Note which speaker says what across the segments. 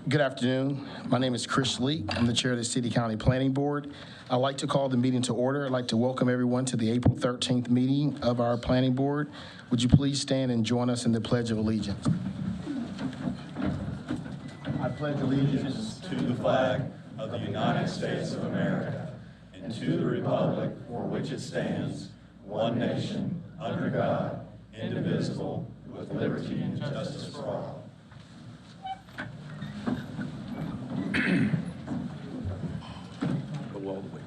Speaker 1: Good afternoon. My name is Chris Leak. I'm the chair of the City County Planning Board. I'd like to call the meeting to order. I'd like to welcome everyone to the April 13th meeting of our Planning Board. Would you please stand and join us in the Pledge of Allegiance? I pledge allegiance
Speaker 2: to the flag of the United States of America and to the republic for which it stands, one nation, under God, indivisible, with liberty and justice for all.
Speaker 3: Go all the way.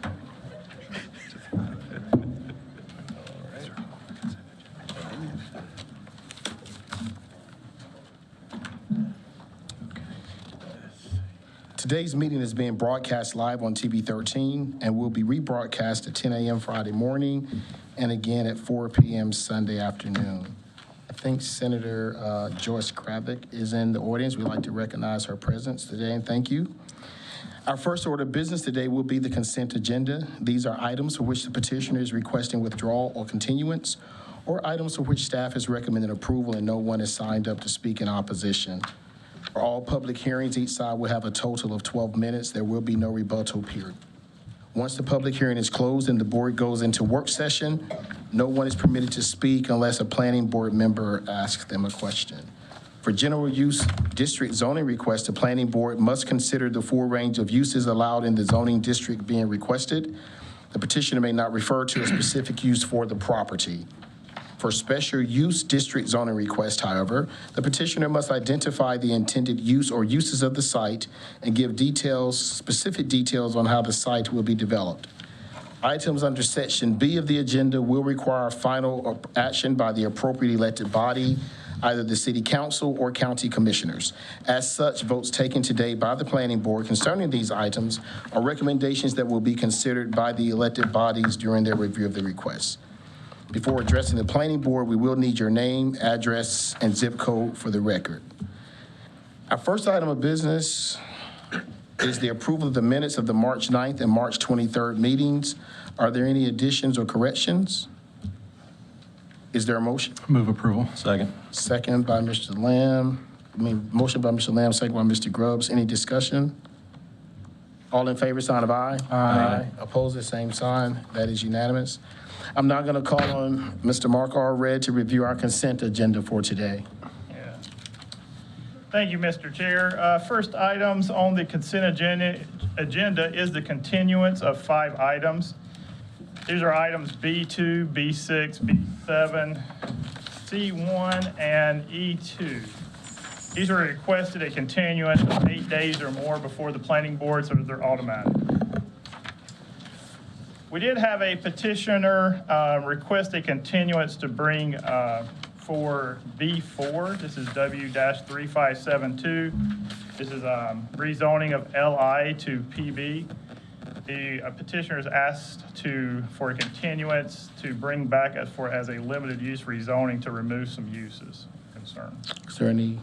Speaker 1: Today's meeting is being broadcast live on TV 13 and will be rebroadcast at 10 a.m. Friday morning and again at 4 p.m. Sunday afternoon. I think Senator Joyce Kravik is in the audience. We'd like to recognize her presence today and thank you. Our first order of business today will be the consent agenda. These are items for which the petitioner is requesting withdrawal or continuance, or items for which staff has recommended approval and no one is signed up to speak in opposition. For all public hearings, each side will have a total of 12 minutes. There will be no rebuttal period. Once the public hearing is closed and the board goes into work session, no one is permitted to speak unless a planning board member asks them a question. For general use district zoning requests, the planning board must consider the full range of uses allowed in the zoning district being requested. The petitioner may not refer to a specific use for the property. For special use district zoning request, however, the petitioner must identify the intended use or uses of the site and give specific details on how the site will be developed. Items under Section B of the agenda will require final action by the appropriate elected body, either the City Council or County Commissioners. As such, votes taken today by the Planning Board concerning these items are recommendations that will be considered by the elected bodies during their review of the request. Before addressing the Planning Board, we will need your name, address, and zip code for the record. Our first item of business is the approval of the minutes of the March 9th and March 23rd meetings. Are there any additions or corrections? Is there a motion?
Speaker 3: Move approval.
Speaker 2: Second.
Speaker 1: Second by Mr. Lamb. Motion by Mr. Lamb, second by Mr. Grubbs. Any discussion? All in favor, sign of aye.
Speaker 3: Aye.
Speaker 1: Opposed, the same sign. That is unanimous. I'm now going to call on Mr. Mark R. Red to review our consent agenda for today.
Speaker 4: Yeah. Thank you, Mr. Chair. First items on the consent agenda is the continuance of 5 items. These are items B2, B6, B7, C1, and E2. These are requested a continuance of 8 days or more before the planning board, so they're automatic. We did have a petitioner request a continuance to bring for B4. This is W-3572. This is rezoning of LI to PB. The petitioner has asked for a continuance to bring back as a limited use rezoning to remove some uses concern.
Speaker 1: Is there any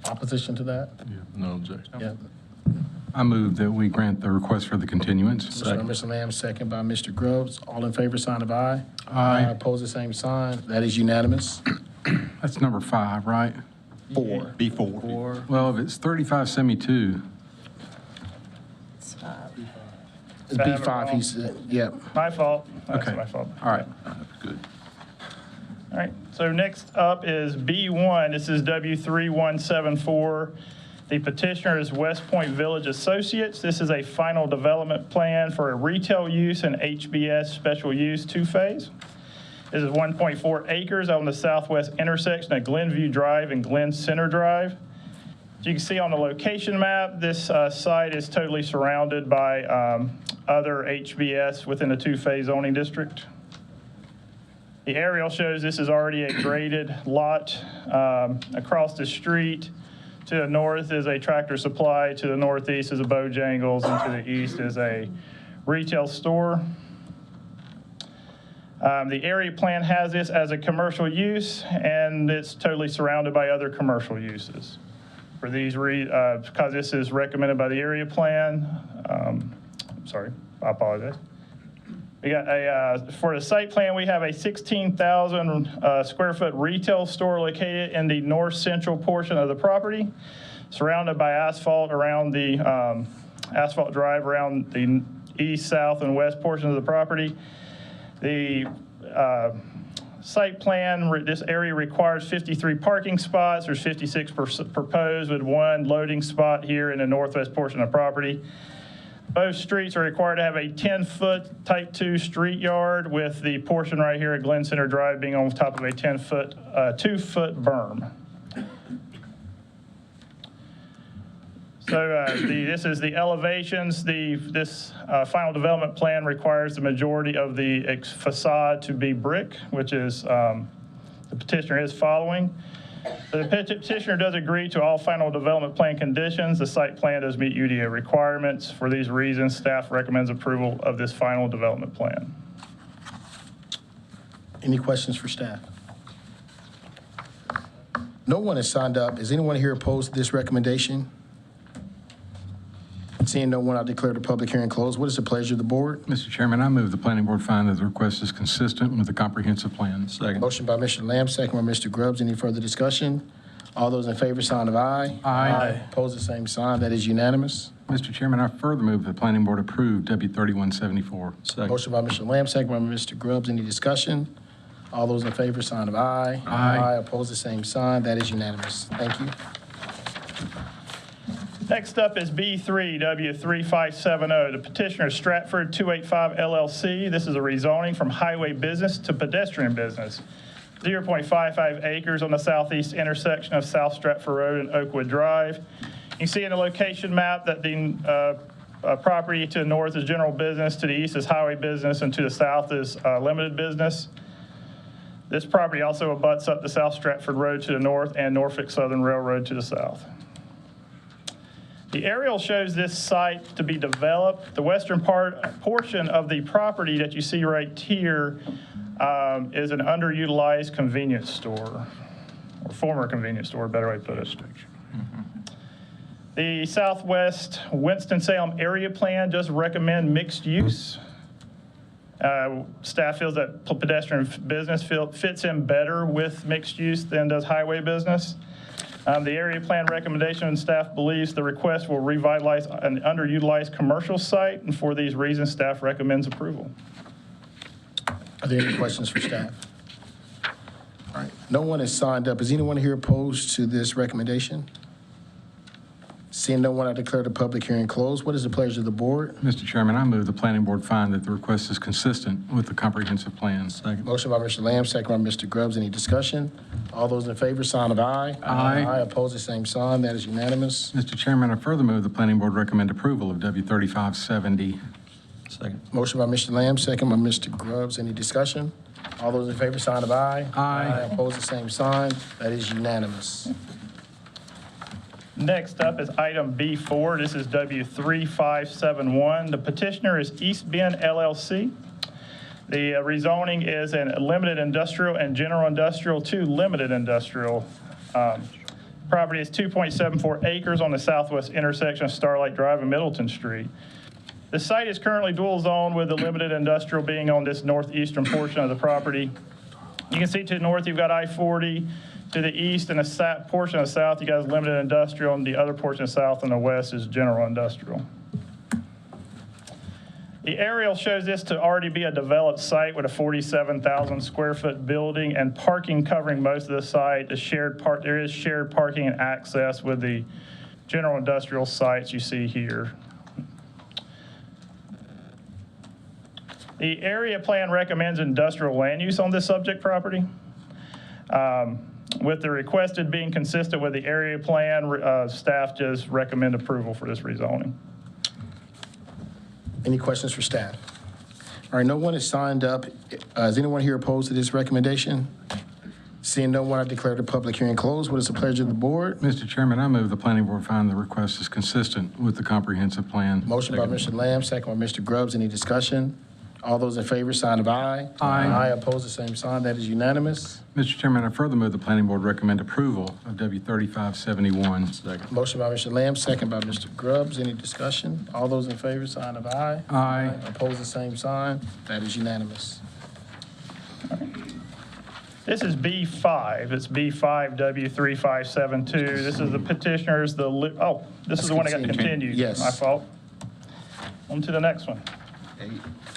Speaker 1: opposition to that?
Speaker 3: Yeah, no objection.
Speaker 1: Yeah.
Speaker 3: I move that we grant the request for the continuance.
Speaker 1: Motion by Mr. Lamb, second by Mr. Grubbs. All in favor, sign of aye.
Speaker 3: Aye.
Speaker 1: Opposed, the same sign. That is unanimous.
Speaker 3: That's number 5, right?
Speaker 1: 4.
Speaker 2: B4.
Speaker 3: Well, if it's 3572,
Speaker 1: It's B5, he said, yep.
Speaker 4: My fault. That's
Speaker 3: okay.
Speaker 4: my fault.
Speaker 3: All right, good.
Speaker 4: All right, so next up is B1. This is W3174. The petitioner is West Point Village Associates. This is a final development plan for a retail use and HBS special use 2-phase. This is 1.4 acres on the southwest intersection of Glenview Drive and Glen Center Drive. As you can see on the location map, this site is totally surrounded by other HBS within the 2-phase zoning district. The aerial shows this is already a graded lot. Across the street to the north is a Tractor Supply, to the northeast is a Bojangles, and to the east is a retail store. The area plan has this as a commercial use, and it's totally surrounded by other commercial uses. For these, because this is recommended by the area plan, sorry, I apologize. We got for the site plan, we have a 16,000 square foot retail store located in the north central portion of the property. surrounded by asphalt around the asphalt drive around the east, south, and west portions of the property. The site plan, this area requires 53 parking spots. There's 56 proposed with one loading spot here in the northwest portion of the property. Both streets are required to have a 10-foot type 2 street yard, with the portion right here at Glen Center Drive being on top of a 2-foot berm. So this is the elevations. This final development plan requires the majority of the facade to be brick, which is the petitioner is following. The petitioner does agree to all final development plan conditions. The site plan does meet UDO requirements. For these reasons, staff recommends approval of this final development plan.
Speaker 1: Any questions for staff? No one has signed up. Is anyone here opposed to this recommendation? Seeing no one, I declare the public hearing closed. What is the pleasure of the board?
Speaker 3: Mr. Chairman, I move the planning board find that the request is consistent with the comprehensive plan.
Speaker 2: Second.
Speaker 1: Motion by Mr. Lamb, second by Mr. Grubbs. Any further discussion? All those in favor, sign of aye.
Speaker 3: Aye.
Speaker 1: Opposed, the same sign. That is unanimous.
Speaker 3: Mr. Chairman, I further move the planning board approve W 3174.
Speaker 2: Second.
Speaker 1: Motion by Mr. Lamb, second by Mr. Grubbs. Any discussion? All those in favor, sign of aye.
Speaker 3: Aye.
Speaker 1: Opposed, the same sign. That is unanimous. Thank you.
Speaker 4: Next up is B3, W3570. The petitioner is Stratford 285 LLC. This is a rezoning from highway business to pedestrian business. 0.55 acres on the southeast intersection of South Stratford Road and Oakwood Drive. You can see in the location map that the property to the north is general business, to the east is highway business, and to the south is limited business. This property also abuts up the South Stratford Road to the north and Norfolk Southern Railroad to the south. The aerial shows this site to be developed. The western portion of the property that you see right here is an underutilized convenience store, or former convenience store, better way to put it. The Southwest Winston-Salem area plan does recommend mixed use. Staff feels that pedestrian business fits in better with mixed use than does highway business. The area plan recommendation, and staff believes the request will revitalize an underutilized commercial site, and for these reasons, staff recommends approval.
Speaker 1: Are there any questions for staff? All right. No one has signed up. Is anyone here opposed to this recommendation? Seeing no one, I declare the public hearing closed. What is the pleasure of the board?
Speaker 3: Mr. Chairman, I move the planning board find that the request is consistent with the comprehensive plan.
Speaker 2: Second.
Speaker 1: Motion by Mr. Lamb, second by Mr. Grubbs. Any discussion? All those in favor, sign of aye.
Speaker 3: Aye.
Speaker 1: Opposed, the same sign. That is unanimous.
Speaker 3: Mr. Chairman, I further move the planning board recommend approval of W 3570.
Speaker 2: Second.
Speaker 1: Motion by Mr. Lamb, second by Mr. Grubbs. Any discussion? All those in favor, sign of aye.
Speaker 3: Aye.
Speaker 1: Opposed, the same sign. That is unanimous.
Speaker 4: Next up is item B4. This is W3571. The petitioner is East Bend LLC. The rezoning is in limited industrial and general industrial to limited industrial. Property is 2.74 acres on the southwest intersection of Starlight Drive and Middleton Street. The site is currently dual zone, with the limited industrial being on this northeastern portion of the property. You can see to the north, you've got I-40. To the east and the portion of the south, you guys limited industrial, and the other portion of the south and the west is general industrial. The aerial shows this to already be a developed site with a 47,000 square foot building and parking covering most of the site. There is shared parking and access with the general industrial sites you see here. The area plan recommends industrial land use on this subject property. With the requested being consistent with the area plan, staff just recommend approval for this rezoning.
Speaker 1: Any questions for staff? All right, no one has signed up. Is anyone here opposed to this recommendation? Seeing no one, I declare the public hearing closed. What is the pleasure of the board?
Speaker 3: Mr. Chairman, I move the planning board find the request is consistent with the comprehensive plan.
Speaker 1: Motion by Mr. Lamb, second by Mr. Grubbs. Any discussion? All those in favor, sign of aye.
Speaker 3: Aye.
Speaker 1: Opposed, the same sign. That is unanimous.
Speaker 3: Mr. Chairman, I further move the planning board recommend approval of W 3571.
Speaker 2: Second.
Speaker 1: Motion by Mr. Lamb, second by Mr. Grubbs. Any discussion? All those in favor, sign of aye.
Speaker 3: Aye.
Speaker 1: Opposed, the same sign. That is unanimous.
Speaker 4: This is B5. It's B5W3572. This is the petitioner's, this is the one that got continued.
Speaker 1: Yes.
Speaker 4: My fault. On to the next one.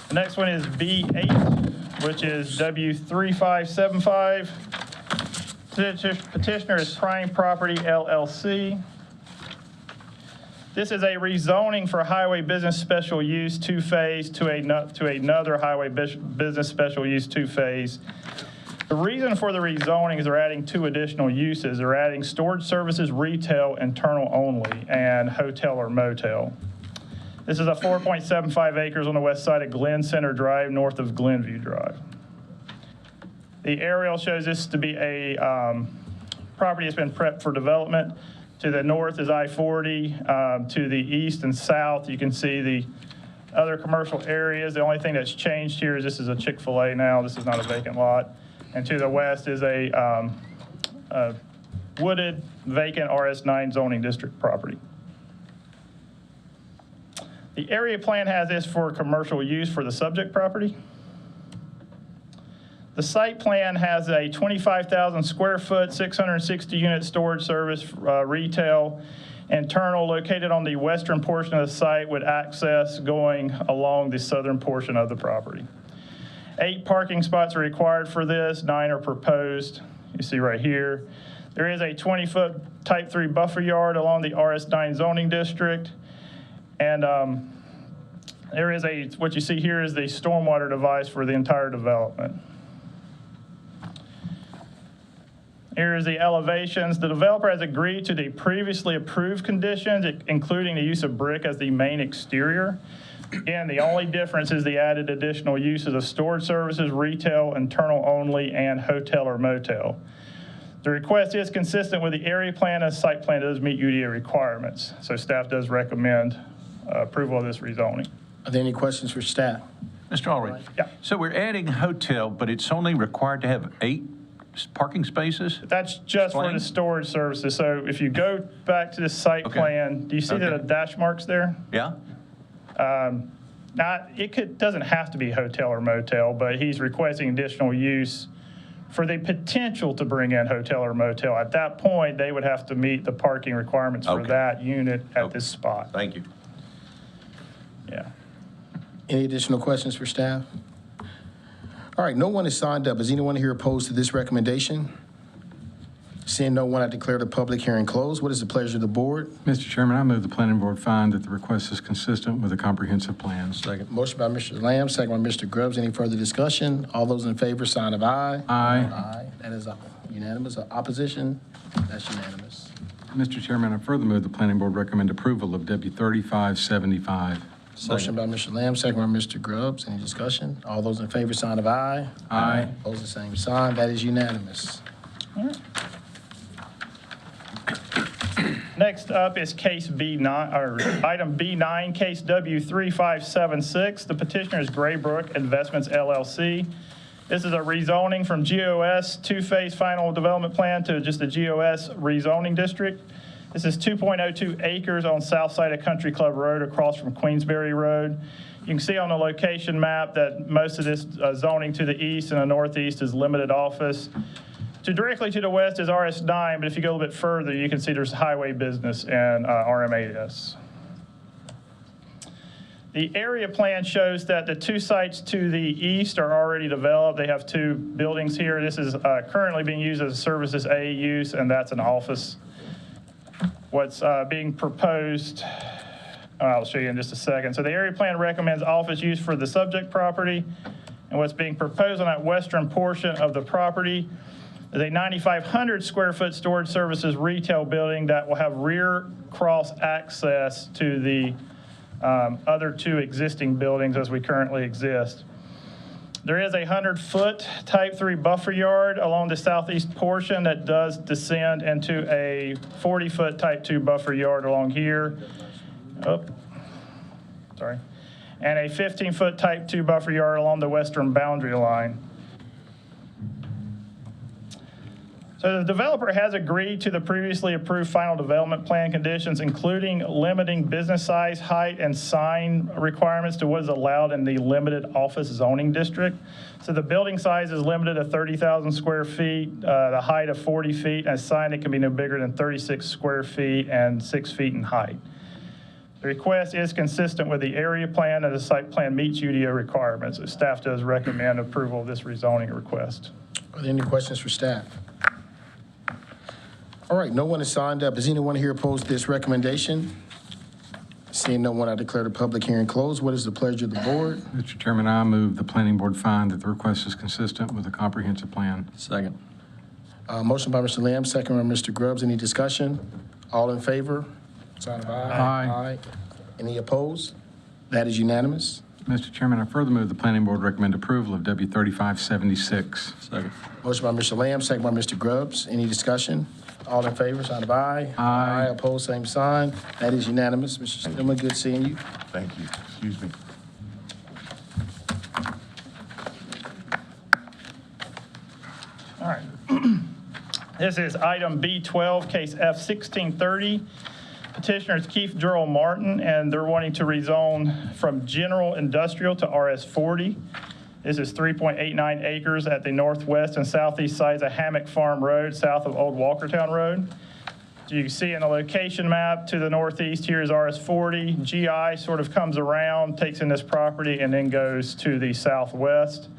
Speaker 4: The next one is B8, which is W3575. Petitioner is Prime Property LLC. This is a rezoning for highway business special use two-phase to another highway business special use two-phase. The reason for the rezoning is they're adding two additional uses. They're adding storage services, retail, internal only, and hotel or motel. This is a 4.75 acres on the west side of Glen Center Drive, north of Glenview Drive. The aerial shows this to be a property that's been prepped for development. To the north is I-40. To the east and south, you can see the other commercial areas. The only thing that's changed here is this is a Chick-fil-A now. This is not a vacant lot. And to the west is a wooded, vacant RS9 zoning district property. The area plan has this for commercial use for the subject property. The site plan has a 25,000 square foot, 660 unit storage service, retail, internal, located on the western portion of the site with access going along the southern portion of the property. 8 parking spots are required for this, 9 are proposed. You see right here. There is a 20-foot type 3 buffer yard along the RS9 zoning district. And there is what you see here is the stormwater device for the entire development. Here is the elevations. The developer has agreed to the previously approved conditions, including the use of brick as the main exterior. Again, the only difference is the added additional uses of storage services, retail, internal only, and hotel or motel. The request is consistent with the area plan, and site plan does meet UDA requirements. So staff does recommend approval of this rezoning.
Speaker 1: Are there any questions for staff?
Speaker 5: Mr. Allred?
Speaker 4: Yeah.
Speaker 5: So we're adding hotel, but it's only required to have 8 parking spaces?
Speaker 4: That's just for the
Speaker 5: Explain.
Speaker 4: storage services. So if you go back to the site
Speaker 5: Okay.
Speaker 4: plan, do you see the
Speaker 5: Okay.
Speaker 4: dash marks there?
Speaker 5: Yeah?
Speaker 4: Now, doesn't have to be hotel or motel, but he's requesting additional use for the potential to bring in hotel or motel. At that point, they would have to meet the parking requirements for
Speaker 5: Okay.
Speaker 4: that unit at
Speaker 5: Okay.
Speaker 4: this spot.
Speaker 5: Thank you.
Speaker 4: Yeah.
Speaker 1: Any additional questions for staff? All right, no one is signed up. Is anyone here opposed to this recommendation? Seeing no one, I declare the public hearing closed. What is the pleasure of the board?
Speaker 3: Mr. Chairman, I move the planning board find that the request is consistent with the comprehensive plan.
Speaker 5: Second.
Speaker 1: Motion by Mr. Lamb, second by Mr. Grubbs. Any further discussion? All those in favor, sign of aye.
Speaker 3: Aye.
Speaker 1: Aye. That is unanimous. Opposition? That's unanimous.
Speaker 3: Mr. Chairman, I further move the planning board recommend approval of W 3575.
Speaker 1: Motion by Mr. Lamb, second by Mr. Grubbs. Any discussion? All those in favor, sign of aye.
Speaker 3: Aye.
Speaker 1: Opposed, the same sign. That is unanimous.
Speaker 4: Next up is case B9, or item B9, case W3576. The petitioner is Graybrook Investments LLC. This is a rezoning from GOS two-phase final development plan to just a GOS rezoning district. This is 2.02 acres on south side of Country Club Road across from Queensberry Road. You can see on the location map that most of this zoning to the east and the northeast is limited office. Directly to the west is RS9, but if you go a little bit further, you can see there's highway business and RMAS. The area plan shows that the 2 sites to the east are already developed. They have 2 buildings here. This is currently being used as a services A use, and that's an office. What's being proposed, I'll show you in just a second. So the area plan recommends office use for the subject property, and what's being proposed on that western portion of the property is a 9,500 square foot storage services retail building that will have rear cross access to the other 2 existing buildings as we currently exist. There is a 100-foot type 3 buffer yard along the southeast portion that does descend into a 40-foot type 2 buffer yard along here. And a 15-foot type 2 buffer yard along the western boundary line. So the developer has agreed to the previously approved final development plan conditions, including limiting business size, height, and sign requirements to what is allowed in the limited office zoning district. So the building size is limited to 30,000 square feet, the height of 40 feet, and a sign that can be no bigger than 36 square feet and 6 feet in height. The request is consistent with the area plan, and the site plan meets UDO requirements. Staff does recommend approval of this rezoning request.
Speaker 1: Are there any questions for staff? All right, no one has signed up. Is anyone here opposed to this recommendation? Seeing no one, I declare the public hearing closed. What is the pleasure of the board?
Speaker 3: Mr. Chairman, I move the planning board find that the request is consistent with the comprehensive plan.
Speaker 2: Second.
Speaker 1: Motion by Mr. Lamb, second by Mr. Grubbs. Any discussion? All in favor? Sign of aye.
Speaker 3: Aye.
Speaker 1: Any opposed? That is unanimous.
Speaker 3: Mr. Chairman, I further move the planning board recommend approval of W 3576.
Speaker 2: Second.
Speaker 1: Motion by Mr. Lamb, second by Mr. Grubbs. Any discussion? All in favor, sign of aye.
Speaker 3: Aye.
Speaker 1: Opposed, same sign. That is unanimous. Mr. Stillman, good seeing you.
Speaker 5: Thank you. Excuse me.
Speaker 4: All right. This is item B12, case F1630. Petitioner is Keith Durrell Martin, and they're wanting to rezone from general industrial to RS40. This is 3.89 acres at the northwest and southeast sides of Hammock Farm Road, south of Old Walkertown Road. So you can see in the location map to the northeast here is RS40. GI sort of comes around, takes in this property, and then goes to the southwest.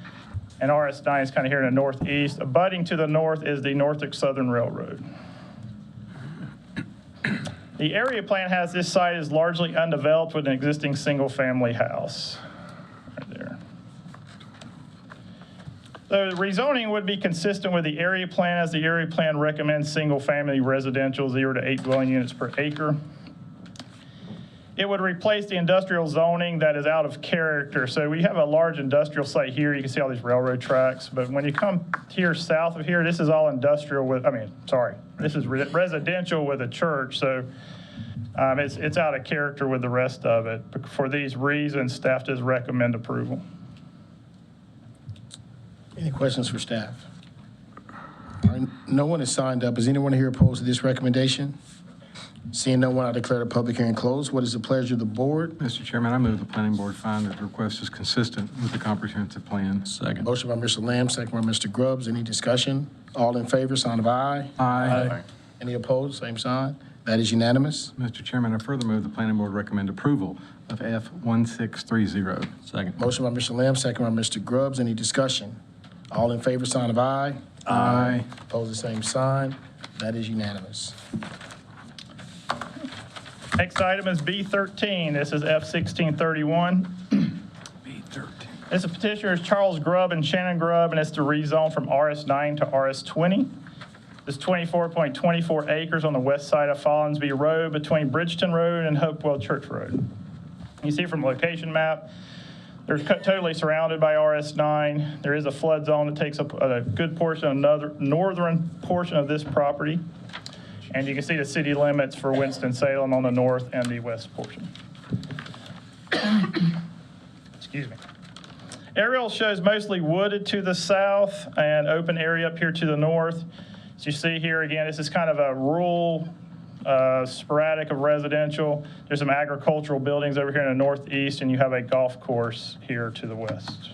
Speaker 4: And RS9 is kind of here in the northeast. Abutting to the north is the Norfolk Southern Railroad. The area plan has this site is largely undeveloped with an existing single-family house. Right there. So the rezoning would be consistent with the area plan, as the area plan recommends single-family residential 0 to 8 dwelling units per acre. It would replace the industrial zoning that is out of character. So we have a large industrial site here. You can see all these railroad tracks. But when you come here south of here, this is all industrial with, this is residential with a church. So it's out of character with the rest of it. But for these reasons, staff does recommend approval.
Speaker 1: Any questions for staff? All right, no one has signed up. Is anyone here opposed to this recommendation? Seeing no one, I declare the public hearing closed. What is the pleasure of the board?
Speaker 3: Mr. Chairman, I move the planning board find that the request is consistent with the comprehensive plan.
Speaker 2: Second.
Speaker 1: Motion by Mr. Lamb, second by Mr. Grubbs. Any discussion? All in favor, sign of aye.
Speaker 3: Aye.
Speaker 1: Any opposed, same sign. That is unanimous.
Speaker 3: Mr. Chairman, I further move the planning board recommend approval of F1630.
Speaker 2: Second.
Speaker 1: Motion by Mr. Lamb, second by Mr. Grubbs. Any discussion? All in favor, sign of aye.
Speaker 3: Aye.
Speaker 1: Opposed, the same sign. That is unanimous.
Speaker 4: Next item is B13. This is F1631.
Speaker 3: B13.
Speaker 4: This is petitioners Charles Grubb and Shannon Grubb, and it's to rezone from RS9 to RS20. This 24.24 acres on the west side of Follinsby Road between Bridgeton Road and Hopewell Church Road. You see from the location map, they're totally surrounded by RS9. There is a flood zone that takes up a good portion of the northern portion of this property. And you can see the city limits for Winston-Salem on the north and the west portion. Excuse me. Aerial shows mostly wooded to the south and open area up here to the north. As you see here, again, this is kind of a rural, sporadic of residential. There's some agricultural buildings over here in the northeast, and you have a golf course here to the west.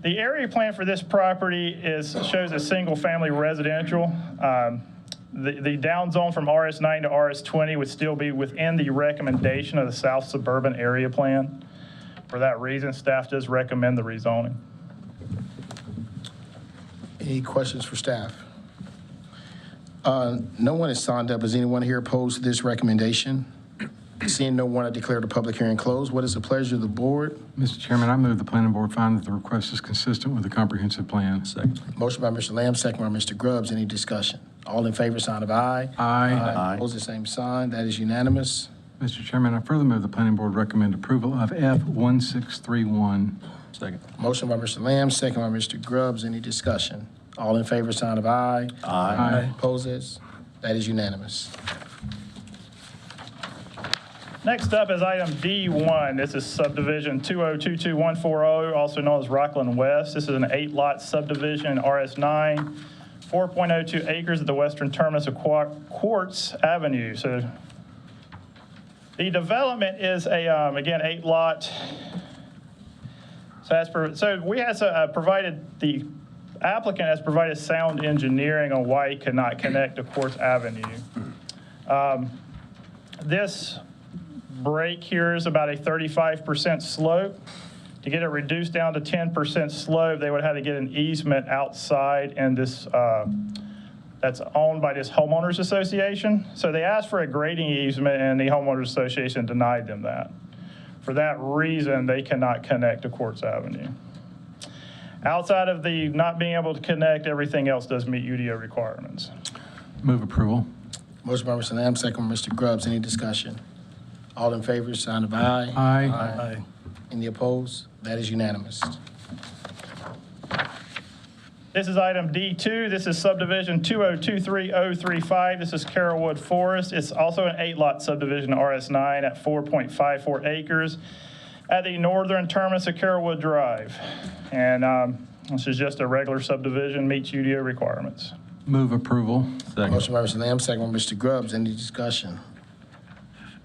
Speaker 4: The area plan for this property shows a single-family residential. The down zone from RS9 to RS20 would still be within the recommendation of the South Suburban Area Plan. For that reason, staff does recommend the rezoning.
Speaker 1: Any questions for staff? No one has signed up. Is anyone here opposed to this recommendation? Seeing no one, I declare the public hearing closed. What is the pleasure of the board?
Speaker 3: Mr. Chairman, I move the planning board find that the request is consistent with the comprehensive plan.
Speaker 2: Second.
Speaker 1: Motion by Mr. Lamb, second by Mr. Grubbs. Any discussion? All in favor, sign of aye.
Speaker 3: Aye.
Speaker 1: Opposed, the same sign. That is unanimous.
Speaker 3: Mr. Chairman, I further move the planning board recommend approval of F1631.
Speaker 2: Second.
Speaker 1: Motion by Mr. Lamb, second by Mr. Grubbs. Any discussion? All in favor, sign of aye.
Speaker 3: Aye.
Speaker 1: Opposes? That is unanimous.
Speaker 4: Next up is item D1. This is subdivision 2022140, also known as Rockland West. This is an 8-lot subdivision in RS9, 4.02 acres at the western terminus of Quartz Avenue. So the development is a, again, 8-lot. So we have provided, the applicant has provided sound engineering on why he could not connect to Quartz Avenue. This break here is about a 35% slope. To get it reduced down to 10% slope, they would have to get an easement outside and this, that's owned by this homeowners association. So they asked for a grading easement and the homeowners association denied them that. For that reason, they cannot connect to Quartz Avenue. Outside of the not being able to connect, everything else does meet UDO requirements.
Speaker 3: Move approval.
Speaker 1: Motion by Mr. Lamb, second by Mr. Grubbs. Any discussion? All in favor, sign of aye.
Speaker 3: Aye.
Speaker 1: Any opposed? That is unanimous.
Speaker 4: This is item D2. This is subdivision 2023035. This is Carrollwood Forest. It's also an 8-lot subdivision RS9 at 4.54 acres at the northern terminus of Carrollwood Drive. And this is just a regular subdivision, meets UDO requirements.
Speaker 3: Move approval.
Speaker 1: Motion by Mr. Lamb, second by Mr. Grubbs. Any discussion?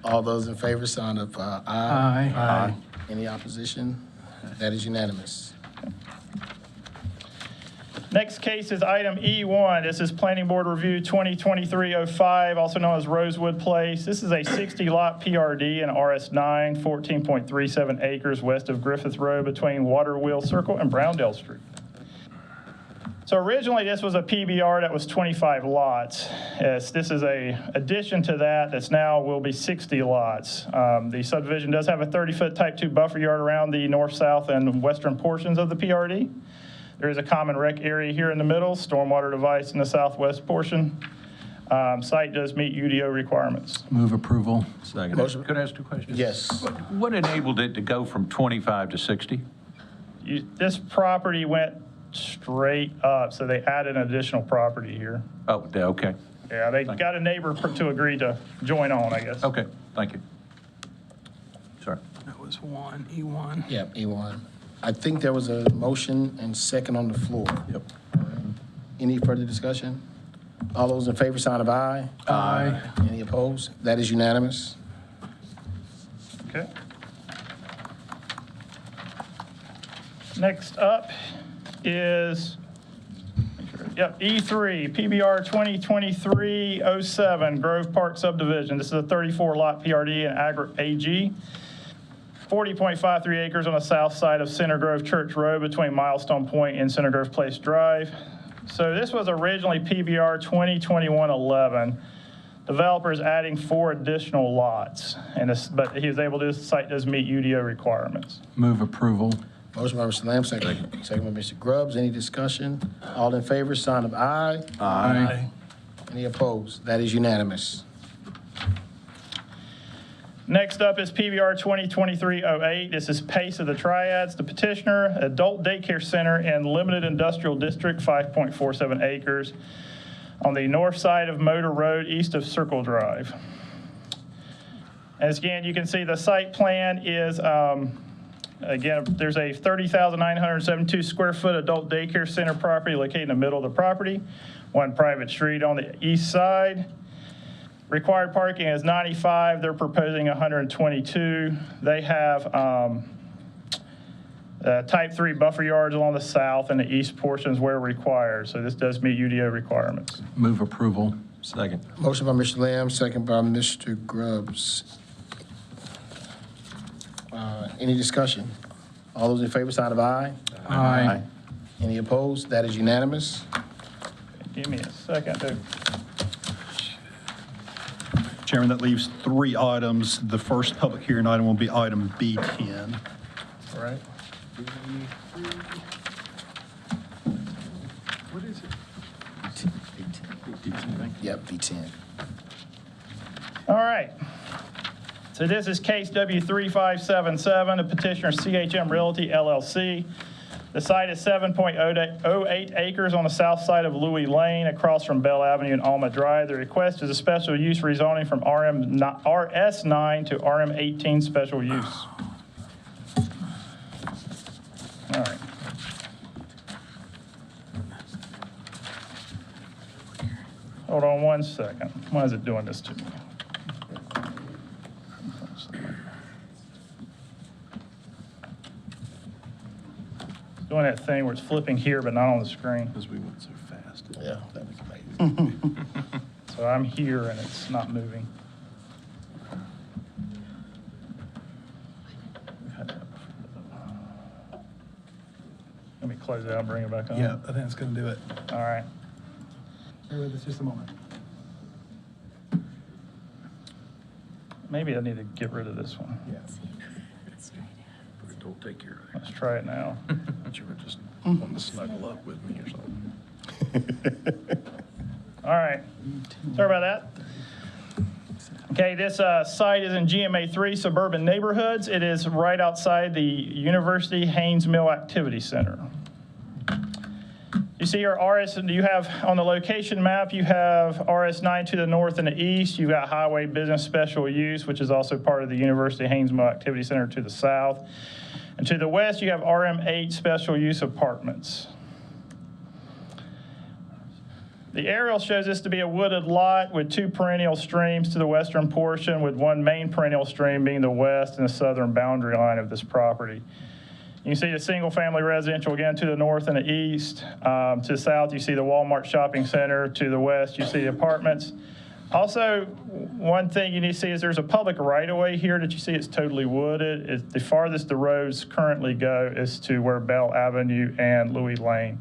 Speaker 1: All those in favor, sign of aye.
Speaker 3: Aye.
Speaker 1: Any opposition? That is unanimous.
Speaker 4: Next case is item E1. This is Planning Board Review 2023-05, also known as Rosewood Place. This is a 60-lot PRD in RS9, 14.37 acres west of Griffith Road between Waterwheel Circle and Browndale Street. So originally, this was a PBR that was 25 lots. This is a addition to that that's now will be 60 lots. The subdivision does have a 30-foot type 2 buffer yard around the north, south, and western portions of the PRD. There is a common rec area here in the middle, stormwater device in the southwest portion. Site does meet UDO requirements.
Speaker 3: Move approval.
Speaker 1: Motion.
Speaker 5: Could I ask 2 questions?
Speaker 1: Yes.
Speaker 5: What enabled it to go from 25 to 60?
Speaker 4: This property went straight up, so they added an additional property here.
Speaker 5: Oh, okay.
Speaker 4: Yeah, they got a neighbor to agree to join on, I guess.
Speaker 5: Okay, thank you. Sorry.
Speaker 3: That was E1.
Speaker 1: Yeah, E1. I think there was a motion and second on the floor.
Speaker 5: Yep.
Speaker 1: Any further discussion? All those in favor, sign of aye.
Speaker 3: Aye.
Speaker 1: Any opposed? That is unanimous.
Speaker 4: Okay. Next up is, E3, PBR 2023-07, Grove Park subdivision. This is a 34-lot PRD in AG, 40.53 acres on the south side of Center Grove Church Road between Milestone Point and Center Grove Place Drive. So this was originally PBR 2021-11. Developer is adding 4 additional lots, but he was able to, this site does meet UDO requirements.
Speaker 3: Move approval.
Speaker 1: Motion by Mr. Lamb, second by Mr. Grubbs. Any discussion? All in favor, sign of aye.
Speaker 3: Aye.
Speaker 1: Any opposed? That is unanimous.
Speaker 4: Next up is PBR 2023-08. This is Pace of the Triads. The petitioner, adult daycare center in limited industrial district, 5.47 acres on the north side of Motor Road, east of Circle Drive. As again, you can see the site plan is, again, there's a 30,972 square foot adult daycare center property located in the middle of the property, one private street on the east side. Required parking is 95. They're proposing 122. They have type 3 buffer yards along the south and the east portions where required. So this does meet UDO requirements.
Speaker 3: Move approval.
Speaker 5: Second.
Speaker 1: Motion by Mr. Lamb, second by Mr. Grubbs. Any discussion? All those in favor, sign of aye.
Speaker 3: Aye.
Speaker 1: Any opposed? That is unanimous.
Speaker 4: Give me a second to.
Speaker 6: Chairman, that leaves 3 items. The first public hearing item will be item B10.
Speaker 1: All right.
Speaker 3: What is it?
Speaker 1: Yep, B10.
Speaker 4: All right. So this is case W3577, the petitioner CHM Realty LLC. The site is 7.08 acres on the south side of Louis Lane, across from Bell Avenue and Alma Drive. The request is a special use rezoning from RS9 to RM18 special use. All right. Hold on one second. Why is it doing this to me? It's doing that thing where it's flipping here but not on the screen.
Speaker 3: Because we went so fast.
Speaker 1: Yeah, that was amazing.
Speaker 4: So I'm here and it's not moving. Let me close it out and bring it back on.
Speaker 7: Yeah, I think it's going to do it.
Speaker 4: All right.
Speaker 7: Bear with us just a moment.
Speaker 4: Maybe I need to get rid of this one.
Speaker 7: Yes.
Speaker 3: Don't take care of it.
Speaker 4: Let's try it now.
Speaker 3: But you were just wanting to snuggle up with me or something.
Speaker 4: All right. Sorry about that. Okay, this site is in GMA3 suburban neighborhoods. It is right outside the University Haynes Mill Activity Center. You see your you have on the location map, you have RS9 to the north and the east. You've got Highway Business Special Use, which is also part of the University Haynes Mill Activity Center to the south. And to the west, you have RM8 Special Use Apartments. The aerial shows this to be a wooded lot with two perennial streams to the western portion, with one main perennial stream being the west and the southern boundary line of this property. You can see the single-family residential again to the north and the east. To the south, you see the Walmart shopping center. To the west, you see the apartments. Also, one thing you need to see is there's a public right-of-way here that you see it's totally wooded. The farthest the roads currently go is to where Bell Avenue and Louis Lane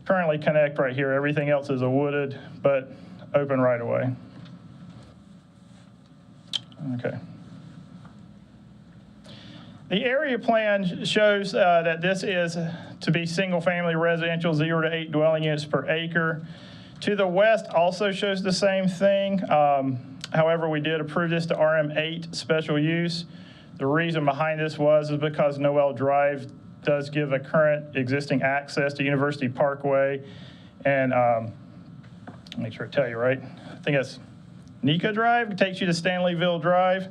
Speaker 4: currently connect right here. Everything else is a wooded but open right-of-way. Okay. The area plan shows that this is to be single-family residential, 0 to 8 dwelling units per acre. To the west also shows the same thing. However, we did approve this to RM8 special use. The reason behind this is because Noel Drive does give a current existing access to University Parkway. And make sure I tell you right. I think it's Nika Drive. It takes you to Stanleyville Drive.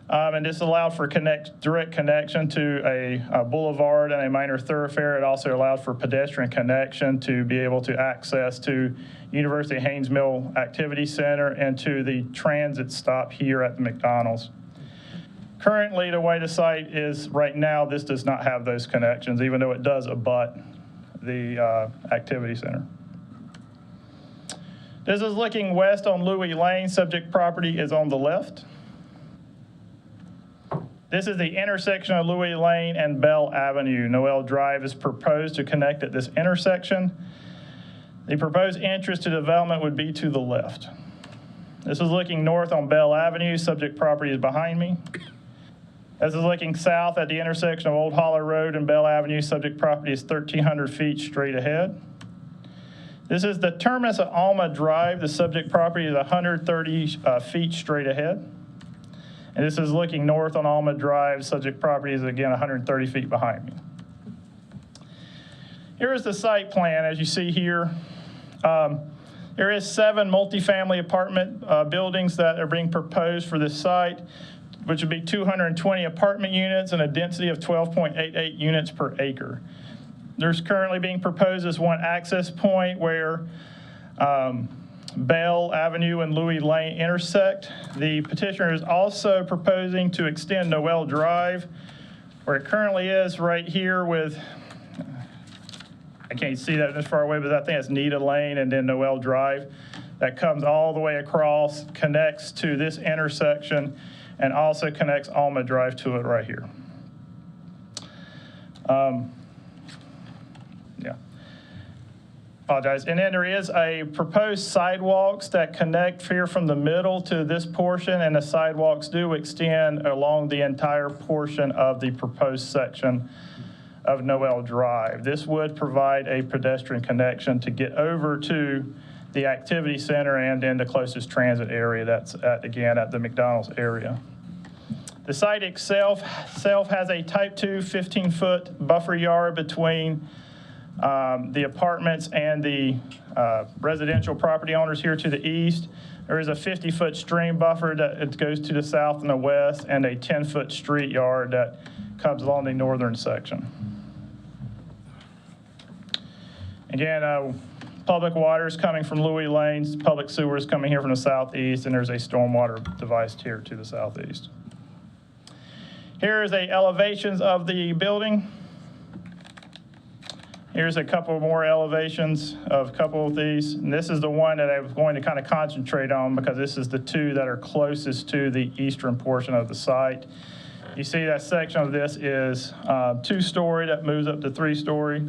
Speaker 4: And this allowed for direct connection to a boulevard and a minor thoroughfare. It also allowed for pedestrian connection to be able to access to University Haynes Mill Activity Center and to the transit stop here at the McDonald's. Currently, the way the site is right now, this does not have those connections, even though it does abut the activity center. This is looking west on Louis Lane. Subject property is on the left. This is the intersection of Louis Lane and Bell Avenue. Noel Drive is proposed to connect at this intersection. The proposed entrance to development would be to the left. This is looking north on Bell Avenue. Subject property is behind me. This is looking south at the intersection of Old Hollow Road and Bell Avenue. Subject property is 1,300 feet straight ahead. This is the terminus of Alma Drive. The subject property is 130 feet straight ahead. And this is looking north on Alma Drive. Subject property is, again, 130 feet behind me. Here is the site plan, as you see here. There is 7 multifamily apartment buildings that are being proposed for this site, which would be 220 apartment units and a density of 12.88 units per acre. There's currently being proposed as one access point where Bell Avenue and Louis Lane intersect. The petitioner is also proposing to extend Noel Drive, where it currently is right here with, I can't see that this far away, but I think it's Nita Lane and then Noel Drive. That comes all the way across, connects to this intersection, and also connects Alma Drive to it right here. Apologize. And then there is a proposed sidewalks that connect here from the middle to this portion, and the sidewalks do extend along the entire portion of the proposed section of Noel Drive. This would provide a pedestrian connection to get over to the activity center and then the closest transit area that's again at the McDonald's area. The site itself has a type 2 15-foot buffer yard between the apartments and the residential property owners here to the east. There is a 50-foot stream buffer that it goes to the south and the west, and a 10-foot street yard that comes along the northern section. Again, public water is coming from Louis Lanes, public sewer is coming here from the southeast, and there's a stormwater device here to the southeast. Here is the elevations of the building. Here's a couple more elevations of a couple of these. And this is the one that I was going to kind of concentrate on because this is the two that are closest to the eastern portion of the site. You see that section of this is 2-story that moves up to 3-story.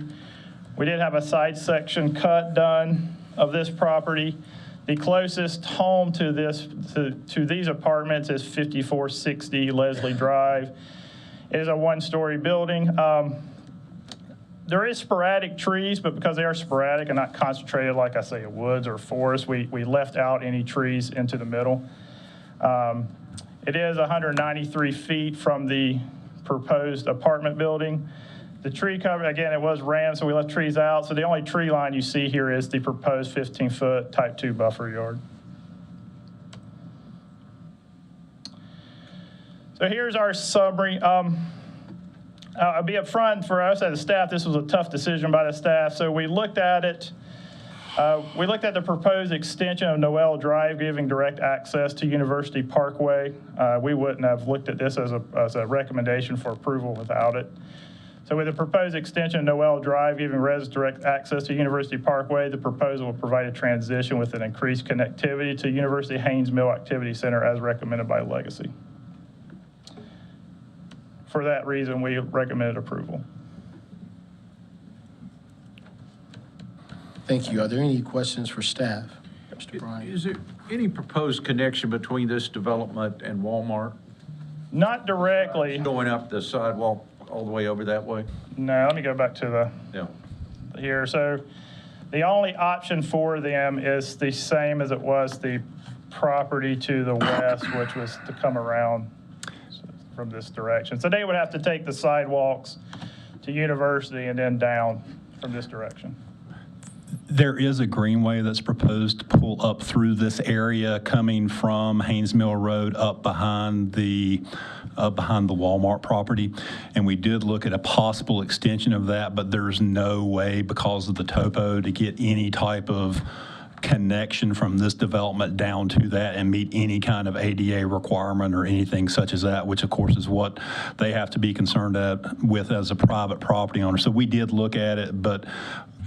Speaker 4: We did have a side section cut done of this property. The closest home to this to these apartments is 5460 Leslie Drive. It is a 1-story building. There is sporadic trees, but because they are sporadic and not concentrated like I say a woods or forest, we left out any trees into the middle. It is 193 feet from the proposed apartment building. The tree cover, again, it was rammed, so we left trees out. So the only tree line you see here is the proposed 15-foot type 2 buffer yard. So here's our summary. I'll be upfront for us as a staff, this was a tough decision by the staff. So we looked at it. We looked at the proposed extension of Noel Drive, giving direct access to University Parkway. We wouldn't have looked at this as a recommendation for approval without it. So with the proposed extension of Noel Drive, giving residents direct access to University Parkway, the proposal will provide a transition with an increased connectivity to University Haynes Mill Activity Center as recommended by Legacy. For that reason, we recommended approval.
Speaker 1: Thank you. Are there any questions for staff? Mr. Bryant?
Speaker 5: Is there any proposed connection between this development and Walmart?
Speaker 4: Not directly.
Speaker 5: Going up the sidewalk all the way over that way?
Speaker 4: No, let me go back to here. So the only option for them is the same as it was the property to the west, which was to come around from this direction. So they would have to take the sidewalks to University and then down from this direction.
Speaker 6: There is a greenway that's proposed to pull up through this area coming from Haynes Mill Road up behind the Walmart property. And we did look at a possible extension of that, but there's no way because of the topo to get any type of connection from this development down to that and meet any kind of ADA requirement or anything such as that, which of course is what they have to be concerned with as a private property owner. So we did look at it, but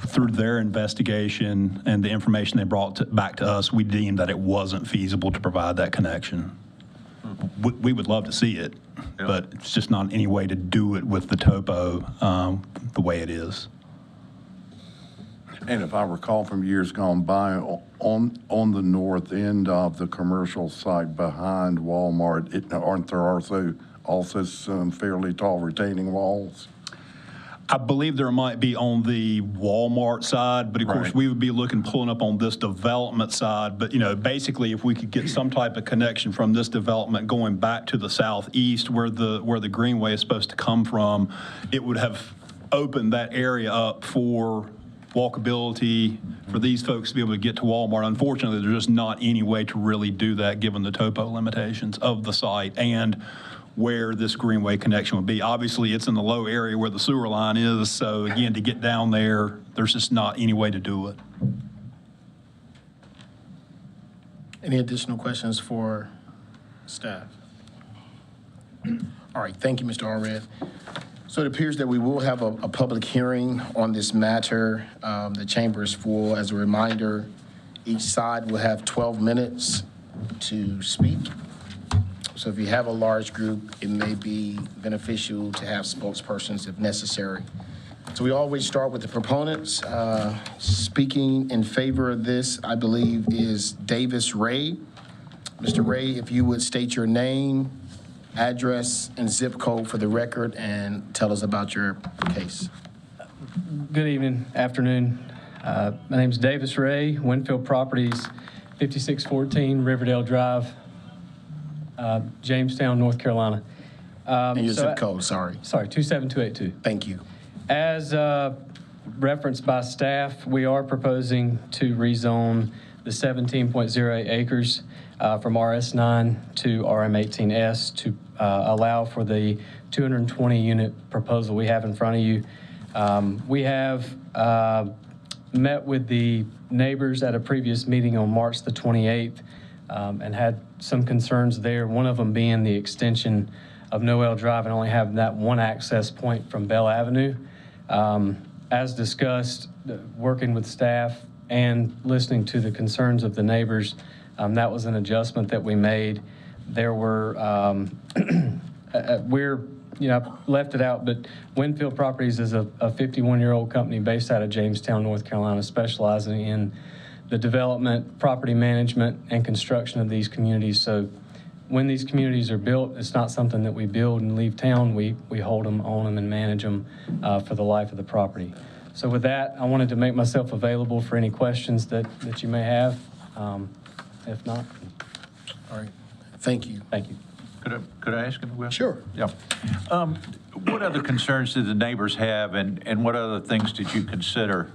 Speaker 6: through their investigation and the information they brought back to us, we deemed that it wasn't feasible to provide that connection. We would love to see it, but it's just not any way to do it with the topo the way it is.
Speaker 8: And if I recall from years gone by, on the north end of the commercial site behind Walmart, aren't there also some fairly tall retaining walls?
Speaker 6: I believe there might be on the Walmart side, but of course we would be pulling up on this development side. But basically, if we could get some type of connection from this development going back to the southeast, where the greenway is supposed to come from, it would have opened that area up for walkability for these folks to be able to get to Walmart. Unfortunately, there's just not any way to really do that given the topo limitations of the site and where this greenway connection would be. Obviously, it's in the low area where the sewer line is, so again, to get down there, there's just not any way to do it.
Speaker 1: Any additional questions for staff? All right, thank you, Mr. Allred. So it appears that we will have a public hearing on this matter. The chamber is full. As a reminder, each side will have 12 minutes to speak. So if you have a large group, it may be beneficial to have spokespersons if necessary. So we always start with the proponents. Speaking in favor of this, I believe, is Davis Ray. Mr. Ray, if you would state your name, address, and zip code for the record and tell us about your case.
Speaker 9: Good evening, afternoon. My name is Davis Ray, Winfield Properties, 5614 Riverdale Drive, Jamestown, North Carolina.
Speaker 1: And your
Speaker 9: so
Speaker 1: zip code, sorry.
Speaker 9: Sorry, 27282.
Speaker 1: Thank you.
Speaker 9: As referenced by staff, we are proposing to rezone the 17.08 acres from RS9 to RM18S to allow for the 220-unit proposal we have in front of you. We have met with the neighbors at a previous meeting on March the 28th and had some concerns there, one of them being the extension of Noel Drive and only having that one access point from Bell Avenue. As discussed, working with staff and listening to the concerns of the neighbors, that was an adjustment that we made. There were, left it out, but Winfield Properties is a 51-year-old company based out of Jamestown, North Carolina, specializing in the development, property management, and construction of these communities. So when these communities are built, it's not something that we build and leave town. We hold them, own them, and manage them for the life of the property. So with that, I wanted to make myself available for any questions that you may have. If not,
Speaker 1: All right. Thank you.
Speaker 9: thank you.
Speaker 5: Could I ask him a question?
Speaker 1: Sure.
Speaker 5: Yeah. What other concerns did the neighbors have, and what other things did you consider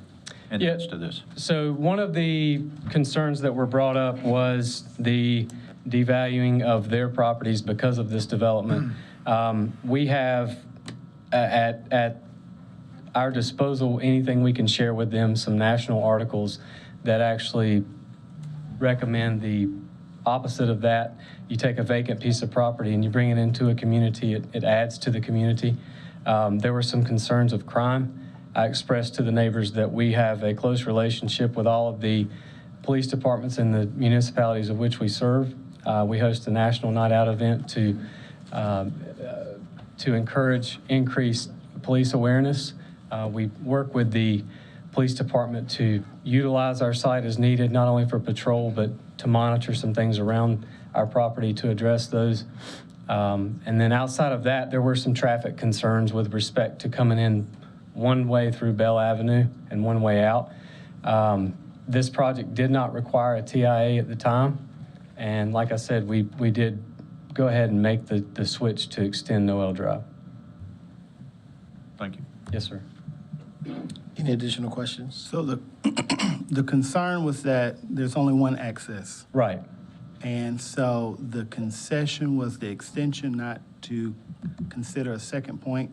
Speaker 5: in the midst of this?
Speaker 9: So one of the concerns that were brought up was the devaluing of their properties because of this development. We have at our disposal anything we can share with them, some national articles that actually recommend the opposite of that. You take a vacant piece of property and you bring it into a community, it adds to the community. There were some concerns of crime. I expressed to the neighbors that we have a close relationship with all of the police departments in the municipalities of which we serve. We host a national night out event to encourage increased police awareness. We work with the police department to utilize our site as needed, not only for patrol, but to monitor some things around our property to address those. And then outside of that, there were some traffic concerns with respect to coming in one way through Bell Avenue and one way out. This project did not require a TIA at the time. And like I said, we did go ahead and make the switch to extend Noel Drive.
Speaker 5: Thank you.
Speaker 9: Yes, sir.
Speaker 1: Any additional questions?
Speaker 7: So the concern was that there's only one access.
Speaker 9: Right.
Speaker 7: And so the concession was the extension, not to consider a second point.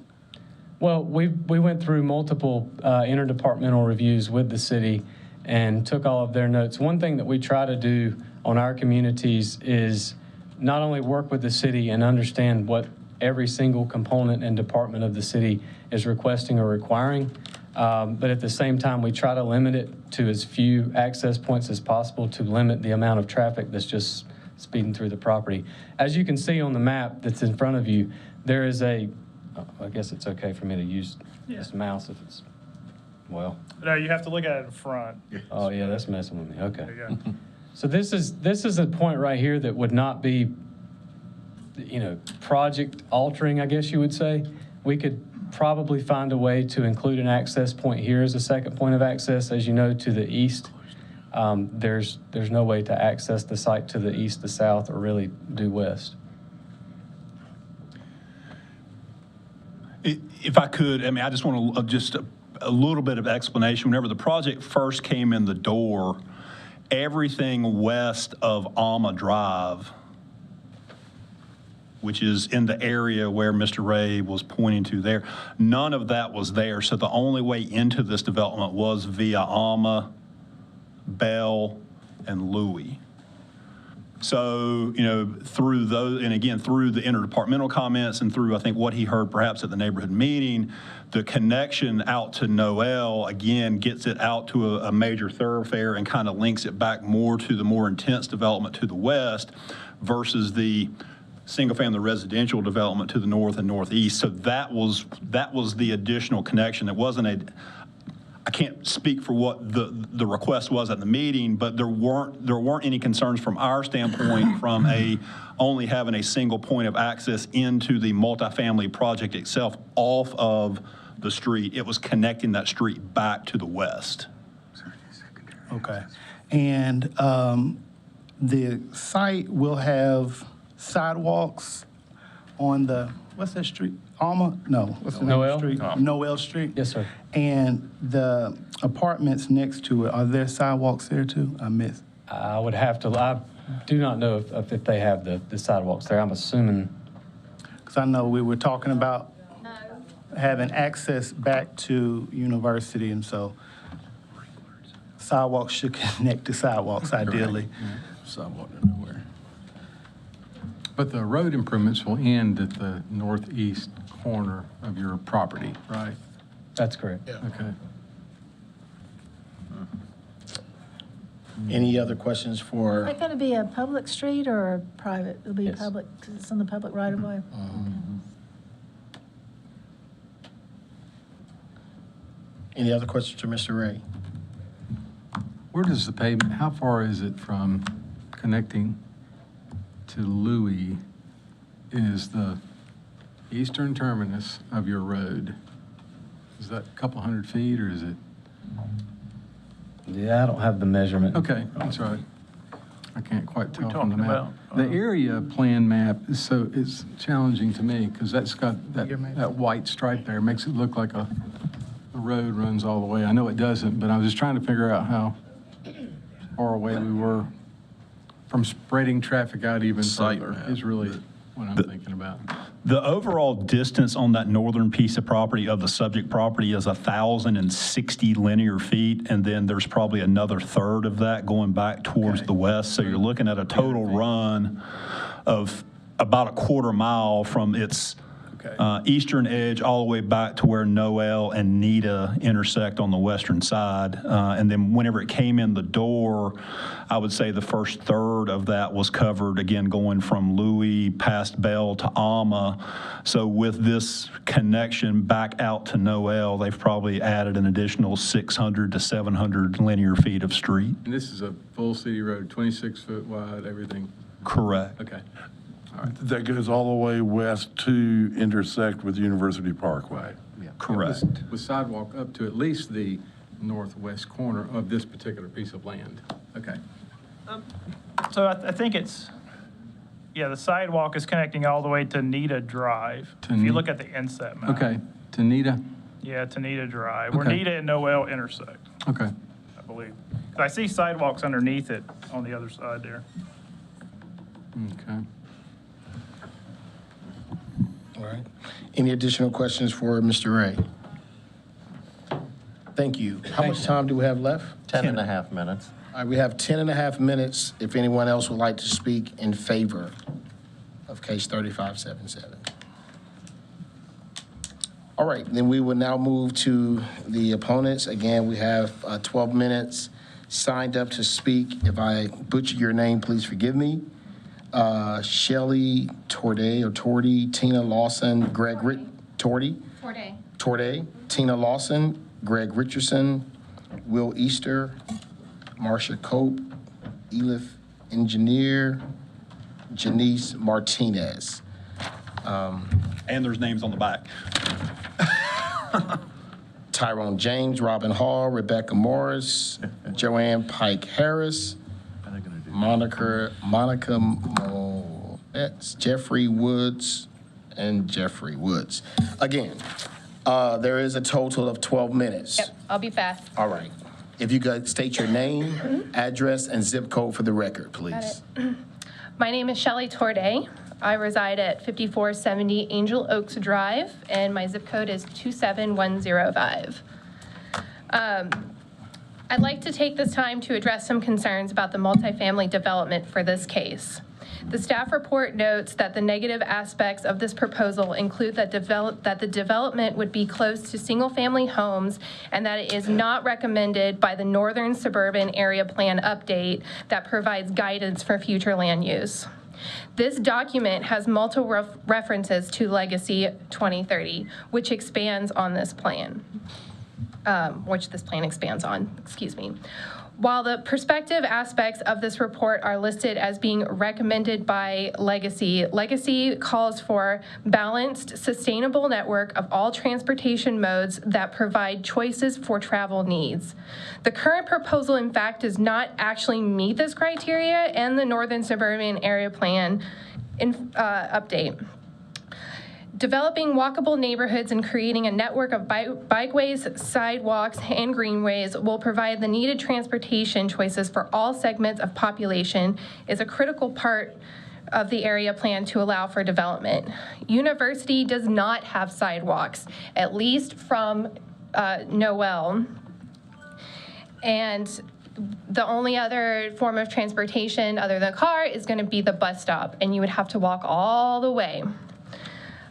Speaker 9: Well, we went through multiple interdepartmental reviews with the city and took all of their notes. One thing that we try to do on our communities is not only work with the city and understand what every single component and department of the city is requesting or requiring, but at the same time, we try to limit it to as few access points as possible to limit the amount of traffic that's just speeding through the property. As you can see on the map that's in front of you, there is I guess it's okay for me to use this mouse if it's, well.
Speaker 4: No, you have to look at it in front.
Speaker 9: Oh, yeah, that's messing with me. Okay.
Speaker 4: There you go.
Speaker 9: So this is a point right here that would not be, project altering, I guess you would say. We could probably find a way to include an access point here as a second point of access. As you know, to the east, there's no way to access the site to the east, the south, or really due west.
Speaker 6: If I could, I just want to just a little bit of explanation. Whenever the project first came in the door, everything west of Alma Drive, which is in the area where Mr. Ray was pointing to there, none of that was there. So the only way into this development was via Alma, Bell, and Louis. So, through those, and again, through the interdepartmental comments and through, I think, what he heard perhaps at the neighborhood meeting, the connection out to Noel, again, gets it out to a major thoroughfare and kind of links it back more to the more intense development to the west versus the single-family residential development to the north and northeast. So that was the additional connection. It wasn't I can't speak for what the request was at the meeting, but there weren't any concerns from our standpoint from only having a single point of access into the multifamily project itself off of the street. It was connecting that street back to the west.
Speaker 7: Okay. And the site will have sidewalks on the, what's that street? Alma? No, what's the name
Speaker 9: Noel?
Speaker 7: of the street? Noel Street?
Speaker 9: Yes, sir.
Speaker 7: And the apartments next to it, are there sidewalks there too? I missed.
Speaker 9: I would have to, I do not know if they have the sidewalks there. I'm assuming,
Speaker 7: Because I know we were talking about having access back to university, and so sidewalks should connect to sidewalks ideally.
Speaker 3: Sidewalk to nowhere. But the road improvements will end at the northeast corner of your property, right?
Speaker 9: that's correct.
Speaker 3: Okay.
Speaker 1: Any other questions
Speaker 10: Is
Speaker 1: for,
Speaker 10: that going to be a public street or a private? It'll be
Speaker 9: Yes.
Speaker 10: public because it's on the public right of way.
Speaker 1: any other questions for Mr. Ray?
Speaker 3: Where does the pavement, how far is it from connecting to Louis is the eastern terminus of your road? Is that a couple hundred feet, or is it?
Speaker 9: Yeah, I don't have the measurement.
Speaker 3: Okay, that's right. I can't quite tell from the
Speaker 4: talking
Speaker 3: map.
Speaker 4: about,
Speaker 3: The area plan map is so, it's challenging to me, because that's got that,
Speaker 1: Your map?
Speaker 3: that white stripe there, makes it look like the road runs all the way. I know it doesn't, but I was just trying to figure out how far away we were from spreading traffic out even further, is really what I'm thinking about.
Speaker 6: The overall distance on that northern piece of property of the subject property is 1,060 linear feet, and then there's probably another third of that going back towards the west. So you're looking at a total run of about a quarter mile from its eastern edge all the way back to where Noel and Nita intersect on the western side. And then whenever it came in the door, I would say the first third of that was covered, again, going from Louis past Bell to Alma. So with this connection back out to Noel, they've probably added an additional 600 to 700 linear feet of street.
Speaker 3: And this is a full city road, 26 foot wide, everything.
Speaker 6: Correct.
Speaker 3: Okay.
Speaker 8: That goes all the way west to intersect with University Parkway.
Speaker 6: Correct.
Speaker 3: With sidewalk up to at least the northwest corner of this particular piece of land. Okay.
Speaker 4: So I think it's, yeah, the sidewalk is connecting all the way to Nita Drive.
Speaker 3: To
Speaker 4: If you
Speaker 3: Ne-
Speaker 4: look at the inset map.
Speaker 3: Okay, to Nita?
Speaker 4: Yeah, to Nita Drive, where
Speaker 3: Okay.
Speaker 4: Nita and Noel intersect,
Speaker 3: Okay.
Speaker 4: I believe. I see sidewalks underneath it on the other side there.
Speaker 3: Okay.
Speaker 1: All right. Any additional questions for Mr. Ray? Thank you. How much time do we have left?
Speaker 2: 10 and a half minutes.
Speaker 1: All right, we have 10 and a half minutes if anyone else would like to speak in favor of case 3577. All right, then we will now move to the opponents. Again, we have 12 minutes signed up to speak. If I butcher your name, please forgive me. Shelley Torday, Tina Lawson, Torday, Tina Lawson, Greg Richardson, Will Easter, Marcia Cope, Elif Engineer, Janice Martinez.
Speaker 6: And there's names on the back.
Speaker 1: Tyrone James, Robin Hall, Rebecca Morris, Joanne Pike Harris, Monica Moetz, Jeffrey Woods, and Jeffrey Woods. Again, there is a total of 12 minutes.
Speaker 11: Yep, I'll be fast.
Speaker 1: All right. If you could state your name, address, and zip code for the record, please.
Speaker 11: My name is Shelley Torday. I reside at 5470 Angel Oaks Drive, and my zip code is 27105. I'd like to take this time to address some concerns about the multifamily development for this case. The staff report notes that the negative aspects of this proposal include that the development would be close to single-family homes and that it is not recommended by the Northern Suburban Area Plan update that provides guidance for future land use. This document has multiple references to Legacy 2030, which expands on this plan. While the prospective aspects of this report are listed as being recommended by Legacy, Legacy calls for balanced, sustainable network of all transportation modes that provide choices for travel needs. The current proposal, in fact, does not actually meet this criteria and the Northern Suburban Area Plan update. Developing walkable neighborhoods and creating a network of bikeways, sidewalks, and greenways will provide the needed transportation choices for all segments of population is a critical part of the area plan to allow for development. University does not have sidewalks, at least from Noel. And the only other form of transportation other than a car is going to be the bus stop, and you would have to walk all the way.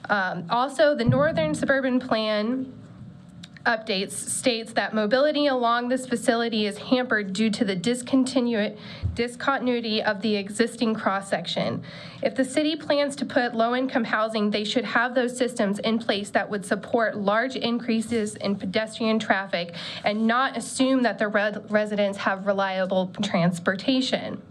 Speaker 11: Also, the Northern Suburban Plan updates states that mobility along this facility is hampered due to the discontinuity of the existing cross-section. If the city plans to put low-income housing, they should have those systems in place that would support large increases in pedestrian traffic and not assume that the residents have reliable transportation.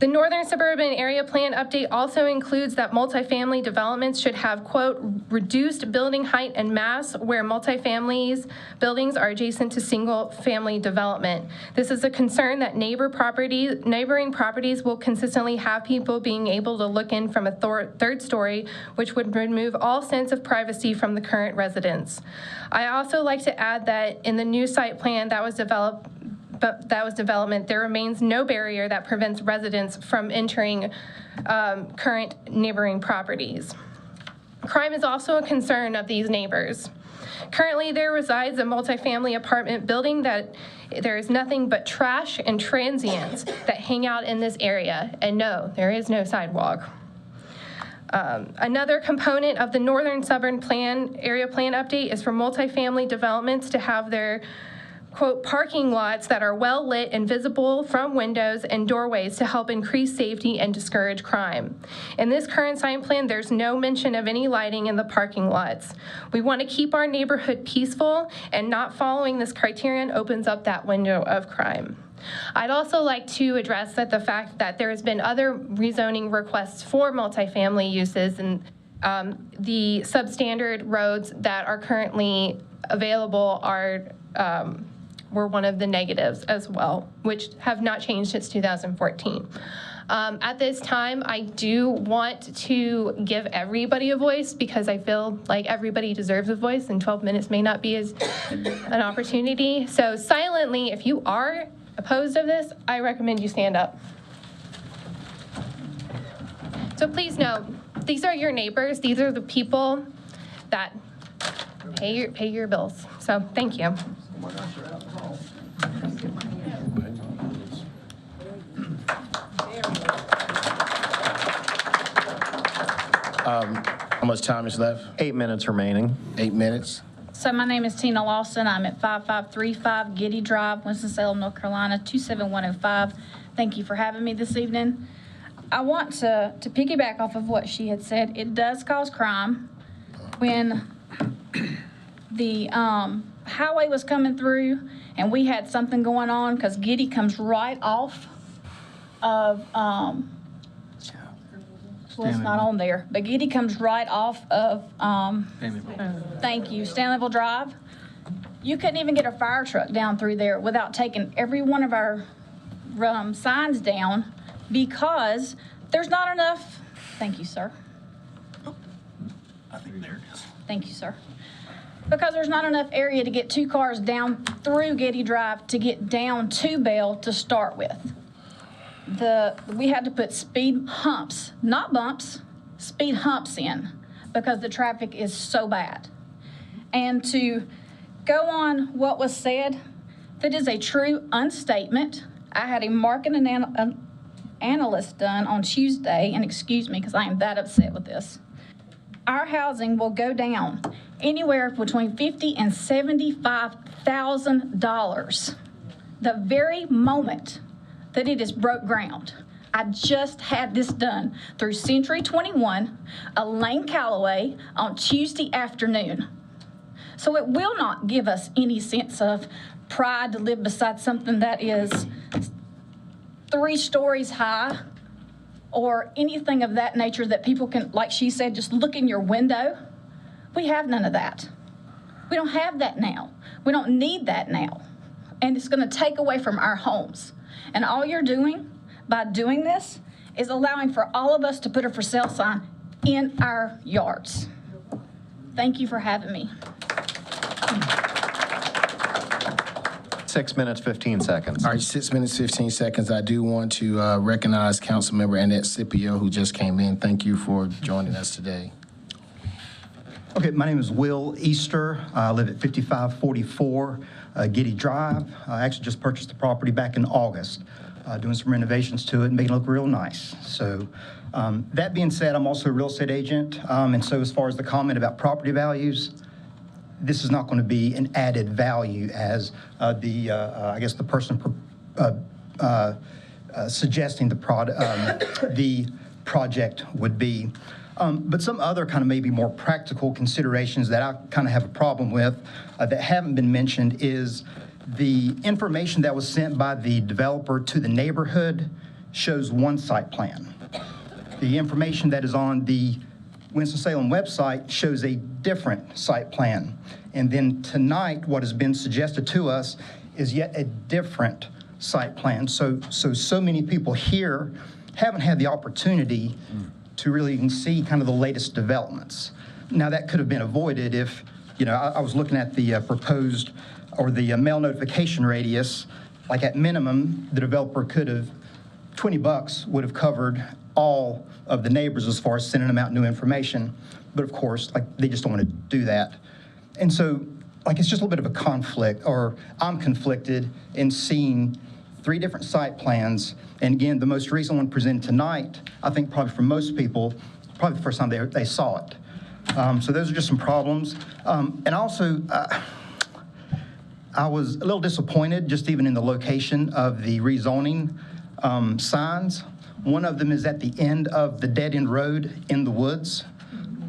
Speaker 11: The Northern Suburban Area Plan update also includes that multifamily developments should have, quote, reduced building height and mass where multifamily buildings are adjacent to single-family development. This is a concern that neighboring properties will consistently have people being able to look in from a third story, which would remove all sense of privacy from the current residents. I also like to add that in the new site plan that was development, there remains no barrier that prevents residents from entering current neighboring properties. Crime is also a concern of these neighbors. Currently, there resides a multifamily apartment building that there is nothing but trash and transients that hang out in this area, and no, there is no sidewalk. Another component of the Northern Suburban Area Plan update is for multifamily developments to have their, quote, parking lots that are well lit and visible from windows and doorways to help increase safety and discourage crime. In this current site plan, there's no mention of any lighting in the parking lots. We want to keep our neighborhood peaceful, and not following this criterion opens up that window of crime. I'd also like to address that the fact that there has been other rezoning requests for multifamily uses, and the substandard roads that are currently available were one of the negatives as well, which have not changed since 2014. At this time, I do want to give everybody a voice because I feel like everybody deserves a voice, and 12 minutes may not be as an opportunity. So silently, if you are opposed of this, I recommend you stand up. So please know, these are your neighbors. These are the people that pay your bills. So thank you.
Speaker 1: How much time is left?
Speaker 12: 8 minutes remaining.
Speaker 1: 8 minutes.
Speaker 13: So my name is Tina Lawson. I'm at 5535 Giddy Drive, Winston-Salem, North Carolina, 27105. Thank you for having me this evening. I want to piggyback off of what she had said. It does cause crime. When the highway was coming through and we had something going on, because Giddy comes right off of, well, it's not on there, but Giddy comes right off of, thank you, Stanleyville Drive. You couldn't even get a fire truck down through there without taking every one of our signs down because there's not enough, thank you, sir.
Speaker 12: I think there it is.
Speaker 13: Thank you, sir. Because there's not enough area to get two cars down through Giddy Drive to get down to Bell to start with. We had to put speed humps, not bumps, speed humps in because the traffic is so bad. And to go on what was said, that is a true unstatement. I had a market analyst done on Tuesday, and excuse me because I am that upset with this. Our housing will go down anywhere between $50,000 and $75,000 the very moment that it is broke ground. I just had this done through Century 21, Elaine Calloway, on Tuesday afternoon. So it will not give us any sense of pride to live beside something that is 3 stories high or anything of that nature that people can, like she said, just look in your window. We have none of that. We don't have that now. We don't need that now. And it's gonna take away from our homes. And all you're doing by doing this is allowing for all of us to put a for sale sign in our yards. Thank you for having me.
Speaker 12: 6 minutes, 15 seconds.
Speaker 1: All right, 6 minutes, 15 seconds. I do want to recognize Councilmember Annette Scipio, who just came in. Thank you for joining us today.
Speaker 14: Okay, my name is Will Easter. I live at 5544 Giddy Drive. I actually just purchased the property back in August, doing some renovations to it and making it look real nice. So that being said, I'm also a real estate agent. And so as far as the comment about property values, this is not going to be an added value as I guess the person suggesting the project would be. But some other kind of maybe more practical considerations that I kind of have a problem with that haven't been mentioned is the information that was sent by the developer to the neighborhood shows one site plan. The information that is on the Winston-Salem website shows a different site plan. And then tonight, what has been suggested to us is yet a different site plan. So many people here haven't had the opportunity to really even see kind of the latest developments. Now, that could have been avoided if, I was looking at the proposed or the mail notification radius, like at minimum, the developer could have, $20 would have covered all of the neighbors as far as sending them out new information. But of course, they just don't want to do that. And so, it's just a little bit of a conflict, or I'm conflicted in seeing 3 different site plans. And again, the most recent one presented tonight, I think probably for most people, probably the first time they saw it. So those are just some problems. And also, I was a little disappointed just even in the location of the rezoning signs. One of them is at the end of the dead-end road in the woods.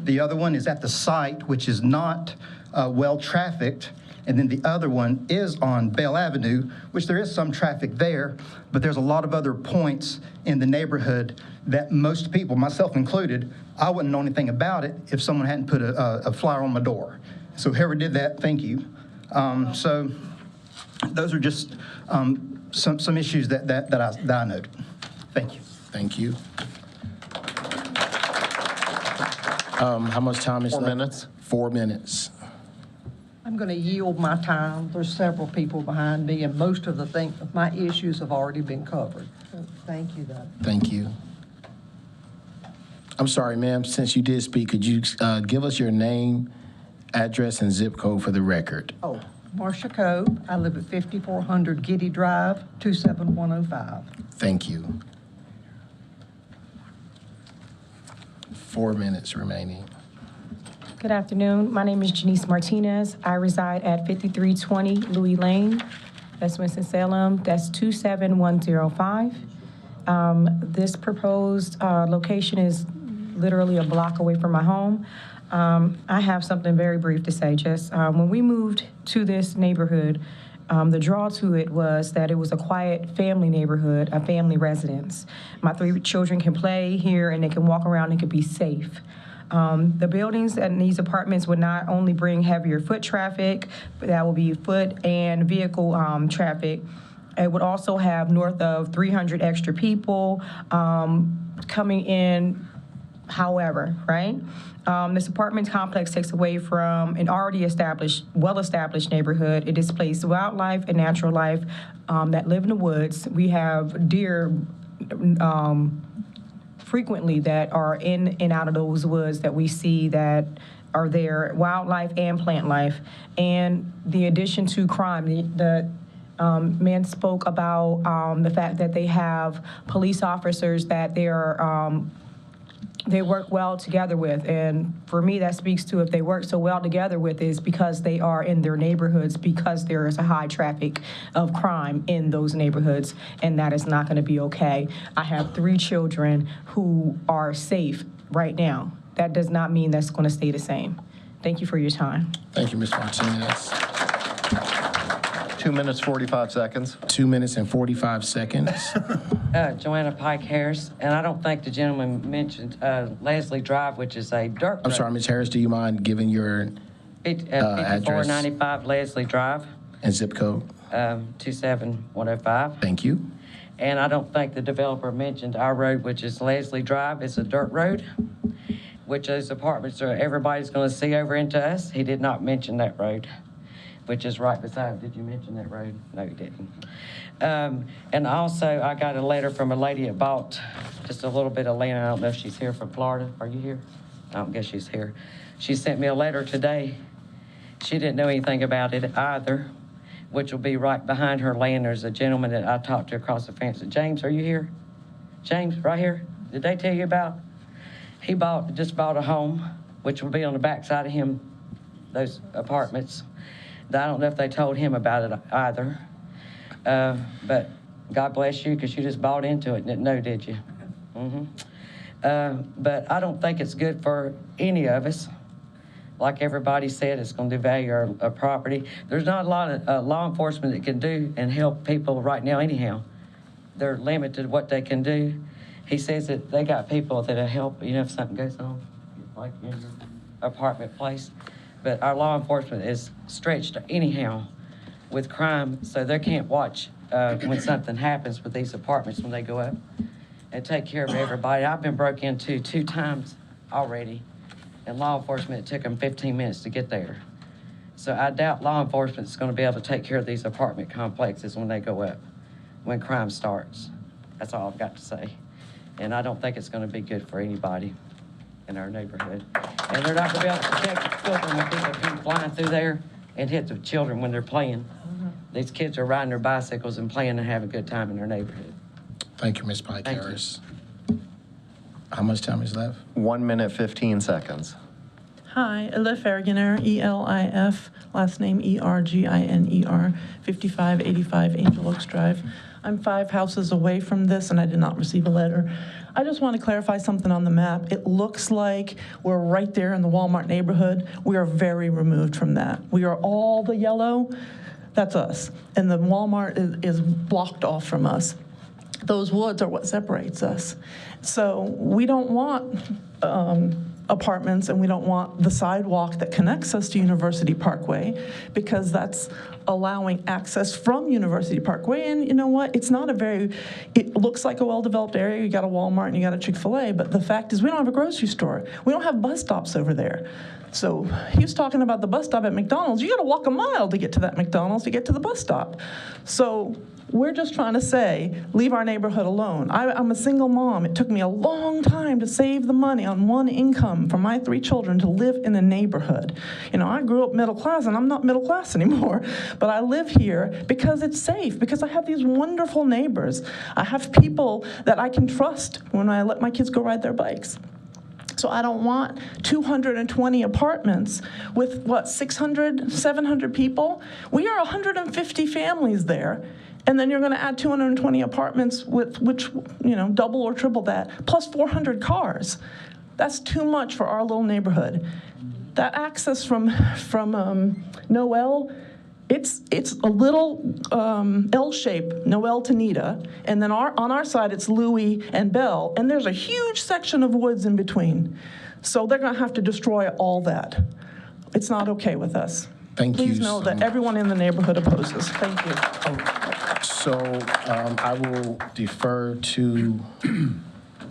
Speaker 14: The other one is at the site, which is not well-trafficked. And then the other one is on Bell Avenue, which there is some traffic there, but there's a lot of other points in the neighborhood that most people, myself included, I wouldn't know anything about it if someone hadn't put a flyer on my door. So whoever did that, thank you. So those are just some issues that I noted. Thank you.
Speaker 1: Thank you. How much time is left?
Speaker 12: 4 minutes.
Speaker 1: 4 minutes.
Speaker 15: I'm going to yield my time. There's several people behind me, and most of my issues have already been covered. So thank you, though.
Speaker 1: Thank you. I'm sorry, ma'am, since you did speak, could you give us your name, address, and zip code for the record?
Speaker 15: Oh, Marcia Coe. I live at 5400 Giddy Drive, 27105.
Speaker 1: Thank you. 4 minutes remaining.
Speaker 16: Good afternoon. My name is Janice Martinez. I reside at 5320 Louis Lane. That's Winston-Salem. That's 27105. This proposed location is literally a block away from my home. I have something very brief to say. Just when we moved to this neighborhood, the draw to it was that it was a quiet family neighborhood, a family residence. My 3 children can play here and they can walk around and can be safe. The buildings and these apartments would not only bring heavier foot traffic, but that will be foot and vehicle traffic. It would also have north of 300 extra people coming in, however, right? This apartment complex takes away from an already established, well-established neighborhood. It displaces wildlife and natural life that live in the woods. We have deer frequently that are in and out of those woods that we see that are there, wildlife and plant life. And the addition to crime, the man spoke about the fact that they have police officers that they work well together with. And for me, that speaks to if they work so well together with is because they are in their neighborhoods, because there is a high traffic of crime in those neighborhoods, and that is not going to be okay. I have 3 children who are safe right now. That does not mean that's going to stay the same. Thank you for your time.
Speaker 1: Thank you, Ms. Martinez.
Speaker 12: 2 minutes, 45 seconds.
Speaker 1: 2 minutes and 45 seconds.
Speaker 17: Joanna Pike Harris, and I don't think the gentleman mentioned Leslie Drive, which is a dirt road.
Speaker 1: I'm sorry, Ms. Harris, do you mind giving your address?
Speaker 17: 5495 Leslie Drive.
Speaker 1: And zip code?
Speaker 17: 27105.
Speaker 1: Thank you.
Speaker 17: And I don't think the developer mentioned our road, which is Leslie Drive. It's a dirt road. which those apartments are, everybody's going to see over into us. He did not mention that road, which is right beside. Did you mention that road? No, you didn't. And also, I got a letter from a lady that bought just a little bit of land. I don't know if she's here from Florida. Are you here? I don't guess she's here. She sent me a letter today. She didn't know anything about it either, which will be right behind her land. There's a gentleman that I talked to across the fence. James, are you here? James, right here? Did they tell you about? He just bought a home, which will be on the backside of him, those apartments. I don't know if they told him about it either. But God bless you, because you just bought into it and didn't know, did you? But I don't think it's good for any of us. Like everybody said, it's going to devalue our property. There's not a lot of law enforcement that can do and help people right now anyhow. They're limited what they can do. He says that they got people that'll help, if something goes on, like in your apartment place. But our law enforcement is stretched anyhow with crime, so they can't watch when something happens with these apartments when they go up and take care of everybody. I've been broke into 2 times already, and law enforcement, it took them 15 minutes to get there. So I doubt law enforcement is going to be able to take care of these apartment complexes when they go up, when crime starts. That's all I've got to say. And I don't think it's going to be good for anybody in our neighborhood. And they're not going to be able to protect the children when people come flying through there and hit the children when they're playing. These kids are riding their bicycles and playing and having a good time in their neighborhood.
Speaker 1: Thank you, Ms. Pike Harris. How much time is left?
Speaker 12: 1 minute, 15 seconds.
Speaker 18: Hi, Elif Erginer, E-L-I-F, last name E-R-G-I-N-E-R, 5585 Angel Oaks Drive. I'm 5 houses away from this, and I did not receive a letter. I just want to clarify something on the map. It looks like we're right there in the Walmart neighborhood. We are very removed from that. We are all the yellow. That's us. And the Walmart is blocked off from us. Those woods are what separates us. So we don't want apartments, and we don't want the sidewalk that connects us to University Parkway, because that's allowing access from University Parkway. And you know what? It's not it looks like a well-developed area. You got a Walmart and you got a Chick-fil-A, but the fact is we don't have a grocery store. We don't have bus stops over there. So he was talking about the bus stop at McDonald's. You got to walk a mile to get to that McDonald's to get to the bus stop. So we're just trying to say, leave our neighborhood alone. I'm a single mom. It took me a long time to save the money on one income for my 3 children to live in a neighborhood. I grew up middle class, and I'm not middle class anymore, but I live here because it's safe, because I have these wonderful neighbors. I have people that I can trust when I let my kids go ride their bikes. So I don't want 220 apartments with, 600, 700 people? We are 150 families there. And then you're going to add 220 apartments with which, double or triple that, plus 400 cars. That's too much for our little neighborhood. That access from Noel, it's a little L shape, Noel to Nita, and then on our side it's Louis and Bell, and there's a huge section of woods in between. So they're going to have to destroy all that. It's not okay with us.
Speaker 1: Thank you.
Speaker 18: Please know that everyone in the neighborhood opposes. Thank you.
Speaker 1: So I will defer to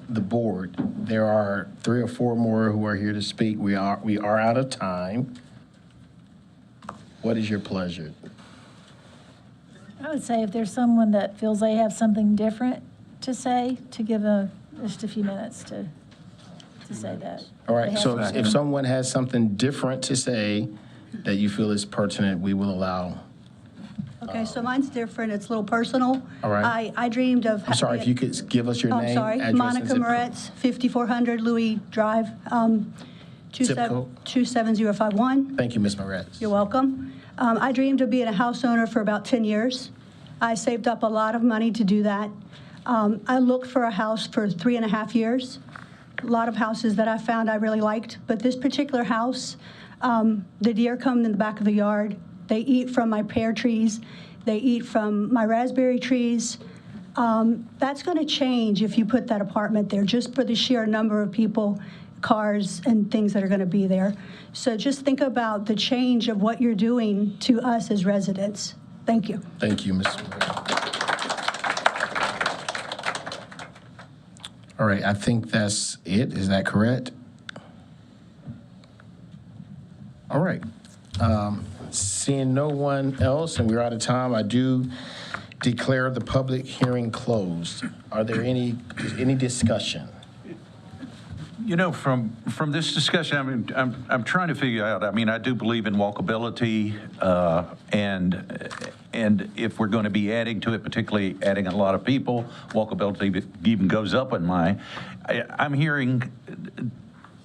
Speaker 1: the board. There are 3 or 4 more who are here to speak. We are out of time. What is your pleasure?
Speaker 10: I would say if there's someone that feels they have something different to say, to give just a few minutes to say that.
Speaker 1: All right, so if someone has something different to say that you feel is pertinent, we will allow.
Speaker 19: Okay, so mine's different. It's a little personal.
Speaker 1: All right.
Speaker 19: I dreamed of...
Speaker 1: I'm sorry, if you could give us your name,
Speaker 19: sorry.
Speaker 1: address,
Speaker 19: Monica
Speaker 1: and zip code.
Speaker 19: Moretz, 5400 Louis Drive,
Speaker 1: Zip code.
Speaker 19: 27051.
Speaker 1: Thank you, Ms. Moretz.
Speaker 19: You're welcome. I dreamed of being a house owner for about 10 years. I saved up a lot of money to do that. I looked for a house for 3.5 years. A lot of houses that I found I really liked, but this particular house, the deer come in the back of the yard. They eat from my pear trees. They eat from my raspberry trees. That's going to change if you put that apartment there, just for the sheer number of people, cars, and things that are going to be there. So just think about the change of what you're doing to us as residents. Thank you.
Speaker 1: Thank you, Ms. All right, I think that's it. Is that correct? All right. Seeing no one else, and we're out of time, I do declare the public hearing closed. Are there any discussion?
Speaker 5: You know, from this discussion, I mean, I'm trying to figure out, I mean, I do believe in walkability, and if we're going to be adding to it, particularly adding a lot of people, walkability even goes up in I'm hearing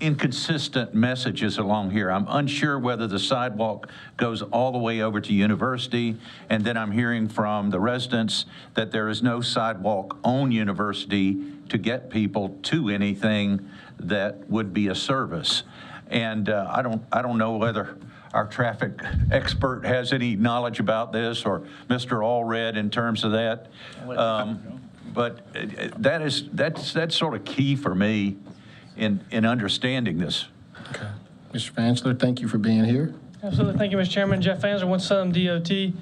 Speaker 5: inconsistent messages along here. I'm unsure whether the sidewalk goes all the way over to University, and then I'm hearing from the residents that there is no sidewalk on University to get people to anything that would be a service. And I don't know whether our traffic expert has any knowledge about this, or Mr. Allred in terms of that. But that's sort of key for me in understanding this.
Speaker 1: Okay. Mr. Fansler, thank you for being here.
Speaker 20: Absolutely. Thank you, Mr. Chairman. Jeff Fansler, Winston-Salem DOT.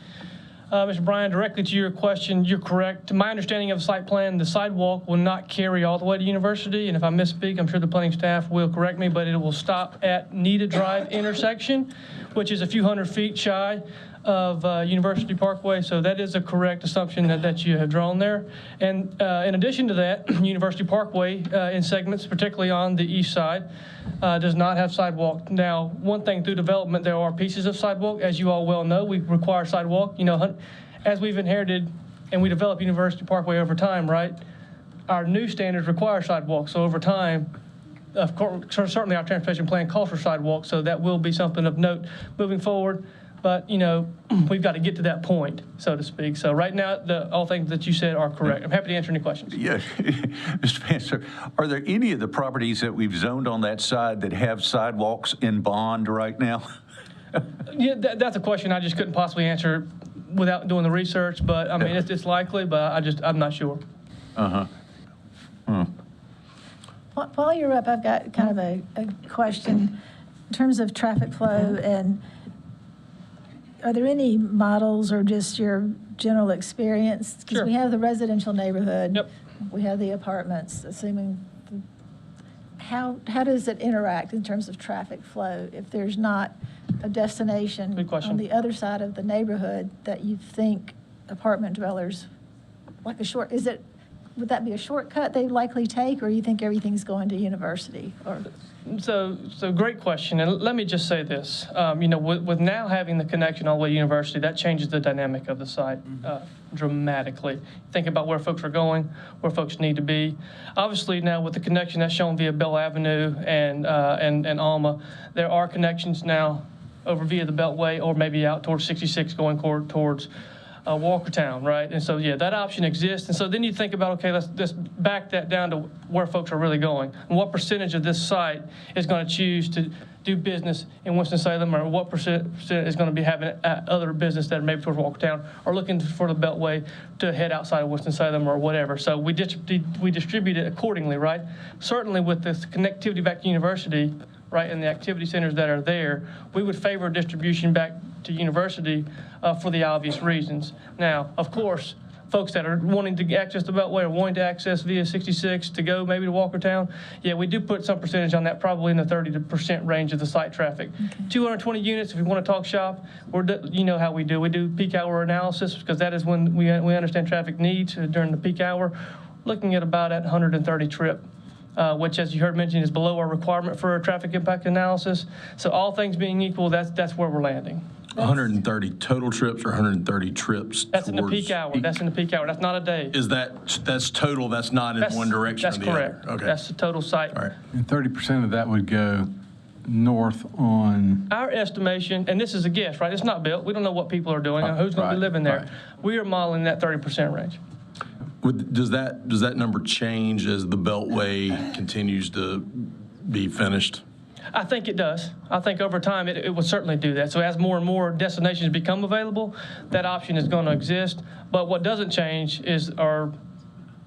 Speaker 20: Mr. Bryan, directly to your question, you're correct. To my understanding of the site plan, the sidewalk will not carry all the way to University, and if I misspeak, I'm sure the planning staff will correct me, but it will stop at Nita Drive intersection, which is a few hundred feet shy of University Parkway, so that is a correct assumption that you have drawn there. And in addition to that, University Parkway in segments, particularly on the east side, does not have sidewalk. Now, one thing through development, there are pieces of sidewalk. As you all well know, we require sidewalk. You know, as we've inherited and we develop University Parkway over time, right, our new standards require sidewalks. So over time, of course, certainly our transportation plan calls for sidewalks, so that will be something of note moving forward. But, you know, we've got to get to that point, so to speak. So right now, all things that you said are correct. I'm happy to answer any questions.
Speaker 5: Yeah, Mr. Fansler, are there any of the properties that we've zoned on that side that have sidewalks in bond right now?
Speaker 20: Yeah, that's a question I just couldn't possibly answer without doing the research. But, I mean, it's likely, but I'm not sure.
Speaker 10: While you're up, I've got kind of a question in terms of traffic flow, and are there any models or just your general experience? Because we have the residential neighborhood.
Speaker 20: Yep.
Speaker 10: We have the apartments, assuming. How does it interact in terms of traffic flow if there's not a destination on the other side of the neighborhood that you think apartment dwellers, like would that be a shortcut they likely take, or you think everything's going to University? Or
Speaker 20: So great question, and let me just say this. You know, with now having the connection all the way to University, that changes the dynamic of the site dramatically. Think about where folks are going, where folks need to be. Obviously, now with the connection that's shown via Bell Avenue and Alma, there are connections now over via the Beltway or maybe out towards 66 going towards Walkertown, right? And so, yeah, that option exists. And so then you think about, okay, let's back that down to where folks are really going. And what percentage of this site is going to choose to do business in Winston-Salem, or what percent is going to be having other business that are maybe towards Walkertown, or looking for the Beltway to head outside of Winston-Salem or whatever. So we distribute it accordingly, right? Certainly with the connectivity back to University, right, and the activity centers that are there, we would favor distribution back to University for the obvious reasons. Now, of course, folks that are wanting to access the Beltway or wanting to access via 66 to go maybe to Walkertown, yeah, we do put some percentage on that, probably in the 30% range of the site traffic. 220 units, if we want to talk shop, you know how we do. We do peak hour analysis, because that is when we understand traffic needs during the peak hour. Looking at about at 130 trip. Which, as you heard mentioned, is below our requirement for a traffic impact analysis. So all things being equal, that's where we're landing.
Speaker 21: 130 total trips or 130 trips?
Speaker 20: That's in the peak hour. That's in the peak hour. That's not a day.
Speaker 21: That's total, that's not in one direction or the other?
Speaker 20: That's correct. Okay. That's the total site.
Speaker 21: All right.
Speaker 3: And 30% of that would go north on?
Speaker 20: Our estimation, and this is a guess, right? It's not built. We don't know what people are doing, who's going to be living there. Right. We are modeling that 30% range.
Speaker 21: Does that number change as the Beltway continues to be finished?
Speaker 20: I think it does. I think over time it will certainly do that. So as more and more destinations become available, that option is going to exist. But what doesn't change or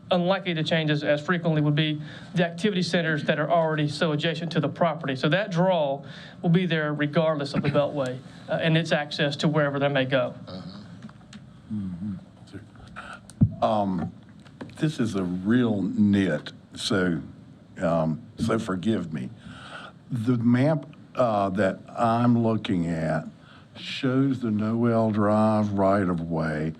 Speaker 20: unlikely to change as frequently would be the activity centers that are already so adjacent to the property. So that draw will be there regardless of the Beltway and its access to wherever they may go.
Speaker 8: This is a real nit, so forgive me. The map that I'm looking at shows the Noel Drive right-of-way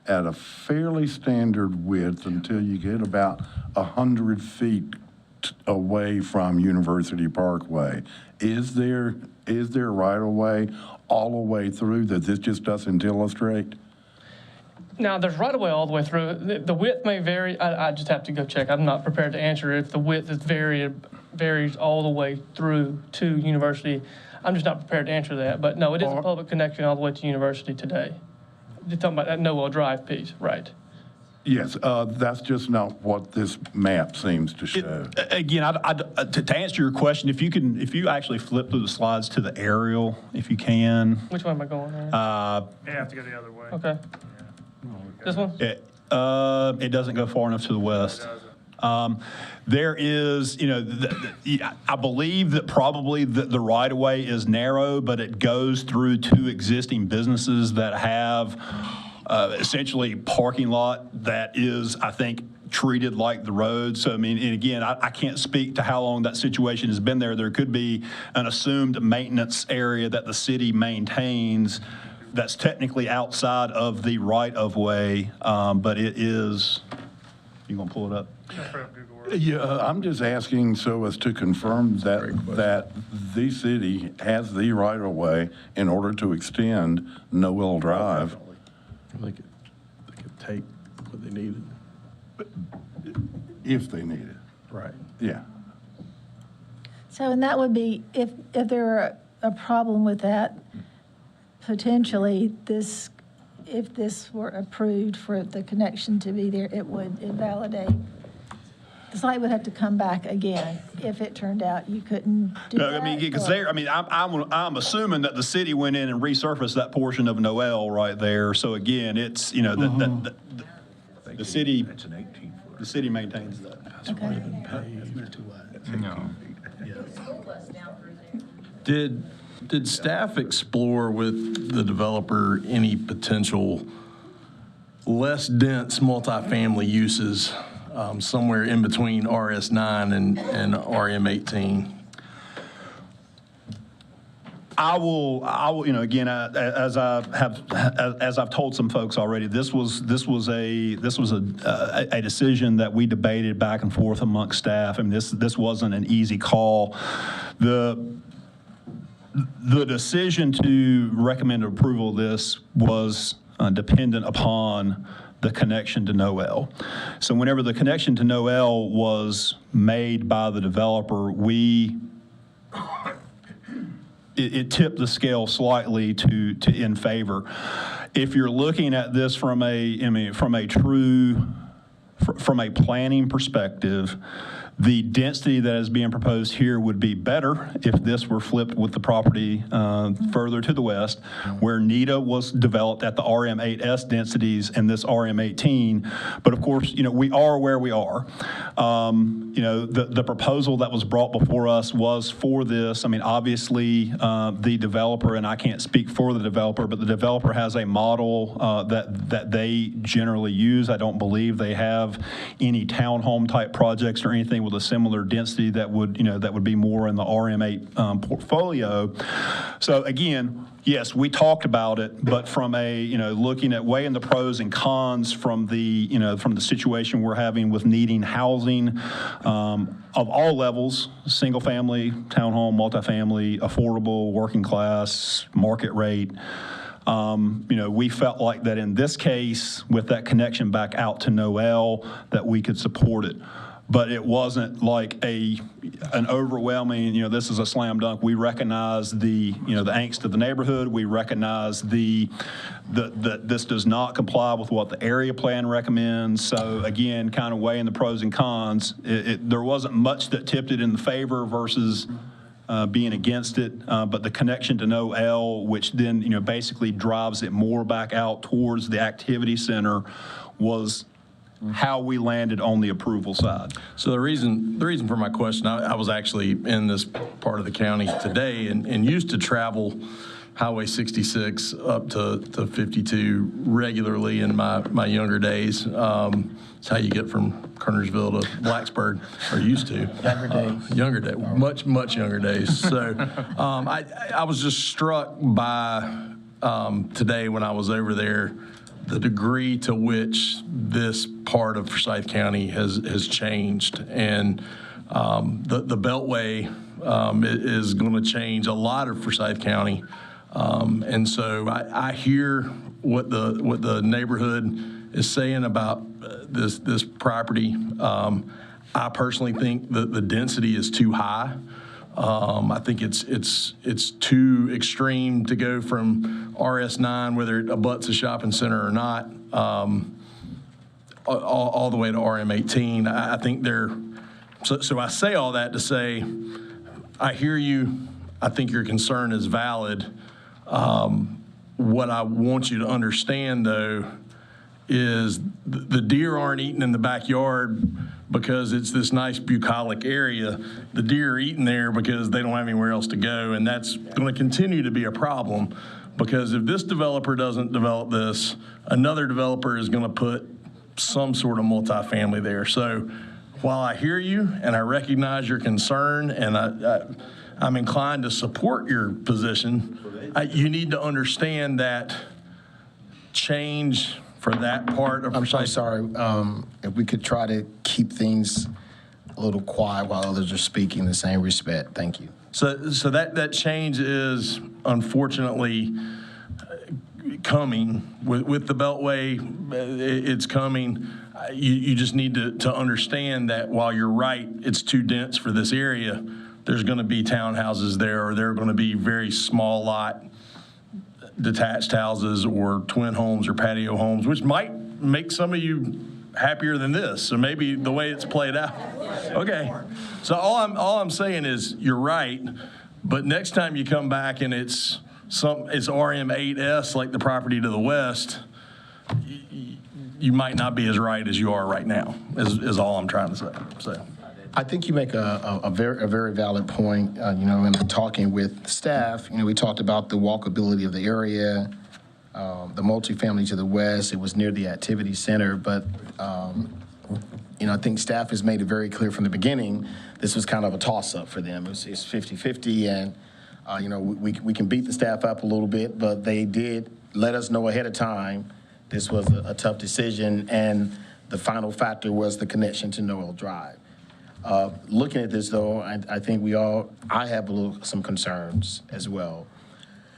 Speaker 8: at a fairly standard width until you get about 100 feet away from University Parkway. Is there right-of-way all the way through that this just doesn't illustrate?
Speaker 20: Now, there's right-of-way all the way through. The width may vary. I just have to go check. I'm not prepared to answer if the width is varies all the way through to University. I'm just not prepared to answer that. But no, it is a public connection all the way to University today. You're talking about that Noel Drive piece, right?
Speaker 8: Yes, that's just not what this map seems to show.
Speaker 6: Again, to answer your question, if you actually flip through the slides to the aerial, if you can.
Speaker 20: Which one am I going there?
Speaker 4: You have to go the other way.
Speaker 20: Okay. This one?
Speaker 6: It doesn't go far enough to the west. There is, I believe that probably the right-of-way is narrow, but it goes through two existing businesses that have essentially parking lot that is, I think, treated like the road. So, I mean, and again, I can't speak to how long that situation has been there. There could be an assumed maintenance area that the city maintains that's technically outside of the right-of-way, but it is, you gonna pull it up?
Speaker 8: Yeah, I'm just asking so as to confirm that the city has the right-of-way in order to extend Noel Drive.
Speaker 21: They could take what they needed.
Speaker 8: If they need it.
Speaker 21: Right.
Speaker 8: Yeah.
Speaker 10: So, and that would be, if there were a problem with that, potentially if this were approved for the connection to be there, it would invalidate. The site would have to come back again if it turned out you couldn't do that.
Speaker 6: No, I mean, because I'm assuming that the city went in and resurfaced that portion of Noel right there. So again, it's, the city, the city maintains that.
Speaker 10: Okay.
Speaker 3: No.
Speaker 21: Did staff explore with the developer any potential less dense multifamily uses somewhere in between RS9 and RM18?
Speaker 6: I will, again, as I've told some folks already, this was a decision that we debated back and forth amongst staff. I mean, this wasn't an easy call. The decision to recommend approval of this was dependent upon the connection to Noel. So whenever the connection to Noel was made by the developer, it tipped the scale slightly to in favor. If you're looking at this from a planning perspective, the density that is being proposed here would be better if this were flipped with the property further to the west, where NEDA was developed at the RM8S densities and this RM18. But of course, we are where we are. The proposal that was brought before us was for this. I mean, obviously, the developer, and I can't speak for the developer, but the developer has a model that they generally use. I don't believe they have any townhome type projects or anything with a similar density that would be more in the RM8 portfolio. So again, yes, we talked about it, but from looking at weighing the pros and cons from the situation we're having with needing housing of all levels, single family, townhome, multifamily, affordable, working class, market rate. We felt like that in this case, with that connection back out to Noel, that we could support it. But it wasn't like an overwhelming, this is a slam dunk. We recognize the angst of the neighborhood. We recognize that this does not comply with what the area plan recommends. So again, kind of weighing the pros and cons, there wasn't much that tipped it in the favor versus being against it, but the connection to Noel, which then basically drives it more back out towards the activity center, was how we landed on the approval side.
Speaker 21: So the reason for my question, I was actually in this part of the county today and used to travel Highway 66 up to 52 regularly in my younger days. It's how you get from Kernersville to Blacksburg, or used to.
Speaker 1: Younger days.
Speaker 21: Younger day, much younger days. So I was just struck by today when I was over there, the degree to which this part of Forsyth County has changed. And the Beltway is going to change a lot of Forsyth County. And so I hear what the neighborhood is saying about this property. I personally think that the density is too high. I think it's too extreme to go from RS9, whether it abuts a shopping center or not, all the way to RM18. I think so I say all that to say, I hear you. I think your concern is valid. What I want you to understand, though, is the deer aren't eating in the backyard because it's this nice bucolic area. The deer are eating there because they don't have anywhere else to go, and that's going to continue to be a problem, because if this developer doesn't develop this, another developer is going to put some sort of multifamily there. So while I hear you and I recognize your concern, and I'm inclined to support your position, you need to understand that change for that part of.
Speaker 1: I'm sorry. If we could try to keep things a little quiet while others are speaking in the same respect. Thank you.
Speaker 21: So that change is unfortunately coming with the Beltway. It's coming. You just need to understand that while you're right, it's too dense for this area. There's going to be townhouses there, or there are going to be very small lot detached houses or twin homes or patio homes, which might make some of you happier than this. So maybe the way it's played out. Okay. So all I'm saying is you're right, but next time you come back and it's RM8S like the property to the west, you might not be as right as you are right now. Is all I'm trying to say. So.
Speaker 1: I think you make a very valid point. In talking with staff, we talked about the walkability of the area, the multifamily to the west. It was near the activity center, but I think staff has made it very clear from the beginning. This was kind of a toss-up for them. It's 50-50, and we can beat the staff up a little bit, but they did let us know ahead of time this was a tough decision, and the final factor was the connection to Noel Drive. Looking at this, though, I think I have some concerns as well.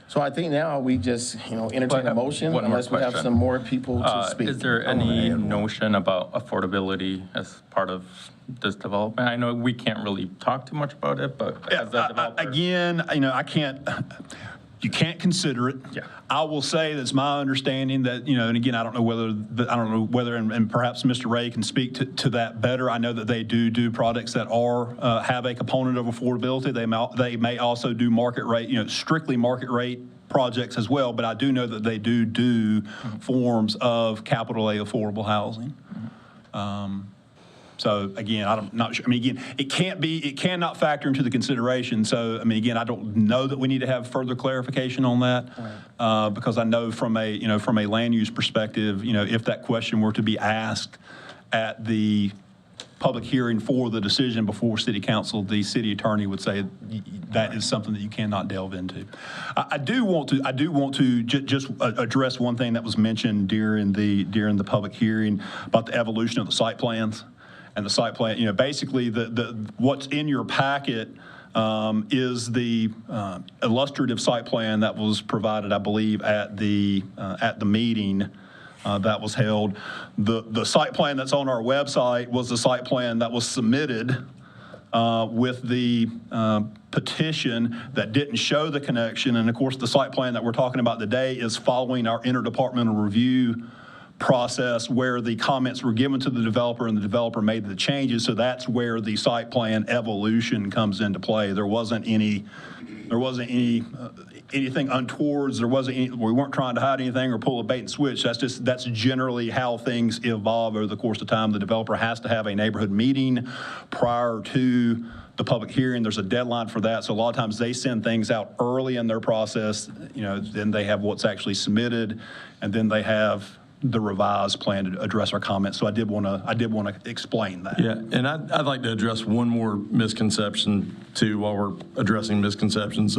Speaker 1: So I think now we just, entertain a motion unless we have some more people to speak.
Speaker 7: Is there any notion about affordability as part of this development? I know we can't really talk too much about it, but as a developer.
Speaker 6: Again, you can't consider it. Yeah. I will say that's my understanding that, and again, I don't know whether, and perhaps Mr. Ray can speak to that better. I know that they do products that have a component of affordability. They may also do market rate, strictly market rate projects as well, but I do know that they do forms of capital A affordable housing. So again, I'm not sure. Again, it cannot factor into the consideration. So again, I don't know that we need to have further clarification on that, because I know from a land use perspective, if that question were to be asked at the public hearing for the decision before City Council, the city attorney would say that is something that you cannot delve into. I do want to just address one thing that was mentioned during the public hearing about the evolution of the site plans. And the site plan, basically what's in your packet is the illustrative site plan that was provided, I believe, at the meeting that was held. The site plan that's on our website was the site plan that was submitted with the petition that didn't show the connection. And of course, the site plan that we're talking about today is following our interdepartmental review process where the comments were given to the developer and the developer made the changes. So that's where the site plan evolution comes into play. There wasn't anything untowards. We weren't trying to hide anything or pull a bait and switch. That's generally how things evolve over the course of time. The developer has to have a neighborhood meeting prior to the public hearing. There's a deadline for that. So a lot of times they send things out early in their process. Then they have what's actually submitted, and then they have the revised plan to address our comments. So I did want to explain that.
Speaker 21: Yeah, and I'd like to address one more misconception too while we're addressing misconceptions.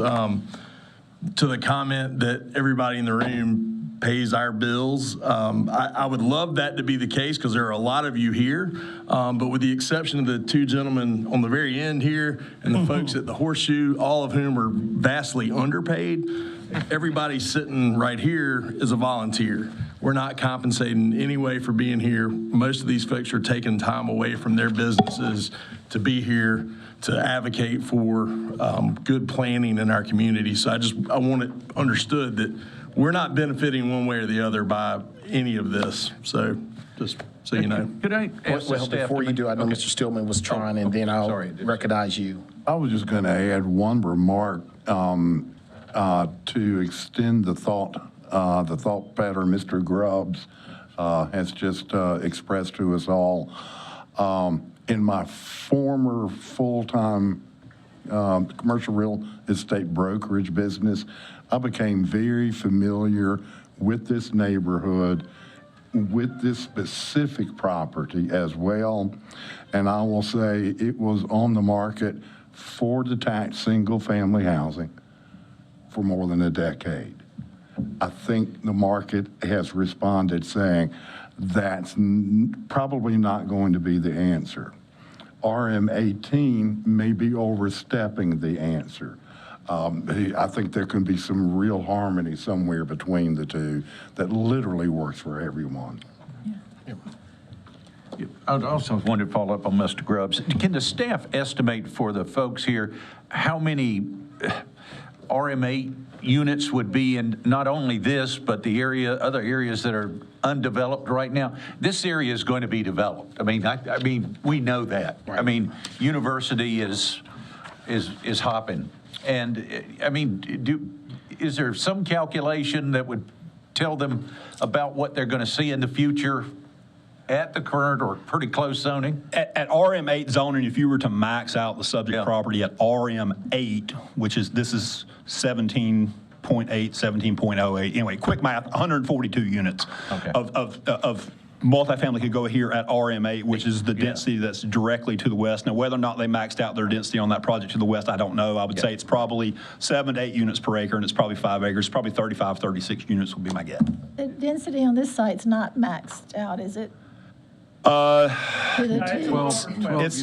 Speaker 21: To the comment that everybody in the room pays our bills, I would love that to be the case because there are a lot of you here, but with the exception of the two gentlemen on the very end here and the folks at the Horseshoe, all of whom are vastly underpaid, everybody sitting right here is a volunteer. We're not compensating in any way for being here. Most of these folks are taking time away from their businesses to be here to advocate for good planning in our community. So I want it understood that we're not benefiting one way or the other by any of this. So just so you know.
Speaker 5: Could I ask
Speaker 1: Well, before you do, I know Mr. Stillman was trying, and then I'll recognize you.
Speaker 8: I was just going to add one remark to extend the thought pattern Mr. Grubbs has just expressed to us all. In my former full-time commercial real estate brokerage business, I became very familiar with this neighborhood, with this specific property as well. And I will say it was on the market for detached single-family housing for more than a decade. I think the market has responded saying that's probably not going to be the answer. RM18 may be overstepping the answer. I think there can be some real harmony somewhere between the two that literally works for everyone.
Speaker 5: I also wanted to follow up on Mr. Grubbs. Can the staff estimate for the folks here how many RM8 units would be in not only this, but the other areas that are undeveloped right now? This area is going to be developed. I mean, we know that. Right. I mean, university is hopping. And I mean, is there some calculation that would tell them about what they're going to see in the future at the current or pretty close zoning?
Speaker 6: At RM8 zoning, if you were to max out the subject property at RM8, this is 17.8, 17.08. Anyway, quick math, 142 units of multifamily could go here at RM8, which is the density that's directly to the west. Now, whether or not they maxed out their density on that project to the west, I don't know. I would say it's probably 7 to 8 units per acre, and it's probably 5 acres. Probably 35, 36 units would be my guess.
Speaker 10: The density on this site's not maxed out, is it?
Speaker 6: It's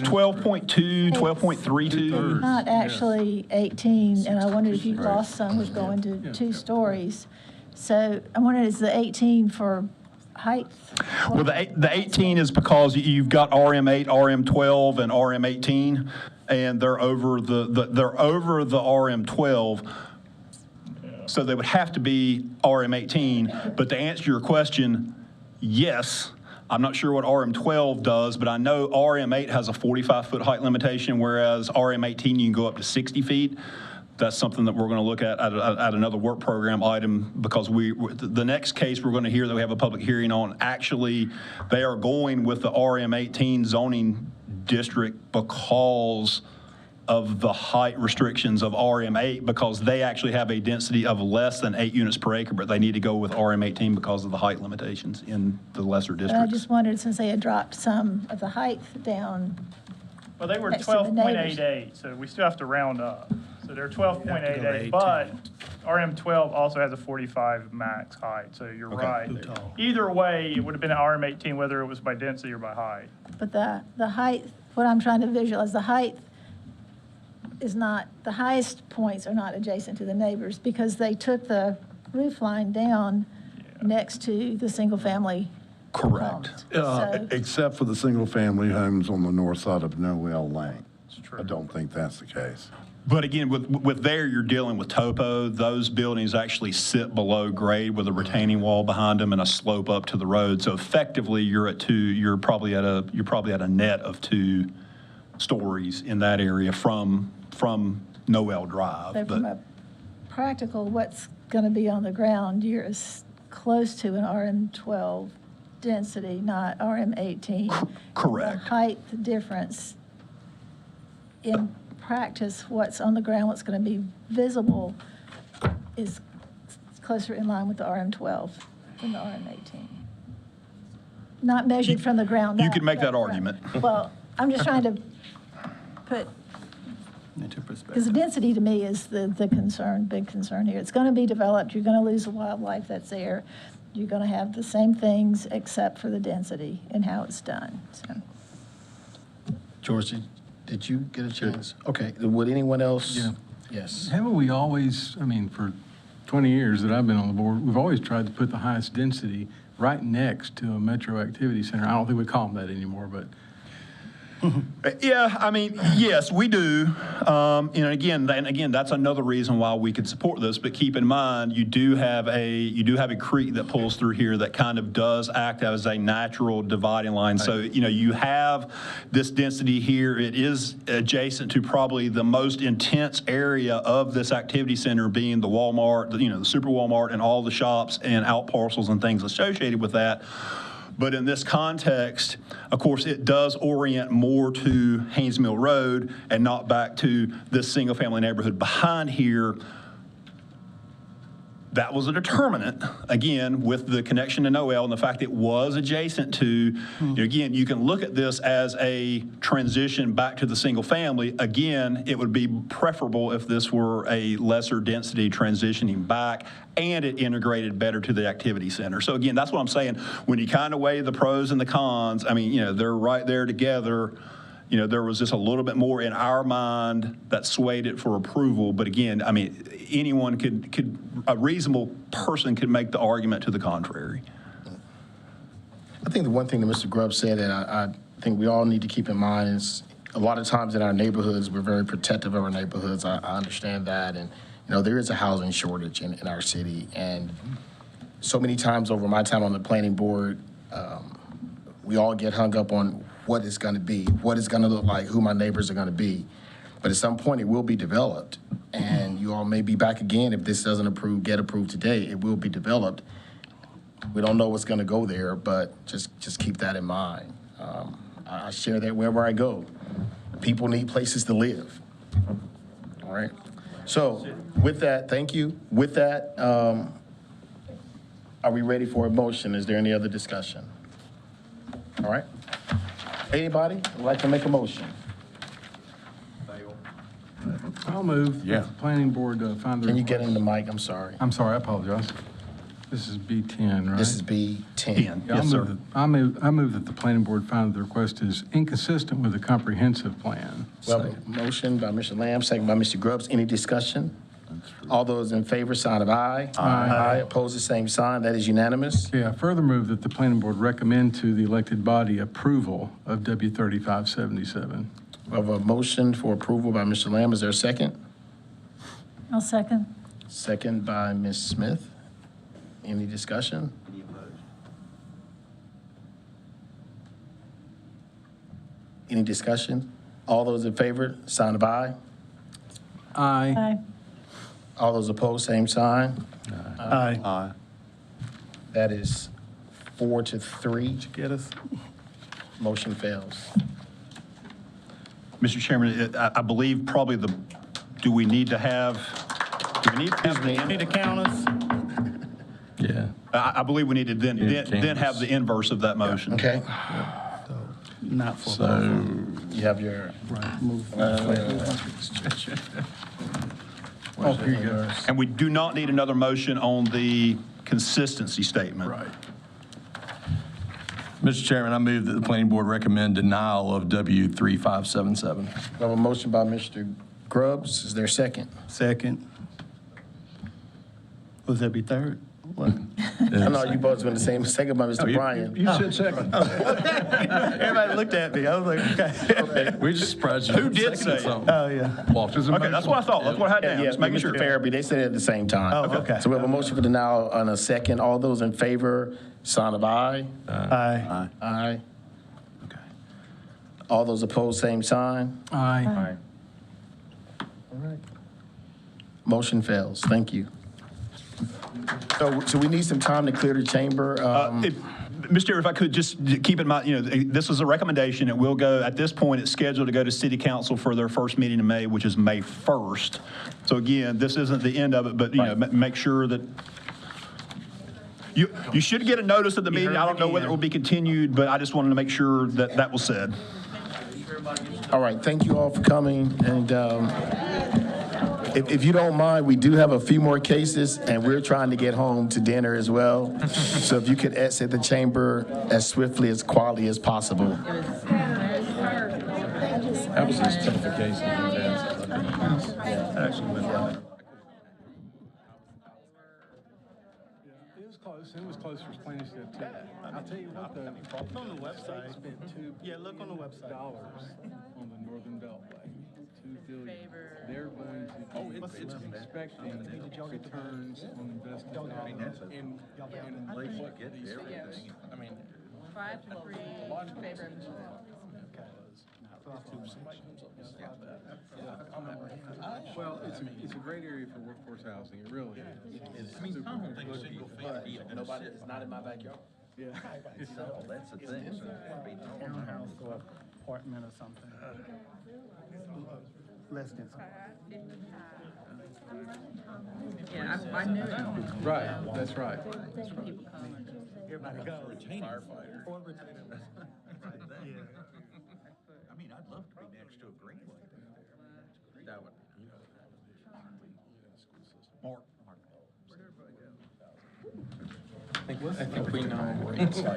Speaker 6: 12.2, 12.32.
Speaker 10: Not actually 18, and I wondered if you lost some was going to 2 stories. So I wondered, is the 18 for height?
Speaker 6: Well, the 18 is because you've got RM8, RM12, and RM18, and they're over the RM12. So they would have to be RM18. But to answer your question, yes. I'm not sure what RM12 does, but I know RM8 has a 45-foot height limitation, whereas RM18 you can go up to 60 feet. That's something that we're going to look at another work program item, because the next case we're going to hear that we have a public hearing on, actually they are going with the RM18 zoning district because of the height restrictions of RM8, because they actually have a density of less than 8 units per acre, but they need to go with RM18 because of the height limitations in the lesser districts.
Speaker 10: I just wondered, since they had dropped some of the height down.
Speaker 4: Well, they were 12.88, so we still have to round up. So they're 12.88, but RM12 also has a 45 max height, so you're right. Either way, it would have been an RM18, whether it was by density or by height.
Speaker 10: But the height, what I'm trying to visualize, the height is not, the highest points are not adjacent to the neighbors because they took the roof line down next to the single-family
Speaker 6: Correct.
Speaker 8: Except for the single-family homes on the north side of Noel Lane. I don't think that's the case.
Speaker 6: But again, with there, you're dealing with topo. Those buildings actually sit below grade with a retaining wall behind them and a slope up to the road. So effectively, you're at 2. You're probably at a net of 2 stories in that area from Noel Drive.
Speaker 10: So from a practical, what's going to be on the ground, you're as close to an RM12 density, not RM18.
Speaker 6: Correct.
Speaker 10: The height difference in practice, what's on the ground, what's going to be visible is closer in line with the RM12 than the RM18. Not measured from the ground up.
Speaker 6: You could make that
Speaker 10: but-
Speaker 6: argument.
Speaker 10: Well, I'm just trying to put,
Speaker 6: Into perspective.
Speaker 10: because the density to me is the concern, big concern here. It's going to be developed, you're going to lose the wildlife that's there. You're going to have the same things except for the density and how it's done, so.
Speaker 1: George, did you get a chance? Okay, would anyone else?
Speaker 3: Yeah.
Speaker 1: Yes.
Speaker 3: Haven't we always, I mean, for 20 years that I've been on the board, we've always tried to put the highest density right next to a metro activity center. I don't think we call them that anymore, but.
Speaker 6: Yeah, I mean, yes, we do. Again, that's another reason why we could support this. But keep in mind, you do have a creek that pulls through here that kind of does act as a natural dividing line. So you have this density here. It is adjacent to probably the most intense area of this activity center, being the Walmart, the Super Walmart, and all the shops and out parcels and things associated with that. But in this context, of course, it does orient more to Haynes Mill Road and not back to this single-family neighborhood behind here. That was a determinant, again, with the connection to Noel and the fact it was adjacent to, again, you can look at this as a transition back to the single family. Again, it would be preferable if this were a lesser density transitioning back and it integrated better to the activity center. So again, that's what I'm saying. When you kind of weigh the pros and the cons, I mean, they're right there together. There was just a little bit more in our mind that swayed it for approval. But again, I mean, anyone a reasonable person could make the argument to the contrary.
Speaker 1: I think the one thing that Mr. Grubb said that I think we all need to keep in mind is a lot of times in our neighborhoods, we're very protective of our neighborhoods. I understand that. And, there is a housing shortage in our city. And so many times over my time on the planning board, we all get hung up on what it's going to be, what it's going to look like, who my neighbors are going to be. But at some point, it will be developed. And you all may be back again if this doesn't get approved today. It will be developed. We don't know what's going to go there, but just keep that in mind. I share that wherever I go. People need places to live. All right? So with that, thank you. With that, are we ready for a motion? Is there any other discussion? All right. Anybody would like to make a motion?
Speaker 3: I'll move.
Speaker 5: Yeah.
Speaker 3: The planning board find the.
Speaker 1: Can you get in the mic? I'm sorry.
Speaker 3: I'm sorry, I apologize. This is B10, right?
Speaker 1: This is B10.
Speaker 3: Yeah, I move that the planning board find the request is inconsistent with the comprehensive plan.
Speaker 1: Well, motion by Mr. Lamb, second by Mr. Grubbs. Any discussion? All those in favor, sign of aye. Aye. Opposed, the same sign. That is unanimous.
Speaker 3: Yeah, further move that the planning board recommend to the elected body approval of W3577.
Speaker 1: We have a motion for approval by Mr. Lamb. Is there a second?
Speaker 10: I'll second.
Speaker 1: Second by Ms. Smith. Any discussion? Any discussion? All those in favor, sign of aye.
Speaker 3: Aye.
Speaker 10: Aye.
Speaker 1: All those opposed, same sign.
Speaker 6: Aye.
Speaker 1: Aye. That is 4-3.
Speaker 6: Did you get us?
Speaker 1: Motion fails.
Speaker 6: Mr. Chairman, I believe probably do we need to have
Speaker 8: to count us?
Speaker 21: Yeah.
Speaker 6: I believe we need to then have the inverse of that motion.
Speaker 1: Okay.
Speaker 8: Not for
Speaker 21: So,
Speaker 1: You have your.
Speaker 3: Oh, here you go.
Speaker 6: And we do not need another motion on the consistency statement.
Speaker 3: Right.
Speaker 21: Mr. Chairman, I move that the planning board recommend denial of W3577.
Speaker 1: We have a motion by Mr. Grubbs. Is there a second?
Speaker 8: Second. Was that be third? What?
Speaker 1: I know you both went the same. Second by Mr. Bryan.
Speaker 21: You said second.
Speaker 8: Everybody looked at me. I was like, okay.
Speaker 21: We just surprised you.
Speaker 6: Who did say it?
Speaker 8: Oh, yeah.
Speaker 6: Okay, that's what I thought. That's what I had down.
Speaker 1: Yeah,
Speaker 6: Just making
Speaker 1: Mr.
Speaker 6: sure.
Speaker 1: Farabee, they said it at the same time.
Speaker 8: Oh, okay.
Speaker 1: So we have a motion for denial on a second. All those in favor, sign of aye.
Speaker 8: Aye.
Speaker 1: Aye. Okay. All those opposed, same sign.
Speaker 3: Aye.
Speaker 1: All right. Motion fails. Thank you. So we need some time to clear the chamber.
Speaker 6: Mr. Chair, if I could just keep in mind, this is a recommendation. It will go, at this point, it's scheduled to go to City Council for their first meeting in May, which is May 1st. So again, this isn't the end of it, but, make sure that you should get a notice of the meeting. I don't know whether it will be continued, but I just wanted to make sure that that was said.
Speaker 1: All right, thank you all for coming, and if you don't mind, we do have a few more cases, and we're trying to get home to dinner as well. So if you could exit the chamber as swiftly as quality as possible.
Speaker 21: That was just certification.
Speaker 3: It was close for plaintiffs to too. I'll tell you what, though, on the website, spent look on the website. $2 on the Northern Beltway. $2 billion. They're going to it's expecting returns on invested dollars in what these everything. I mean, 5-3 favor. Well, it's a great area for workforce housing. It really is. I mean, single family, nobody, it's not in my backyard. Yeah.
Speaker 9: That's the thing. Townhouse or apartment or something. Less than.
Speaker 17: Yeah, I knew it.
Speaker 3: Right, that's right.
Speaker 9: Everybody go.
Speaker 21: Firefighter.
Speaker 5: I mean, I'd love to be next to a greenway. That would,
Speaker 6: Mark.
Speaker 7: I think we know.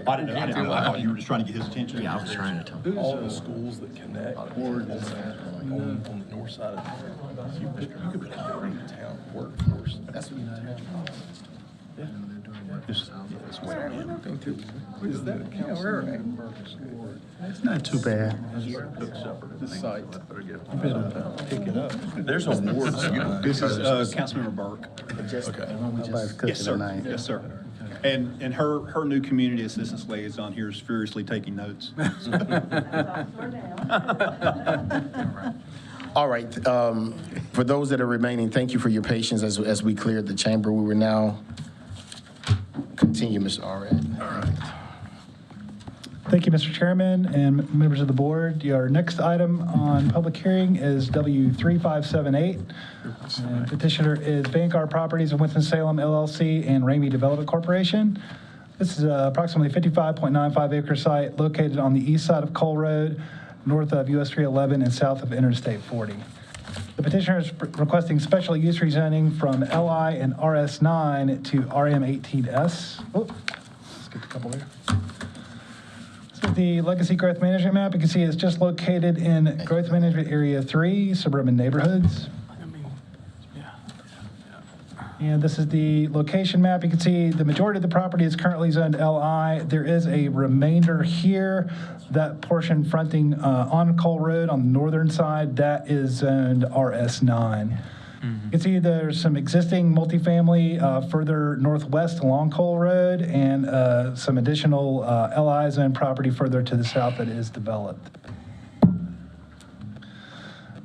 Speaker 6: I didn't know. I thought you were just trying to get his attention.
Speaker 12: Yeah, I was trying to tell him.
Speaker 21: All the schools that connect on the north side of town. You could put a great town workforce. That's what you know. Yeah. Is that
Speaker 9: It's not too bad.
Speaker 21: the site? You better pick it up. There's awards.
Speaker 6: This is Councilmember Burke.
Speaker 21: Okay.
Speaker 6: Yes, sir. Yes, sir. And her new community assistance liaison here is furiously taking notes.
Speaker 1: All right, for those that are remaining, thank you for your patience as we cleared the chamber. We will now continue, Mr. Arad. All right.
Speaker 22: Thank you, Mr. Chairman and members of the board. Your next item on public hearing is W3578. Petitioner is Vanguard Properties of Winston-Salem LLC and Ramey Development Corporation. This is approximately 55.95 acre site located on the east side of Cole Road, north of US 311 and south of Interstate 40. The petitioner is requesting special use rezoning from LI and RS9 to RM18S. Oh, let's get a couple there. This is the Legacy Growth Management map. You can see it's just located in Growth Management Area 3, suburban neighborhoods. And this is the location map. You can see the majority of the property is currently zoned LI. There is a remainder here. That portion fronting on Cole Road on the northern side, that is zoned RS9. You can see there's some existing multifamily further northwest along Cole Road and some additional LI zone property further to the south that is developed.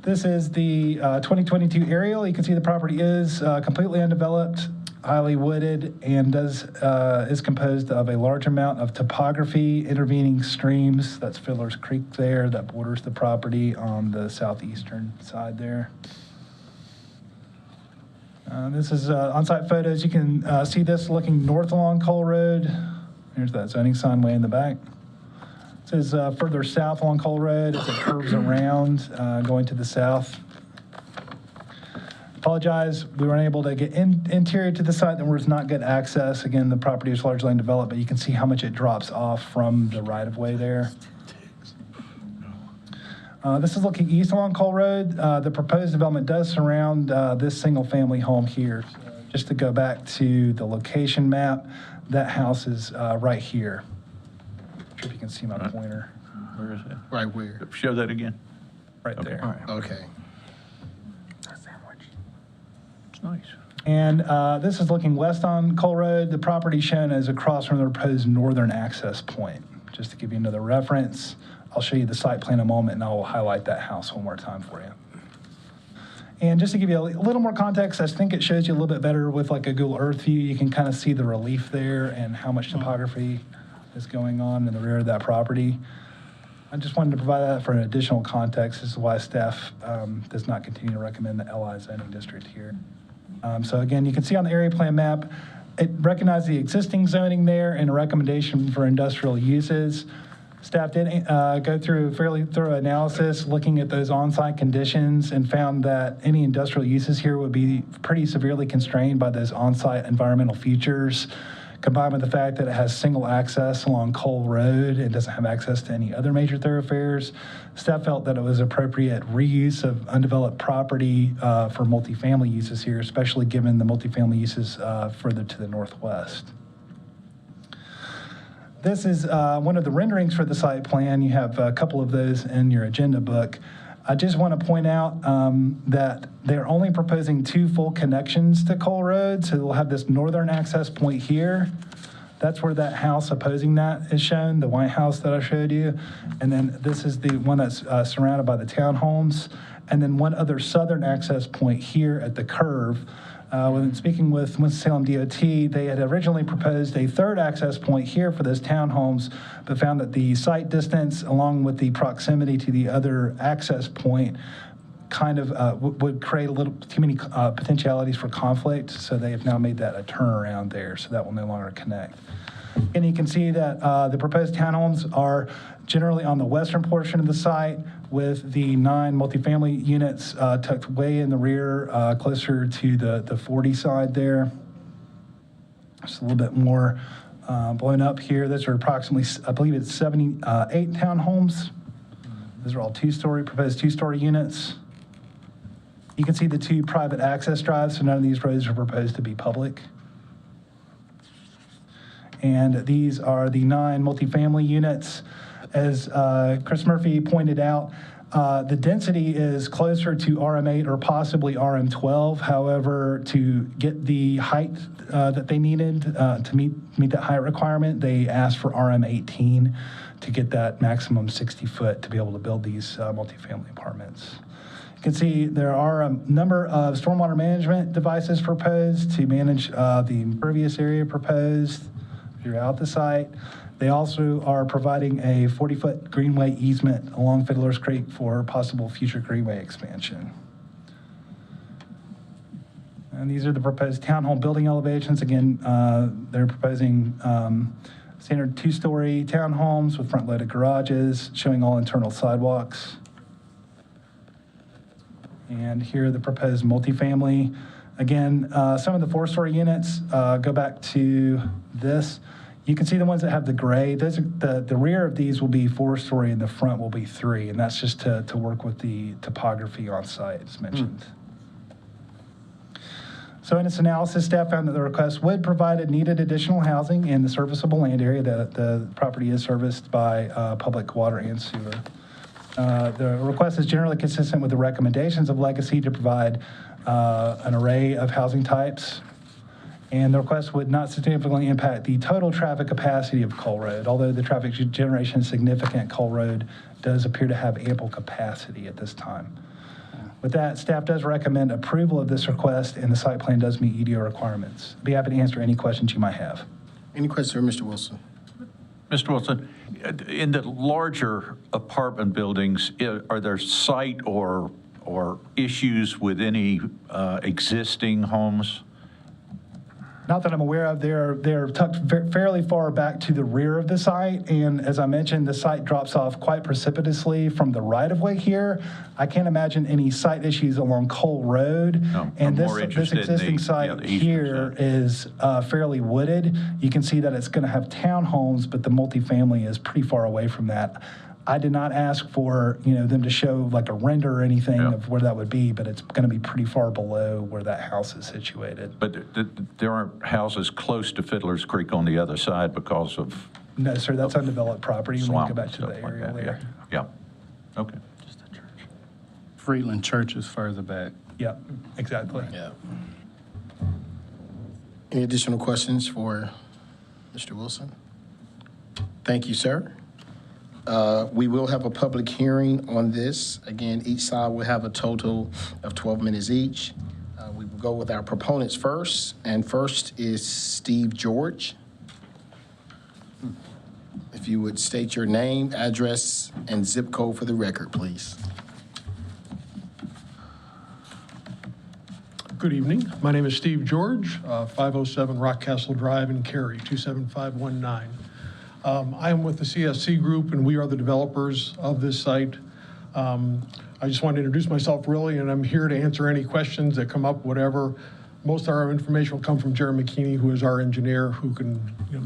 Speaker 22: This is the 2022 aerial. You can see the property is completely undeveloped, highly wooded, and is composed of a large amount of topography, intervening streams. That's Fiddler's Creek there that borders the property on the southeastern side there. This is on-site photos. You can see this looking north along Cole Road. There's that zoning sign way in the back. This is further south along Cole Road. As it curves around, going to the south. Apologize, we weren't able to get interior to the site. There was not good access. Again, the property is largely undeveloped, but you can see how much it drops off from the right-of-way there. This is looking east along Cole Road. The proposed development does surround this single-family home here. Just to go back to the location map, that house is right here. Not sure if you can see my pointer.
Speaker 5: Where is it?
Speaker 1: Right where?
Speaker 5: Show that again.
Speaker 22: Right there.
Speaker 5: All right.
Speaker 1: Okay.
Speaker 5: It's nice.
Speaker 22: And this is looking west on Cole Road. The property shown is across from the proposed northern access point. Just to give you another reference, I'll show you the site plan in a moment, and I will highlight that house one more time for you. And just to give you a little more context, I think it shows you a little bit better with like a Google Earth view. You can kind of see the relief there and how much topography is going on in the rear of that property. I just wanted to provide that for an additional context as to why staff does not continue to recommend the LI zoning district here. So again, you can see on the area plan map, it recognized the existing zoning there and a recommendation for industrial uses. Staff did go through a fairly thorough analysis looking at those on-site conditions and found that any industrial uses here would be pretty severely constrained by those on-site environmental features, combined with the fact that it has single access along Cole Road and doesn't have access to any other major thoroughfares. Staff felt that it was appropriate reuse of undeveloped property for multifamily uses here, especially given the multifamily uses further to the northwest. This is one of the renderings for the site plan. You have a couple of those in your agenda book. I just want to point out that they're only proposing 2 full connections to Cole Road, so they'll have this northern access point here. That's where that house opposing that is shown, the white house that I showed you. And then this is the one that's surrounded by the townhomes. And then one other southern access point here at the curve. When speaking with Winston-Salem DOT, they had originally proposed a 3rd access point here for those townhomes, but found that the site distance along with the proximity to the other access point kind of would create a little too many potentialities for conflict, so they have now made that a turnaround there, so that will no longer connect. And you can see that the proposed townhomes are generally on the western portion of the site, with the 9 multifamily units tucked way in the rear, closer to the 40 side there. Just a little bit more blown up here. Those are approximately, I believe it's 78 townhomes. Those are all proposed two-story units. You can see the 2 private access drives, so none of these roads are proposed to be public. And these are the 9 multifamily units. As Chris Murphy pointed out, the density is closer to RM8 or possibly RM12. However, to get the height that they needed to meet that height requirement, they asked for RM18 to get that maximum 60 foot to be able to build these multifamily apartments. You can see there are a number of stormwater management devices proposed to manage the impervious area proposed throughout the site. They also are providing a 40-foot greenway easement along Fiddler's Creek for possible future greenway expansion. And these are the proposed townhome building elevations. Again, they're proposing standard 2-story townhomes with front-loaded garages, showing all internal sidewalks. And here are the proposed multifamily. Again, some of the 4-story units go back to this. You can see the ones that have the gray. Those are the rear of these will be 4-story and the front will be 3. And that's just to work with the topography on site, as mentioned. So in its analysis, staff found that the request would provide needed additional housing in the serviceable land area. The property is serviced by public water and sewer. The request is generally consistent with the recommendations of Legacy to provide an array of housing types. And the request would not significantly impact the total traffic capacity of Cole Road. Although the traffic generation is significant, Cole Road does appear to have ample capacity at this time. With that, staff does recommend approval of this request, and the site plan does meet EDO requirements. I'd be happy to answer any questions you might have.
Speaker 1: Any questions for Mr. Wilson?
Speaker 5: Mr. Wilson, in the larger apartment buildings, are there site or issues with any existing homes?
Speaker 22: Not that I'm aware of. They're tucked fairly far back to the rear of the site, and as I mentioned, the site drops off quite precipitously from the right-of-way here. I can't imagine any site issues along Cole Road.
Speaker 5: No,
Speaker 22: and
Speaker 5: I'm more
Speaker 22: this
Speaker 5: interested
Speaker 22: existing
Speaker 5: in
Speaker 22: site
Speaker 5: the
Speaker 22: here
Speaker 5: side.
Speaker 22: is fairly wooded. You can see that it's going to have townhomes, but the multifamily is pretty far away from that. I did not ask for them to show like a render or anything of where that would be, but it's going to be pretty far below where that house is situated.
Speaker 5: But there aren't houses close to Fiddler's Creek on the other side because of...
Speaker 22: No, sir, that's undeveloped property. We
Speaker 5: swamp
Speaker 22: can go back
Speaker 5: and
Speaker 22: to the
Speaker 5: stuff like
Speaker 22: area
Speaker 5: that,
Speaker 22: later.
Speaker 5: Yeah. Okay.
Speaker 9: Freeland Church is further back.
Speaker 22: Yeah, exactly.
Speaker 1: Yeah. Any additional questions for Mr. Wilson? Thank you, sir. We will have a public hearing on this. Again, each side will have a total of 12 minutes each. We will go with our proponents first, and first is Steve George. If you would state your name, address, and zip code for the record, please.
Speaker 2: Good evening. My name is Steve George, 507 Rockcastle Drive in Cary, 27519. I am with the CSC Group, and we are the developers of this site. I just wanted to introduce myself, really, and I'm here to answer any questions that come up, whatever. Most of our information will come from Jerry McKinney, who is our engineer, who can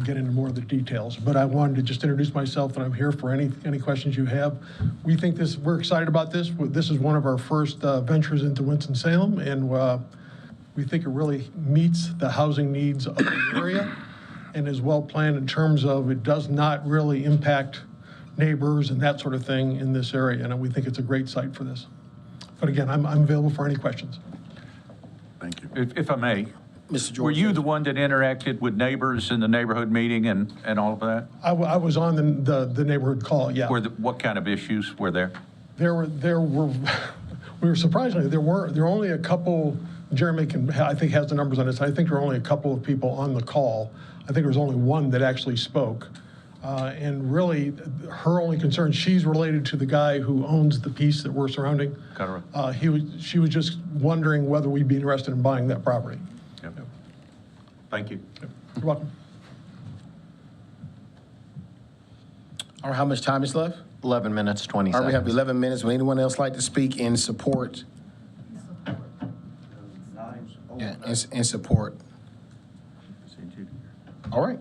Speaker 2: get into more of the details. But I wanted to just introduce myself, and I'm here for any questions you have. We're excited about this. This is one of our first ventures into Winston-Salem, and we think it really meets the housing needs of the area and is well planned in terms of it does not really impact neighbors and that sort of thing in this area. And we think it's a great site for this. But again, I'm available for any questions.
Speaker 8: Thank you.
Speaker 5: If I may,
Speaker 1: Mr. George.
Speaker 5: were you the one that interacted with neighbors in the neighborhood meeting and all of that?
Speaker 2: I was on the neighborhood call, yeah.
Speaker 5: What kind of issues were there?
Speaker 2: There were we were surprisingly, there were only a couple. Jeremy I think has the numbers on his side. I think there were only a couple of people on the call. I think there was only one that actually spoke. And really, her only concern, she's related to the guy who owns the piece that we're surrounding. She was just wondering whether we'd be interested in buying that property.
Speaker 5: Yep. Thank you.
Speaker 2: Yep. You're welcome.
Speaker 1: All right, how much time is left?
Speaker 12: 11 minutes, 20
Speaker 1: All right,
Speaker 12: seconds.
Speaker 1: we have 11 minutes. Would anyone else like to speak in support? Yeah, in support. All right.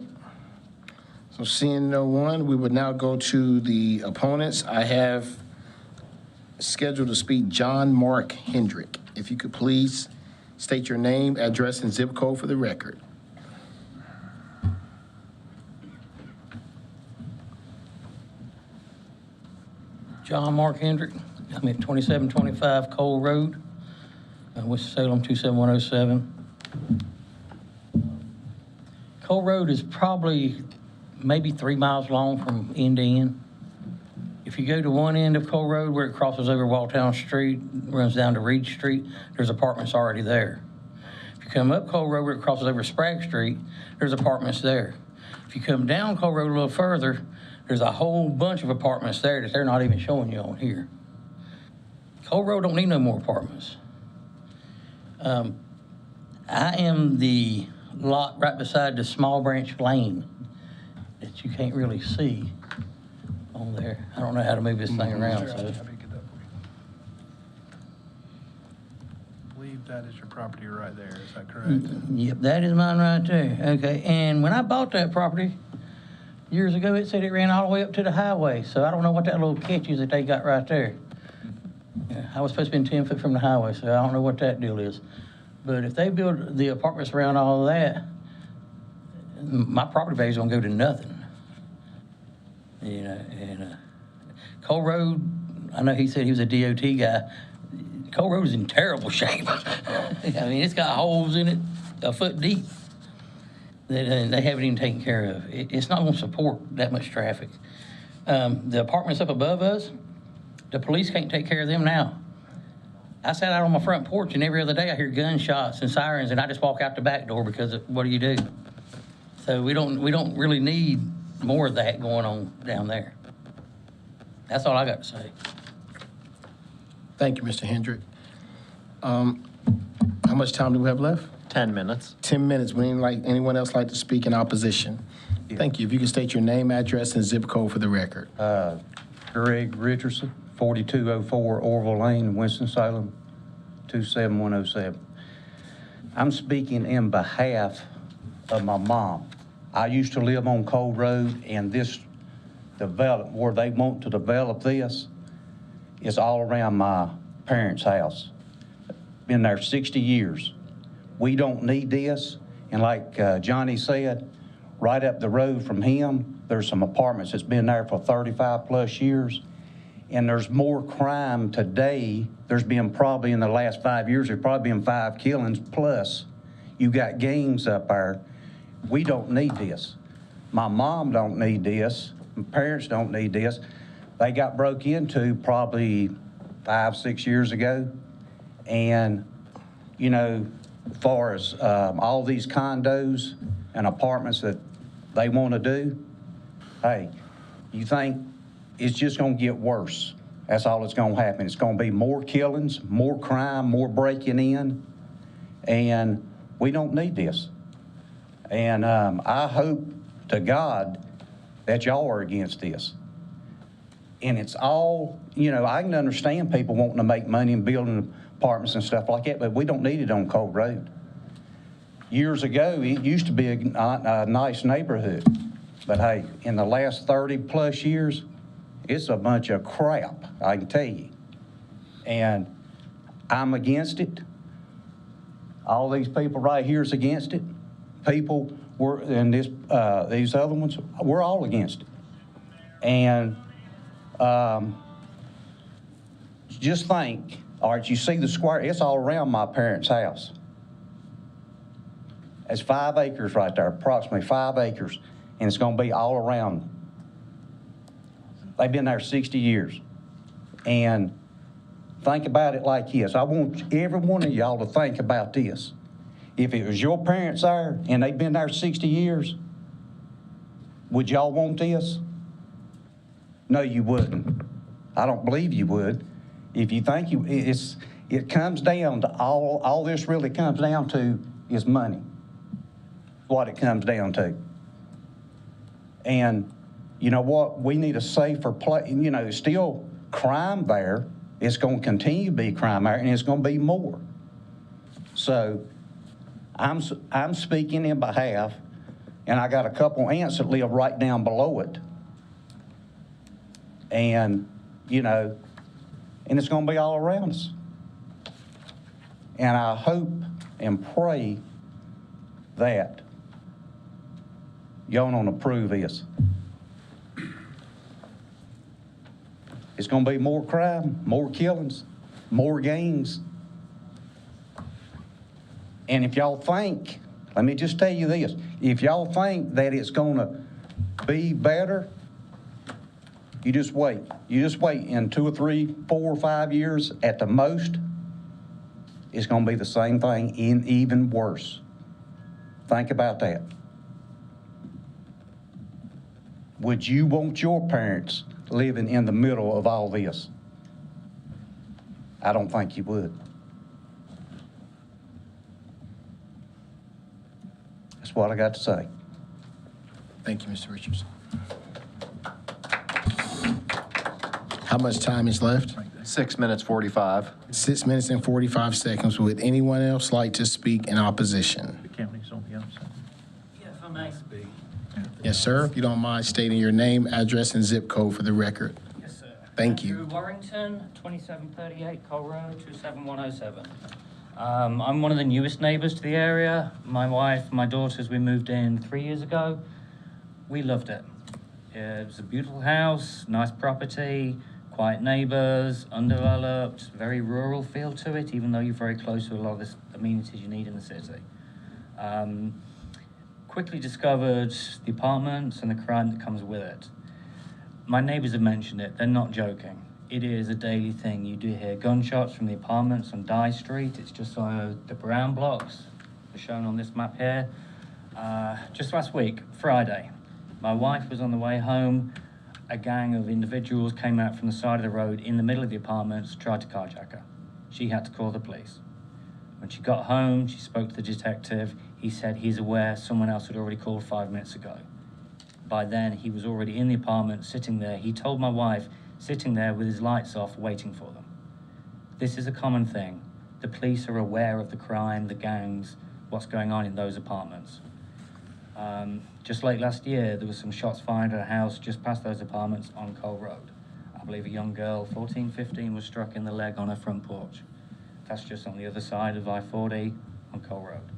Speaker 1: So seeing no one, we would now go to the opponents. I have scheduled to speak John Mark Hendrick. If you could please state your name, address, and zip code for the record.
Speaker 11: John Mark Hendrick. I'm at 2725 Cole Road, Winston-Salem 27107. Cole Road is probably maybe 3 miles long from end to end. If you go to one end of Cole Road where it crosses over Walltown Street, runs down to Reed Street, there's apartments already there. If you come up Cole Road where it crosses over Sprague Street, there's apartments there. If you come down Cole Road a little further, there's a whole bunch of apartments there that they're not even showing you on here. Cole Road don't need no more apartments. I am the lot right beside the small branch lane that you can't really see on there. I don't know how to move this thing around, so.
Speaker 22: I believe that is your property right there, is that correct?
Speaker 11: Yep, that is mine right there. Okay, and when I bought that property years ago, it said it ran all the way up to the highway, so I don't know what that little catch is that they got right there. Yeah, I was supposed to be 10 foot from the highway, so I don't know what that deal is. But if they build the apartments around all of that, my property value is gonna go to nothing. You know, and Cole Road, I know he said he was a DOT guy. Cole Road is in terrible shape. I mean, it's got holes in it a foot deep that they haven't even taken care of. It's not gonna support that much traffic. The apartments up above us, the police can't take care of them now. I sat out on my front porch, and every other day I hear gunshots and sirens, and I just walk out the back door because what do you do? So we don't really need more of that going on down there. That's all I got to say.
Speaker 1: Thank you, Mr. Hendrick. How much time do we have left?
Speaker 12: 10 minutes.
Speaker 1: 10 minutes. Would anyone else like to speak in opposition? Yeah. Thank you. If you can state your name, address, and zip code for the record.
Speaker 23: Greg Richardson, 4204 Orville Lane, Winston-Salem, 27107. I'm speaking in behalf of my mom. I used to live on Cole Road, and this where they want to develop this is all around my parents' house. Been there 60 years. We don't need this, and like Johnny said, right up the road from him, there's some apartments that's been there for 35 plus years. And there's more crime today. There's been probably in the last 5 years, there's probably been 5 killings plus. You got gangs up there. We don't need this. My mom don't need this. My parents don't need this. They got broke into probably 5, 6 years ago. And, you know, as far as all these condos and apartments that they want to do, hey, you think it's just going to get worse. That's all that's going to happen. It's going to be more killings, more crime, more breaking in, and we don't need this. And I hope to God that y'all are against this. And it's all, you know, I can understand people wanting to make money and building apartments and stuff like that, but we don't need it on Cold Road. Years ago, it used to be a nice neighborhood, but hey, in the last 30 plus years, it's a bunch of crap, I can tell you. And I'm against it. All these people right here is against it. People were, and these other ones, we're all against it. And just think, all right, you see the square, it's all around my parents' house. It's 5 acres right there, approximately 5 acres, and it's gonna be all around them. They've been there 60 years. And think about it like this. I want every one of y'all to think about this. If it was your parents there and they've been there 60 years, would y'all want this? No, you wouldn't. I don't believe you would. If you think it comes down to all this really comes down to is money. What it comes down to. And you know what? We need a safer place. You know, there's still crime there. It's going to continue to be crime there, and it's going to be more. So I'm speaking in behalf, and I got a couple aunts that live right down below it. And, you know, and it's going to be all around us. And I hope and pray that y'all don't approve this. It's going to be more crime, more killings, more gangs. And if y'all think, let me just tell you this, if y'all think that it's going to be better, you just wait. You just wait. In 2 or 3, 4 or 5 years at the most, it's going to be the same thing, even worse. Think about that. Would you want your parents living in the middle of all this? I don't think you would. That's what I got to say.
Speaker 1: Thank you, Mr. Richardson. How much time is left?
Speaker 12: 6 minutes 45.
Speaker 1: 6 minutes and 45 seconds. Would anyone else like to speak in opposition?
Speaker 9: The county's on the other side.
Speaker 11: Yes, I may speak.
Speaker 1: Yes, sir. If you don't mind stating your name, address, and zip code for the record.
Speaker 11: Yes, sir.
Speaker 1: Thank you.
Speaker 11: Andrew Warrington, 2738 Cole Road, 27107. I'm one of the newest neighbors to the area. My wife, my daughters, we moved in 3 years ago. We loved it. It was a beautiful house, nice property, quiet neighbors, undeveloped, very rural feel to it, even though you're very close to a lot of the amenities you need in the city. Quickly discovered the apartments and the crime that comes with it. My neighbors have mentioned it. They're not joking. It is a daily thing. You do hear gunshots from the apartments on Dye Street. It's just the brown blocks are shown on this map here. Just last week, Friday, my wife was on the way home. A gang of individuals came out from the side of the road in the middle of the apartments, tried to carjack her. She had to call the police. When she got home, she spoke to the detective. He said he's aware someone else had already called 5 minutes ago. By then, he was already in the apartment, sitting there. He told my wife, sitting there with his lights off, waiting for them. This is a common thing. The police are aware of the crime, the gangs, what's going on in those apartments. Just late last year, there was some shots fired at a house just past those apartments on Cole Road. I believe a young girl, 14, 15, was struck in the leg on her front porch. That's just on the other side of I-40 on Cole Road.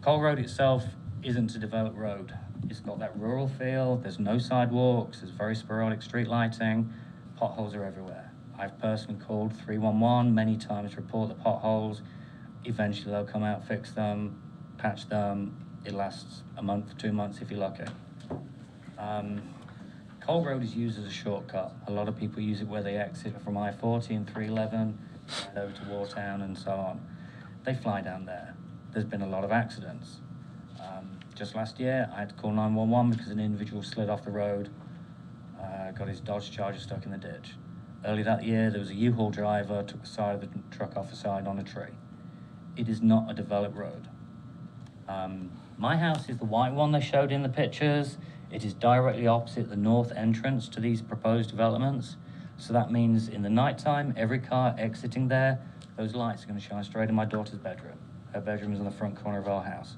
Speaker 11: Cole Road itself isn't a developed road. It's got that rural feel, there's no sidewalks, there's very sporadic street lighting, potholes are everywhere. I've personally called 311 many times to report the potholes. Eventually they'll come out, fix them, patch them. It lasts a month, 2 months if you're lucky. Cole Road is used as a shortcut. A lot of people use it where they exit from I-40 and 311, over to Wartown and so on. They fly down there. There's been a lot of accidents. Just last year, I had to call 911 because an individual slid off the road
Speaker 9: got his Dodge Charger stuck in the ditch. Early that year, there was a U-Haul driver, took the side of the truck off the side on a tree. It is not a developed road. My house is the white one they showed in the pictures. It is directly opposite the north entrance to these proposed developments. So that means in the nighttime, every car exiting there, those lights are going to shine straight in my daughter's bedroom. Her bedroom is in the front corner of our house.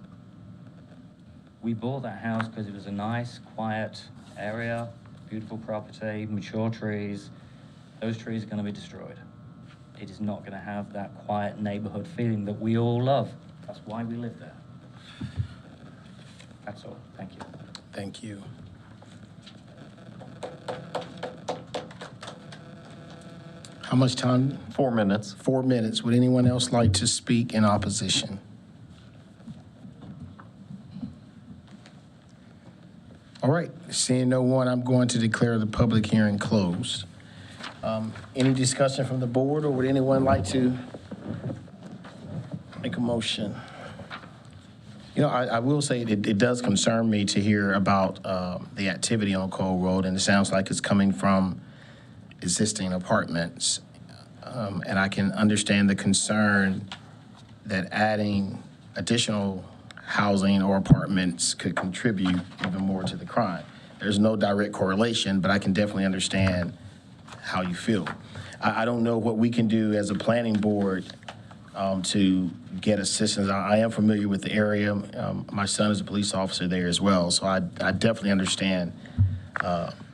Speaker 9: We bought that house because it was a nice, quiet area, beautiful property, mature trees. Those trees are going to be destroyed. It is not going to have that quiet neighborhood feeling that we all love. That's why we live there. That's all. Thank you.
Speaker 1: Thank you. How much time?
Speaker 12: 4 minutes.
Speaker 1: 4 minutes. Would anyone else like to speak in opposition? All right, seeing no one, I'm going to declare the public hearing closed. Any discussion from the board, or would anyone like to make a motion? You know, I will say it does concern me to hear about the activity on Cole Road, and it sounds like it's coming from existing apartments. And I can understand the concern that adding additional housing or apartments could contribute even more to the crime. There's no direct correlation, but I can definitely understand how you feel. I don't know what we can do as a planning board to get assistance. I am familiar with the area. My son is a police officer there as well, so I definitely understand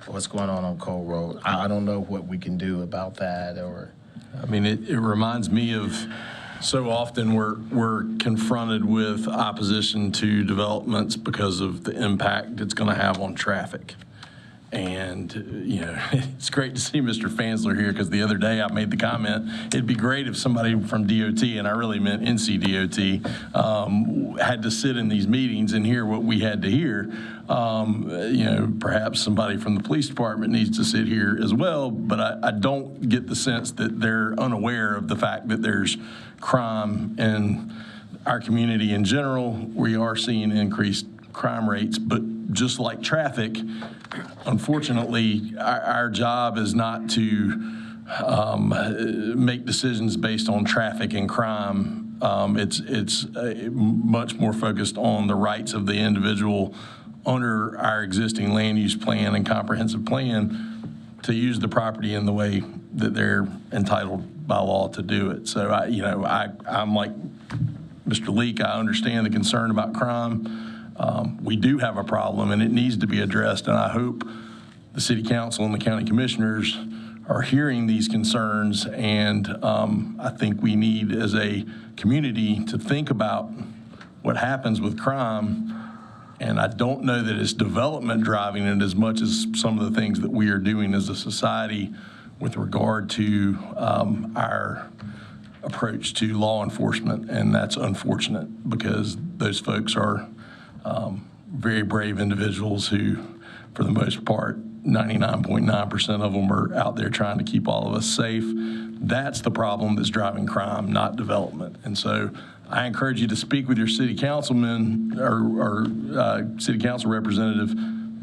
Speaker 1: what's going on Cole Road. I don't know what we can do about that, or.
Speaker 21: I mean, it reminds me of so often we're confronted with opposition to developments because of the impact it's going to have on traffic. And, you know, it's great to see Mr. Fansler here, because the other day I made the comment, it'd be great if somebody from DOT, and I really meant NCDOT, had to sit in these meetings and hear what we had to hear. You know, perhaps somebody from the police department needs to sit here as well, but I don't get the sense that they're unaware of the fact that there's crime in our community in general. We are seeing increased crime rates, but just like traffic, unfortunately, our job is not to make decisions based on traffic and crime. It's much more focused on the rights of the individual under our existing land use plan and comprehensive plan to use the property in the way that they're entitled by law to do it. So, I'm like Mr. Leak. I understand the concern about crime. We do have a problem, and it needs to be addressed, and I hope the city council and the county commissioners are hearing these concerns, and I think we need, as a community, to think about what happens with crime, and I don't know that it's development driving it as much as some of the things that we are doing as a society with regard to our approach to law enforcement, and that's unfortunate because those folks are very brave individuals who, for the most part, 99.9% of them are out there trying to keep all of us safe. That's the problem that's driving crime, not development. And so I encourage you to speak with your city councilman or city council representative,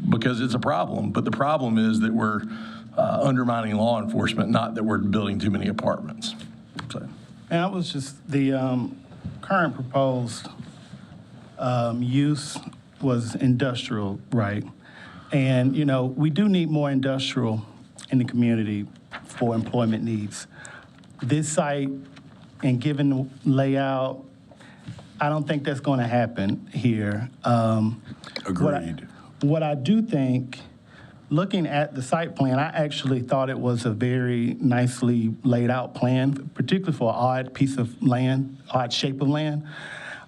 Speaker 21: because it's a problem. But the problem is that we're undermining law enforcement, not that we're building too many apartments. So.
Speaker 13: And that was just the current proposed use was industrial, right? And, you know, we do need more industrial in the community for employment needs. This site, and given the layout, I don't think that's going to happen here.
Speaker 8: Agreed.
Speaker 13: What I do think, looking at the site plan, I actually thought it was a very nicely laid out plan, particularly for an odd piece of land, odd shape of land.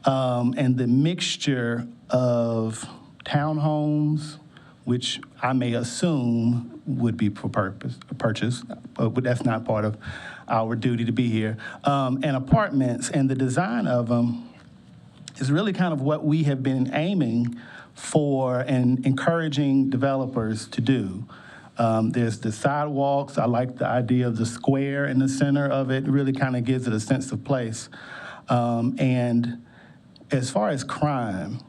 Speaker 13: And the mixture of townhomes, which I may assume would be for purchase, but that's not part of our duty to be here, and apartments, and the design of them is really kind of what we have been aiming for and encouraging developers to do. There's the sidewalks. I like the idea of the square in the center of it. It really kind of gives it a sense of place. And as far as crime,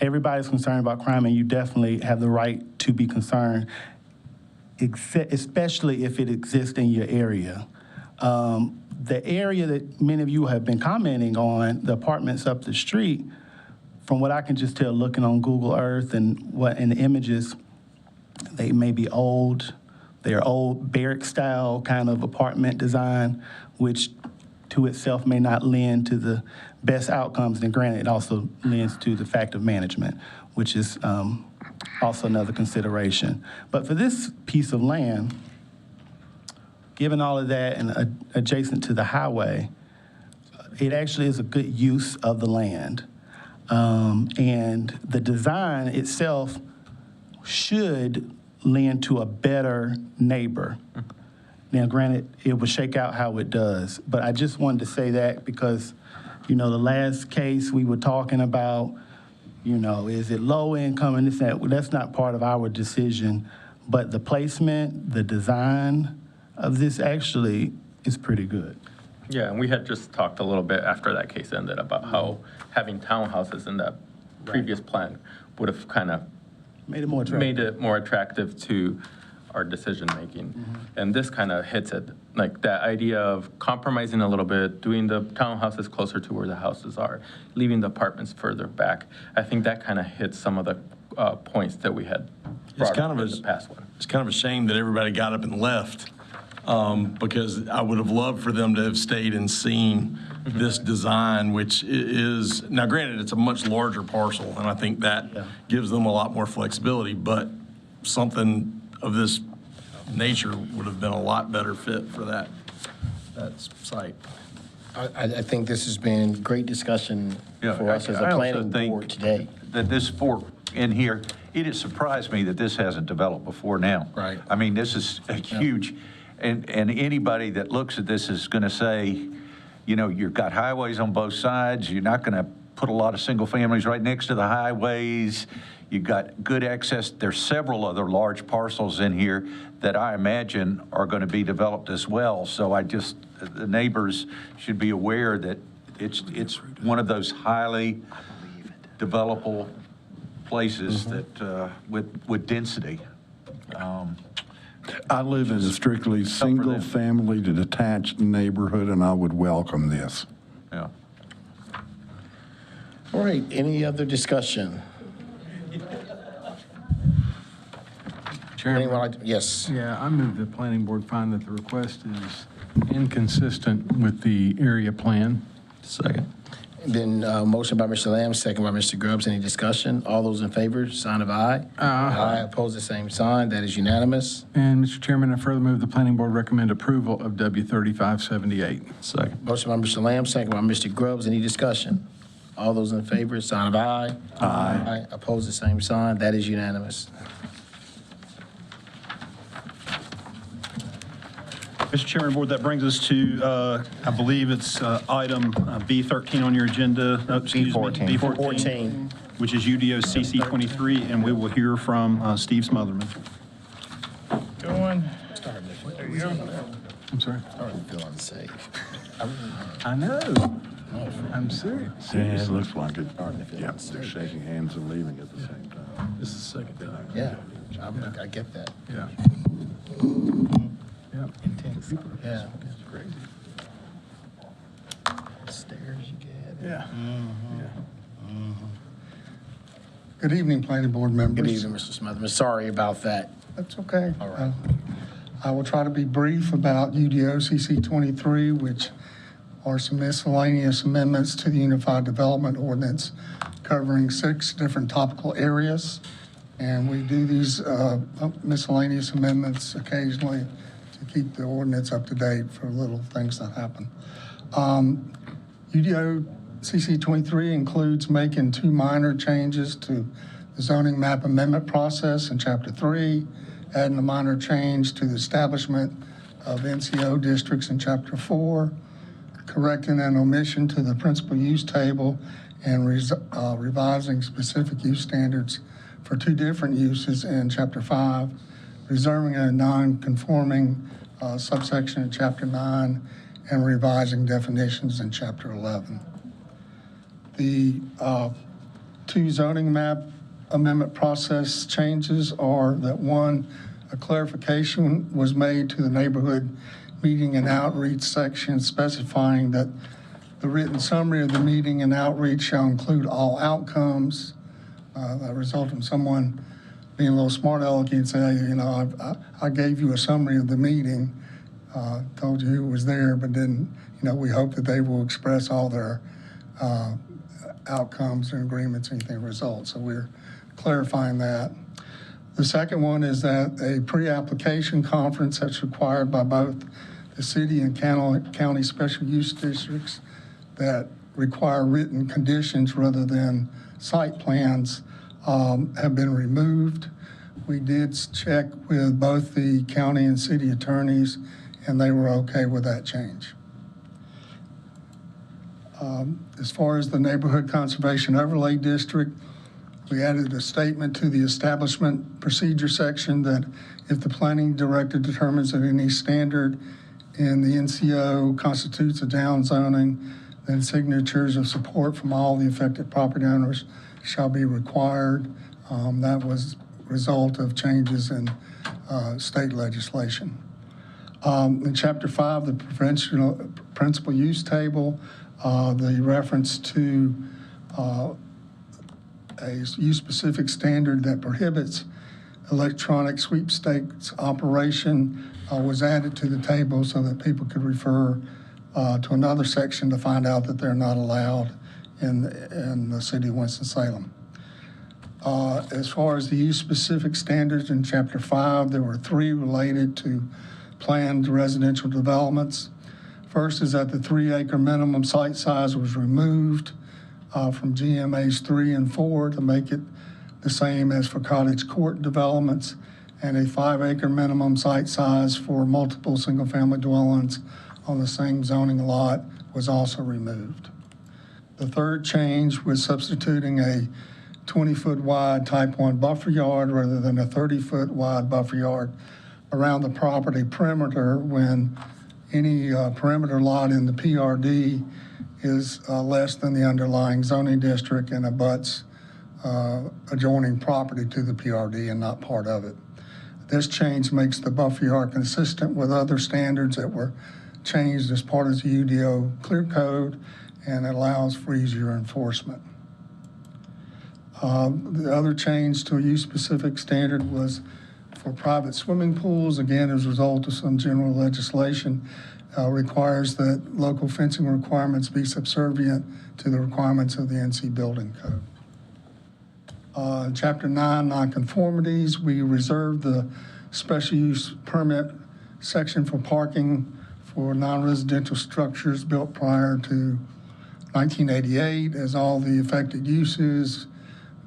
Speaker 13: everybody's concerned about crime, and you definitely have the right to be concerned. especially if it exists in your area. The area that many of you have been commenting on, the apartments up the street, from what I can just tell looking on Google Earth and what in the images, they may be old. They're old barrack-style kind of apartment design, which to itself may not lend to the best outcomes. And granted, it also lends to the fact of management, which is also another consideration. But for this piece of land, given all of that and adjacent to the highway, it actually is a good use of the land. And the design itself should lend to a better neighbor. Now, granted, it will shake out how it does, but I just wanted to say that because, the last case we were talking about, is it low income and this, that, that's not part of our decision, but the placement, the design of this actually is pretty good.
Speaker 7: Yeah, and we had just talked a little bit after that case ended about how having townhouses in that previous plan would have kind of
Speaker 13: made it more attractive
Speaker 7: to our decision-making. And this kind of hits it, like that idea of compromising a little bit, doing the townhouses closer to where the houses are, leaving the apartments further back. I think that kind of hits some of the points that we had brought up in the past one.
Speaker 21: It's kind of a shame that everybody got up and left, because I would have loved for them to have stayed and seen this design, which is, now granted, it's a much larger parcel, and I think that gives them a lot more flexibility, but something of this nature would have been a lot better fit for that site.
Speaker 1: I think this has been great discussion for us as a planning board today.
Speaker 5: That this fork in here, it has surprised me that this hasn't developed before now.
Speaker 1: Right.
Speaker 5: I mean, this is a huge, and anybody that looks at this is going to say, you've got highways on both sides. You're not going to put a lot of single families right next to the highways. You've got good access. There's several other large parcels in here that I imagine are going to be developed as well. So the neighbors should be aware that it's one of those highly developable places that with density.
Speaker 8: I live in a strictly single-family to detached neighborhood, and I would welcome this.
Speaker 5: Yeah.
Speaker 1: All right, any other discussion?
Speaker 3: Chairman?
Speaker 1: Anyone like yes.
Speaker 3: Yeah, I move the planning board find that the request is inconsistent with the area plan.
Speaker 12: Second.
Speaker 1: Then motion by Mr. Lamb, second by Mr. Grubbs. Any discussion? All those in favor, sign of aye. Aye. Oppose the same sign. That is unanimous.
Speaker 3: And Mr. Chairman, I further move the planning board recommend approval of W3578.
Speaker 12: Second.
Speaker 1: Motion by Mr. Lamb, second by Mr. Grubbs. Any discussion? All those in favor, sign of aye. Aye. Oppose the same sign. That is unanimous.
Speaker 6: Mr. Chairman, Board, that brings us to, I believe it's item B13 on your agenda. No, excuse me, B14, which is UDO CC 23, and we will hear from Steve Smotherman.
Speaker 4: Going. There you go.
Speaker 3: I'm sorry?
Speaker 1: Starting to feel unsafe.
Speaker 3: I know. I'm serious.
Speaker 8: Yeah, it looks like it. Yeah, they're shaking hands and leaving at the same time.
Speaker 3: This is the second time.
Speaker 1: Yeah, I get that.
Speaker 3: Yeah. Yeah.
Speaker 1: Intense. Yeah. That's crazy. Stairs you get.
Speaker 3: Yeah.
Speaker 14: Good evening, planning board members.
Speaker 1: Good evening, Mr. Smotherman. Sorry about that.
Speaker 14: That's okay.
Speaker 1: All right.
Speaker 14: I will try to be brief about UDO CC 23, which are some miscellaneous amendments to the Unified Development Ordinance covering 6 different topical areas. And we do these miscellaneous amendments occasionally to keep the ordinance up to date for little things that happen. UDO CC 23 includes making 2 minor changes to the zoning map amendment process in Chapter 3, adding a minor change to the establishment of NCO districts in Chapter 4, correcting an omission to the principal use table, and revising specific use standards for 2 different uses in Chapter 5, reserving a non-conforming subsection in Chapter 9, and revising definitions in Chapter 11. The 2 zoning map amendment process changes are that 1, A clarification was made to the neighborhood meeting and outreach section specifying that the written summary of the meeting and outreach shall include all outcomes. That resulted in someone being a little smart alecky and saying, you know, I gave you a summary of the meeting, told you who was there, but then, you know, we hope that they will express all their outcomes and agreements, anything results. So we're clarifying that. The second one is that a pre-application conference that's required by both the city and county special use districts that require written conditions rather than site plans have been removed. We did check with both the county and city attorneys, and they were okay with that change. As far as the Neighborhood Conservation Overlay District, we added a statement to the establishment procedure section that if the planning director determines that any standard in the NCO constitutes a down zoning, then signatures of support from all the affected property owners shall be required. That was a result of changes in state legislation. In Chapter 5, the principal use table, the reference to a use-specific standard that prohibits electronic sweepstakes operation was added to the table so that people could refer to another section to find out that they're not allowed in the city of Winston-Salem. As far as the use-specific standards in Chapter 5, there were 3 related to planned residential developments. First is that the 3-acre minimum site size was removed from GMAs 3 and 4 to make it the same as for cottage court developments, and a 5-acre minimum site size for multiple single-family dwellings on the same zoning lot was also removed. The third change was substituting a 20-foot wide type 1 buffer yard rather than a 30-foot wide buffer yard around the property perimeter when any perimeter lot in the PRD is less than the underlying zoning district and abuts adjoining property to the PRD and not part of it. This change makes the buffer yard consistent with other standards that were changed as part of the UDO clear code, and it allows for easier enforcement. The other change to a use-specific standard was for private swimming pools. Again, as a result of some general legislation, requires that local fencing requirements be subservient to the requirements of the NC Building Code. In Chapter 9, nonconformities, we reserved the special use permit section for parking for non-residential structures built prior to 1988, as all the affected uses,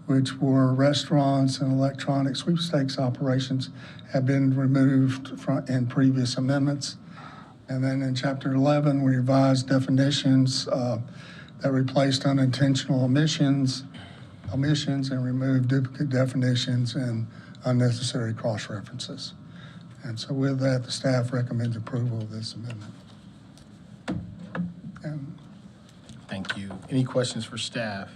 Speaker 14: which were restaurants and electronic sweepstakes operations, have been removed in previous amendments. And then in Chapter 11, we revised definitions that replaced unintentional omissions and removed duplicate definitions and unnecessary cross-references. And so with that, the staff recommends approval of this amendment.
Speaker 1: Thank you. Any questions for staff?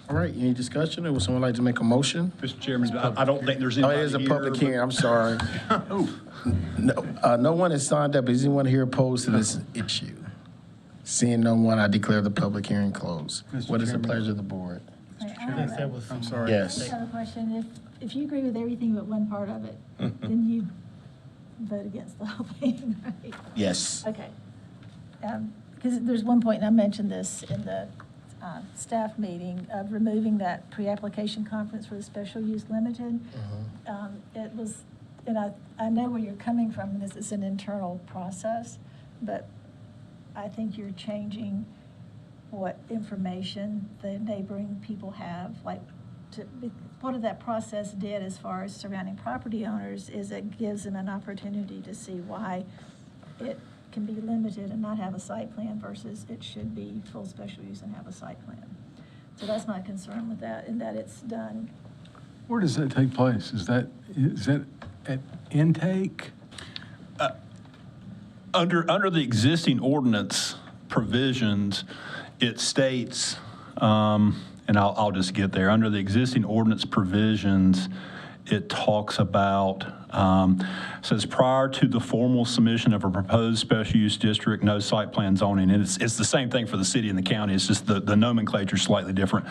Speaker 1: All right, any discussion, or would someone like to make a motion?
Speaker 6: Mr. Chairman, I don't think there's
Speaker 1: Oh,
Speaker 6: anybody
Speaker 1: it is a
Speaker 6: here,
Speaker 1: public
Speaker 6: but-
Speaker 1: hearing, I'm sorry. No one has signed up. Is anyone here opposed to this issue? Seeing no one, I declare the public hearing closed. What is the pleasure of the board?
Speaker 10: I'm
Speaker 1: sorry. Yes.
Speaker 10: I have a question. If you agree with everything but one part of it, then you vote against the whole thing, right?
Speaker 1: Yes.
Speaker 10: Okay. Because there's one point, and I mentioned this in the staff meeting, of removing that pre-application conference for the special use limited. It was, and I know where you're coming from, this is an internal process, but I think you're changing what information the neighboring people have. Like, what that process did as far as surrounding property owners is it gives them an opportunity to see why it can be limited and not have a site plan versus it should be full special use and have a site plan. So that's my concern with that, in that it's done.
Speaker 3: Where does that take place? Is that at intake?
Speaker 6: Under the existing ordinance provisions, it states and I'll just get there. Under the existing ordinance provisions, it talks about, says prior to the formal submission of a proposed special use district, no site plan zoning. And it's the same thing for the city and the county. It's just the nomenclature is slightly different.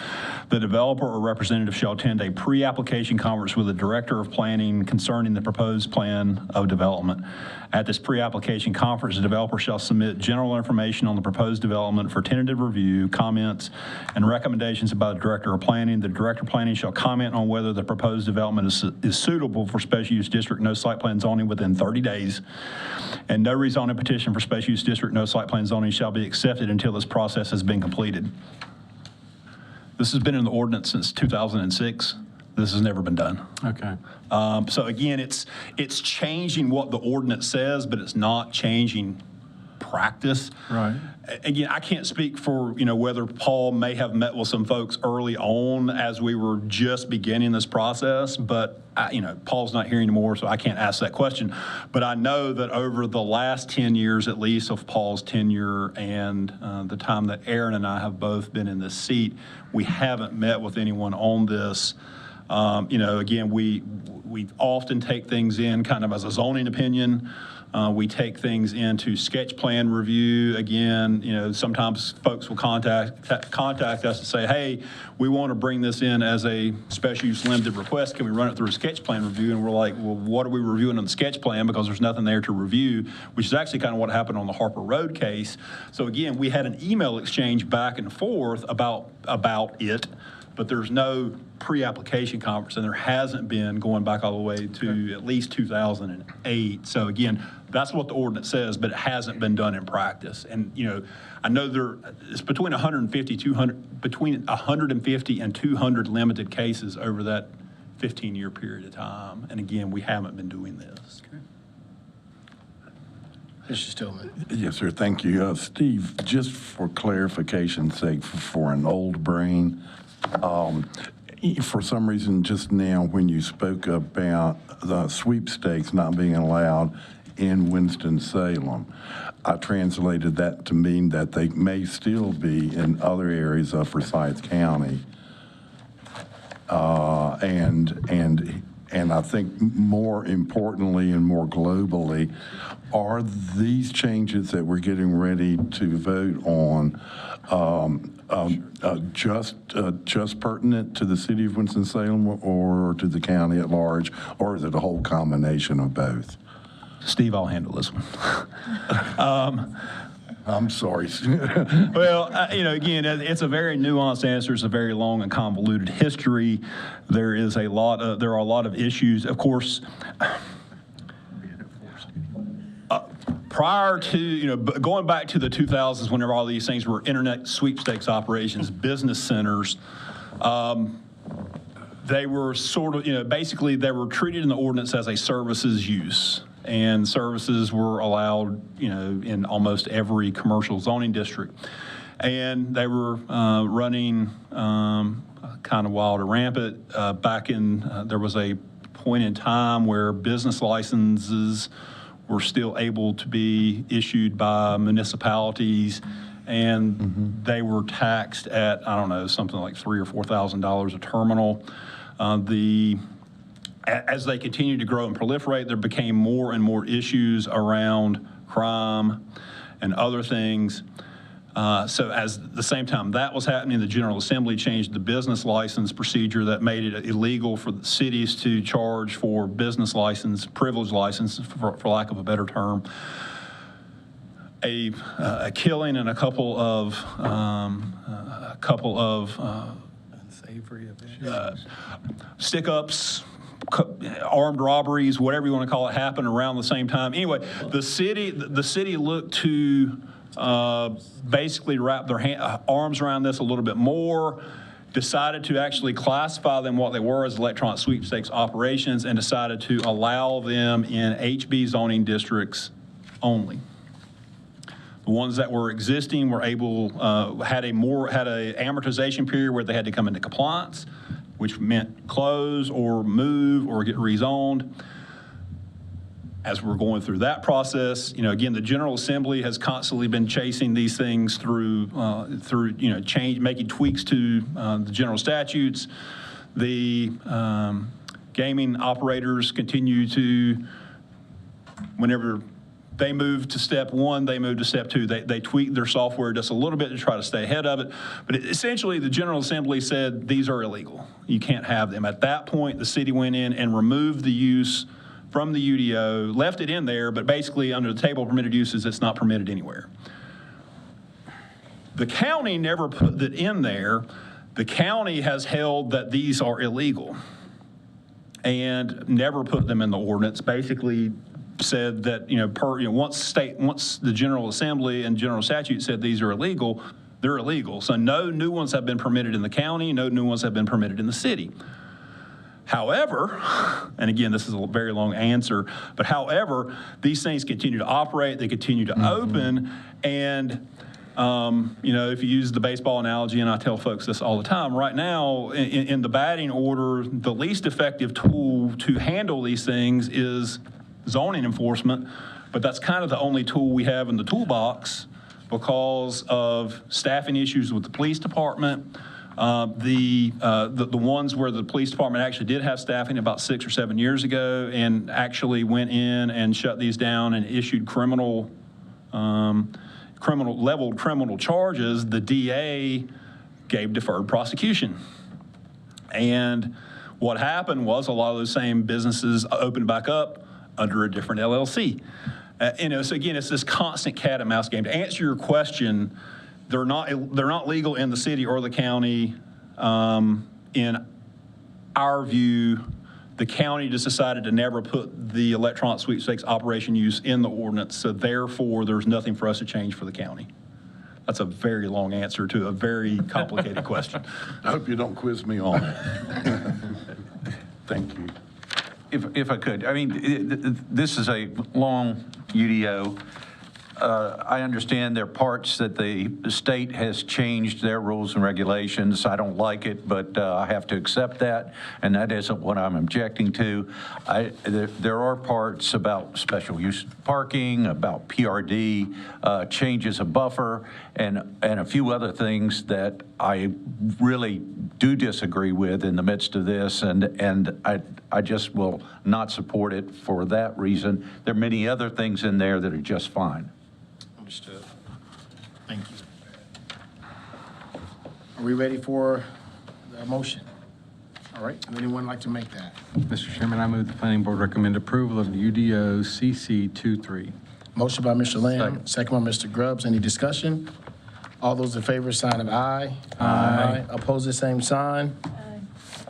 Speaker 6: The developer or representative shall attend a pre-application conference with the director of planning concerning the proposed plan of development. At this pre-application conference, the developer shall submit general information on the proposed development for tentative review, comments, and recommendations by the director of planning. The director of planning shall comment on whether the proposed development is suitable for special use district, no site plan zoning within 30 days, and no rezoning petition for special use district, no site plan zoning shall be accepted until this process has been completed. This has been in the ordinance since 2006. This has never been done.
Speaker 3: Okay.
Speaker 6: So again, it's changing what the ordinance says, but it's not changing practice.
Speaker 3: Right.
Speaker 6: Again, I can't speak for, whether Paul may have met with some folks early on as we were just beginning this process, but Paul's not here anymore, so I can't ask that question. But I know that over the last 10 years, at least, of Paul's tenure and the time that Aaron and I have both been in this seat, we haven't met with anyone on this. Again, we often take things in kind of as a zoning opinion. We take things into sketch plan review. Again, sometimes folks will contact us and say, hey, we want to bring this in as a special use limited request. Can we run it through a sketch plan review? And we're like, well, what are we reviewing on the sketch plan? Because there's nothing there to review, which is actually kind of what happened on the Harper Road case. So again, we had an email exchange back and forth about it, but there's no pre-application conference, and there hasn't been going back all the way to at least 2008. So again, that's what the ordinance says, but it hasn't been done in practice. And I know it's between 150 and 200 limited cases over that 15-year period of time. And again, we haven't been doing this.
Speaker 1: Mr. Stillman.
Speaker 8: Yes, sir. Thank you. Steve, just for clarification's sake, for an old brain, for some reason just now when you spoke about the sweepstakes not being allowed in Winston-Salem, I translated that to mean that they may still be in other areas of Forsyth County. And I think more importantly and more globally, are these changes that we're getting ready to vote on just pertinent to the city of Winston-Salem or to the county at large, or is it a whole combination of both?
Speaker 6: Steve, I'll handle this one.
Speaker 8: I'm sorry.
Speaker 6: Well, again, it's a very nuanced answer. It's a very long and convoluted history. There are a lot of issues. Of course, prior to, going back to the 2000s, whenever all these things were internet sweepstakes operations, business centers, they were sort of, basically they were treated in the ordinance as a services use. And services were allowed, in almost every commercial zoning district. And they were running kind of wild and rampant. There was a point in time where business licenses were still able to be issued by municipalities, and they were taxed at, I don't know, something like $3,000 or $4,000 a terminal. As they continued to grow and proliferate, there became more and more issues around crime and other things. So at the same time that was happening, the General Assembly changed the business license procedure that made it illegal for the cities to charge for business license, privilege license, for lack of a better term. A killing and a couple of
Speaker 3: unsavory events,
Speaker 6: stick-ups, armed robberies, whatever you want to call it, happened around the same time. Anyway, the city looked to basically wrap their arms around this a little bit more, decided to actually classify them what they were as electronic sweepstakes operations, and decided to allow them in HB zoning districts only. The ones that were existing were able, had a amortization period where they had to come into compliance, which meant close or move or get rezoned. As we're going through that process, again, the General Assembly has constantly been chasing these things through making tweaks to the general statutes. The gaming operators continue to, whenever they move to step one, they move to step two. They tweak their software just a little bit to try to stay ahead of it. But essentially, the General Assembly said these are illegal. You can't have them. At that point, the city went in and removed the use from the UDO, left it in there, but basically under the table of permitted uses, it's not permitted anywhere. The county never put that in there. The county has held that these are illegal and never put them in the ordinance. Basically said that, once the General Assembly and General Statute said these are illegal, they're illegal. So no new ones have been permitted in the county, no new ones have been permitted in the city. However, and again, this is a very long answer, but however, these things continue to operate, they continue to open, and if you use the baseball analogy, and I tell folks this all the time, right now, in the batting order, the least effective tool to handle these things is zoning enforcement, but that's kind of the only tool we have in the toolbox because of staffing issues with the police department. The ones where the police department actually did have staffing about 6 or 7 years ago and actually went in and shut these down and issued leveled criminal charges, the DA gave deferred prosecution. And what happened was a lot of those same businesses opened back up under a different LLC. So again, it's this constant cat and mouse game. To answer your question, they're not legal in the city or the county. In our view, the county just decided to never put the electronic sweepstakes operation use in the ordinance, so therefore there's nothing for us to change for the county. That's a very long answer to a very complicated question.
Speaker 8: I hope you don't quiz me on it. Thank you.
Speaker 5: If I could, this is a long UDO. I understand there are parts that the state has changed their rules and regulations. I don't like it, but I have to accept that, and that isn't what I'm objecting to. There are parts about special use parking, about PRD, changes of buffer, and a few other things that I really do disagree with in the midst of this, and I just will not support it for that reason. There are many other things in there that are just fine.
Speaker 1: Understood. Thank you. Are we ready for the motion? All right, would anyone like to make that?
Speaker 3: Mr. Chairman, I move the planning board recommend approval of UDO CC 23.
Speaker 1: Motion by Mr. Lamb, second by Mr. Grubbs. Any discussion? All those in favor, sign of aye. Aye. Oppose the same sign. Aye.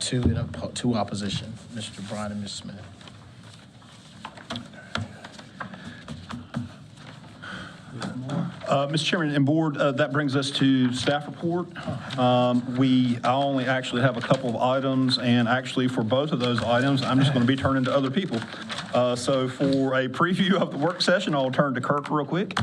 Speaker 1: Two opposition. Mr. Bryan and Ms. Smith.
Speaker 6: Mr. Chairman and Board, that brings us to staff report. I only actually have a couple of items, and actually for both of those items, I'm just going to be turning to other people. So for a preview of the work session, I'll turn to Kirk real quick.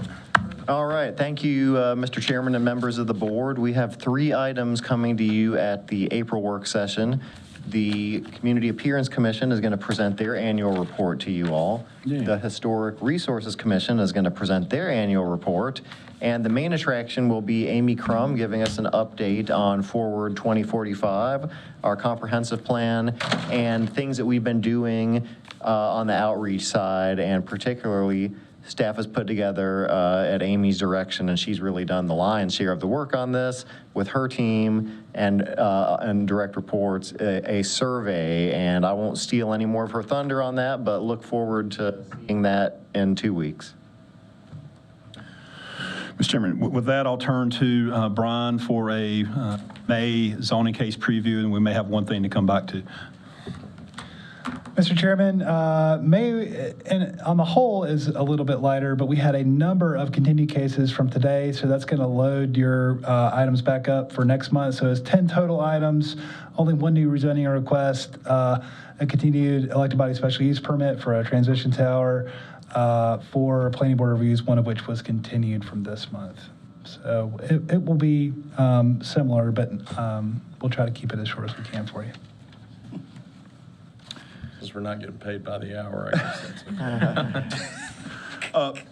Speaker 12: All right, thank you, Mr. Chairman and members of the board. We have 3 items coming to you at the April work session. The Community Appearance Commission is going to present their annual report to you all. Yeah. The Historic Resources Commission is going to present their annual report. And the main attraction will be Amy Crum giving us an update on Forward 2045, our comprehensive plan, and things that we've been doing on the outreach side, and particularly staff has put together at Amy's direction, and she's really done the lion's share of the work on this with her team and direct reports, a survey, and I won't steal any more of her thunder on that, but look forward to seeing that in 2 weeks.
Speaker 6: Mr. Chairman, with that, I'll turn to Brian for a May zoning case preview, and we may have one thing to come back to.
Speaker 22: Mr. Chairman, May, and on the whole, is a little bit lighter, but we had a number of continued cases from today, so that's going to load your items back up for next month. So it's 10 total items, only 1 new rezoning request, a continued elected body special use permit for a transmission tower, 4 planning board reviews, 1 of which was continued from this month. So it will be similar, but we'll try to keep it as short as we can for you.
Speaker 21: Because we're not getting paid by the hour, I guess that's it.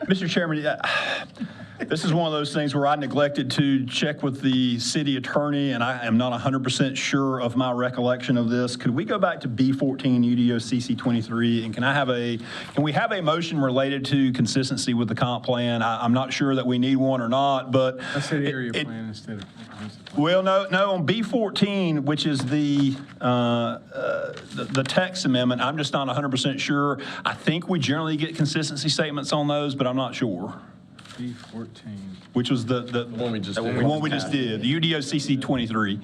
Speaker 6: Mr. Chairman, this is one of those things where I neglected to check with the city attorney, and I am not 100% sure of my recollection of this. Could we go back to B14 UDO CC 23, and can we have a motion related to consistency with the comp plan? I'm not sure that we need one or not, but
Speaker 3: I said area plan instead of.
Speaker 6: well, no, on B14, which is the text amendment, I'm just not 100% sure. I think we generally get consistency statements on those, but I'm not sure.
Speaker 3: B14.
Speaker 6: Which was the one we just did, the UDO CC 23.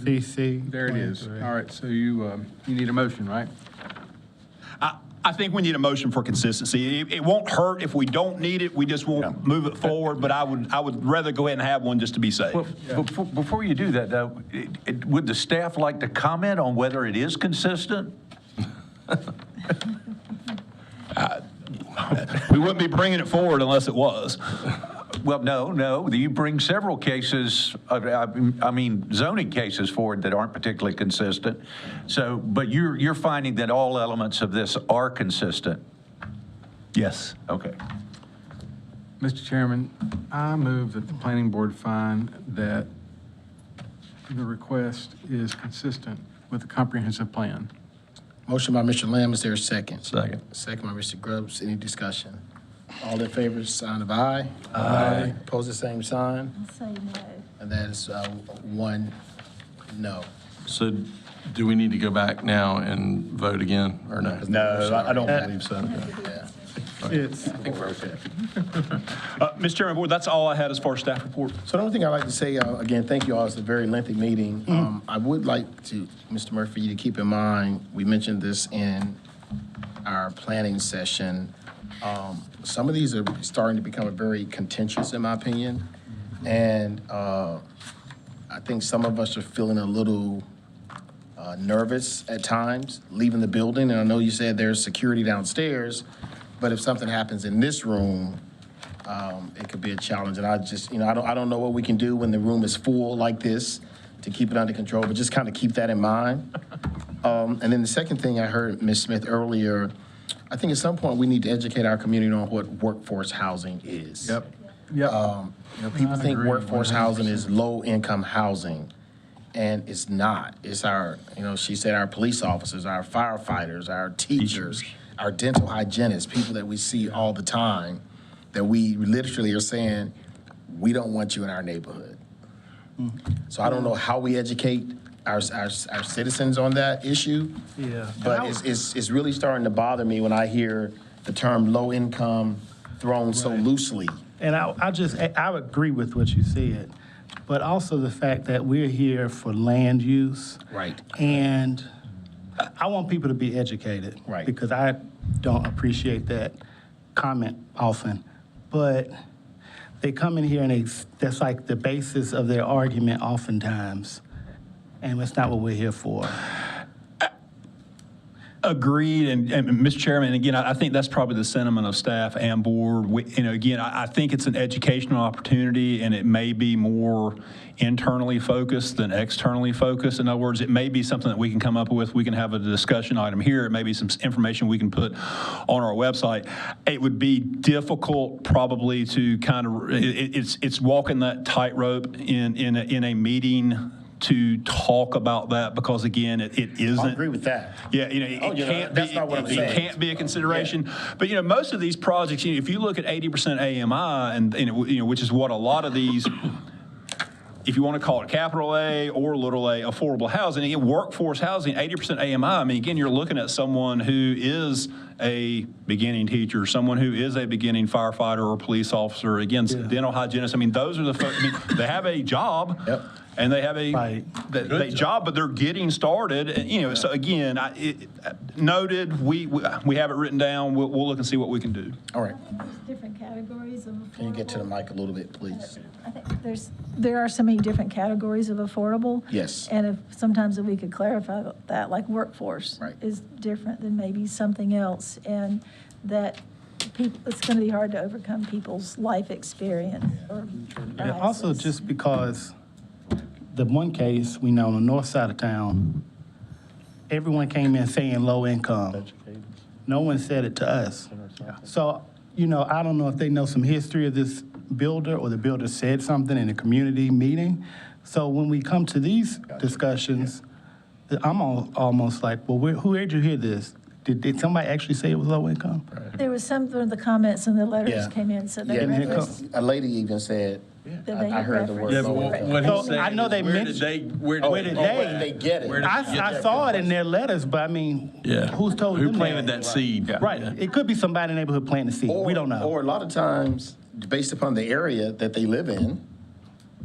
Speaker 13: CC.
Speaker 3: There it is. All right, so you need a motion, right?
Speaker 6: I think we need a motion for consistency. It won't hurt if we don't need it. We just won't move it forward. But I would rather go ahead and have one just to be safe.
Speaker 5: Well, before you do that, though, would the staff like to comment on whether it is consistent?
Speaker 6: We wouldn't be bringing it forward unless it was.
Speaker 5: Well, no. You bring several cases, zoning cases forward that aren't particularly consistent. So, but you're finding that all elements of this are consistent?
Speaker 6: Yes.
Speaker 5: Okay.
Speaker 3: Mr. Chairman, I move that the planning board find that the request is consistent with the comprehensive plan.
Speaker 1: Motion by Mr. Lamb, is there a second?
Speaker 21: Second.
Speaker 1: Second by Mr. Grubbs, any discussion? All in favor, sign of aye.
Speaker 21: Aye.
Speaker 1: Opposed, the same sign,
Speaker 10: I'll say no.
Speaker 1: and that is one no.
Speaker 21: So do we need to go back now and vote again, or no?
Speaker 6: No, I don't believe so.
Speaker 1: Yeah.
Speaker 13: It's,
Speaker 21: I think we're okay.
Speaker 6: Mr. Chairman, Board, that's all I had as far as staff report.
Speaker 1: So the only thing I'd like to say, again, thank you all. It's a very lengthy meeting. I would like to, Mr. Murphy, you to keep in mind, we mentioned this in our planning session. Some of these are starting to become very contentious, in my opinion. And I think some of us are feeling a little nervous at times, leaving the building. And I know you said there's security downstairs, but if something happens in this room, it could be a challenge. And I just, I don't know what we can do when the room is full like this to keep it under control, but just kind of keep that in mind. And then the second thing I heard Ms. Smith earlier, I think at some point we need to educate our community on what workforce housing is.
Speaker 3: Yep.
Speaker 1: People think workforce housing is low-income housing, and it's not. It's our, she said our police officers, our firefighters, our teachers, our dental hygienists, people that we see all the time, that we literally are saying, we don't want you in our neighborhood. So I don't know how we educate our citizens on that issue.
Speaker 13: yeah.
Speaker 1: But it's really starting to bother me when I hear the term low income thrown so loosely.
Speaker 13: And I agree with what you said, but also the fact that we're here for land use.
Speaker 1: Right.
Speaker 13: And I want people to be educated.
Speaker 1: Right.
Speaker 13: Because I don't appreciate that comment often. But they come in here and that's like the basis of their argument oftentimes. And that's not what we're here for.
Speaker 6: Agreed, and Mr. Chairman, again, I think that's probably the sentiment of staff and board. Again, I think it's an educational opportunity, and it may be more internally focused than externally focused. In other words, it may be something that we can come up with. We can have a discussion item here. It may be some information we can put on our website. It would be difficult probably to kind of, it's walking that tightrope in a meeting to talk about that, because again, it isn't.
Speaker 1: I agree with that.
Speaker 6: Yeah, it can't
Speaker 1: that's
Speaker 6: be.
Speaker 1: not what I'm saying.
Speaker 6: It can't be a consideration. Yeah. But most of these projects, if you look at 80% AMI, and which is what a lot of these, if you want to call it capital A or little a, affordable housing, again, workforce housing, 80% AMI. I mean, again, you're looking at someone who is a beginning teacher, someone who is a beginning firefighter or police officer, again, dental hygienist. I mean, those are the folks. They have a job. Yep. And they have a job, but they're getting started. And, so again, noted. We have it written down. We'll look and see what we can do.
Speaker 1: All right.
Speaker 10: There's different categories of affordable.
Speaker 1: Can you get to the mic a little bit, please?
Speaker 10: I think there are so many different categories of affordable.
Speaker 1: Yes.
Speaker 10: And sometimes if we could clarify that, like workforce is different than maybe something else, and that it's going to be hard to overcome people's life experience.
Speaker 13: And also just because the one case we know on the north side of town, everyone came in saying low income. No one said it to us. So, I don't know if they know some history of this builder or the builder said something in a community meeting. So when we come to these discussions, I'm almost like, well, who did you hear this? Did somebody actually say it was low income?
Speaker 10: There was some of the comments and the letters
Speaker 1: Yeah.
Speaker 10: came in, so
Speaker 1: Yeah,
Speaker 10: they referenced
Speaker 1: a lady even said,
Speaker 10: that they
Speaker 1: I
Speaker 10: had
Speaker 1: heard the word.
Speaker 10: referenced.
Speaker 1: low income.
Speaker 21: what
Speaker 13: So
Speaker 21: he's saying
Speaker 13: I know
Speaker 21: is
Speaker 13: they
Speaker 21: where
Speaker 13: mentioned-
Speaker 21: where
Speaker 13: Where did
Speaker 1: they get it?
Speaker 21: Where did they get
Speaker 13: I
Speaker 21: that
Speaker 13: saw
Speaker 21: from?
Speaker 13: it in their letters, but I mean,
Speaker 21: Yeah.
Speaker 13: who's told
Speaker 21: Who
Speaker 13: them
Speaker 21: planted that seed?
Speaker 13: Right. It could be somebody in the neighborhood planting the seed. We don't know.
Speaker 1: Or a lot of times, based upon the area that they live in,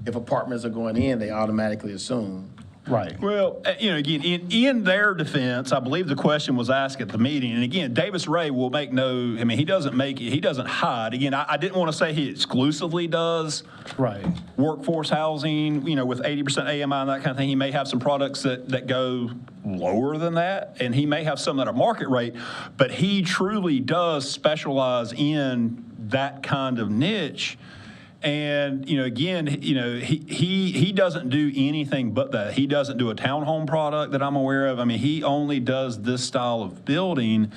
Speaker 1: if apartments are going in, they automatically assume.
Speaker 13: Right.
Speaker 6: Well, again, in their defense, I believe the question was asked at the meeting, and again, Davis Ray will make he doesn't hide. Again, I didn't want to say he exclusively does
Speaker 13: Right.
Speaker 6: workforce housing, with 80% AMI and that kind of thing. He may have some products that go lower than that, and he may have some that are market rate, but he truly does specialize in that kind of niche. And, again, he doesn't do anything but that. He doesn't do a townhome product that I'm aware of. I mean, he only does this style of building,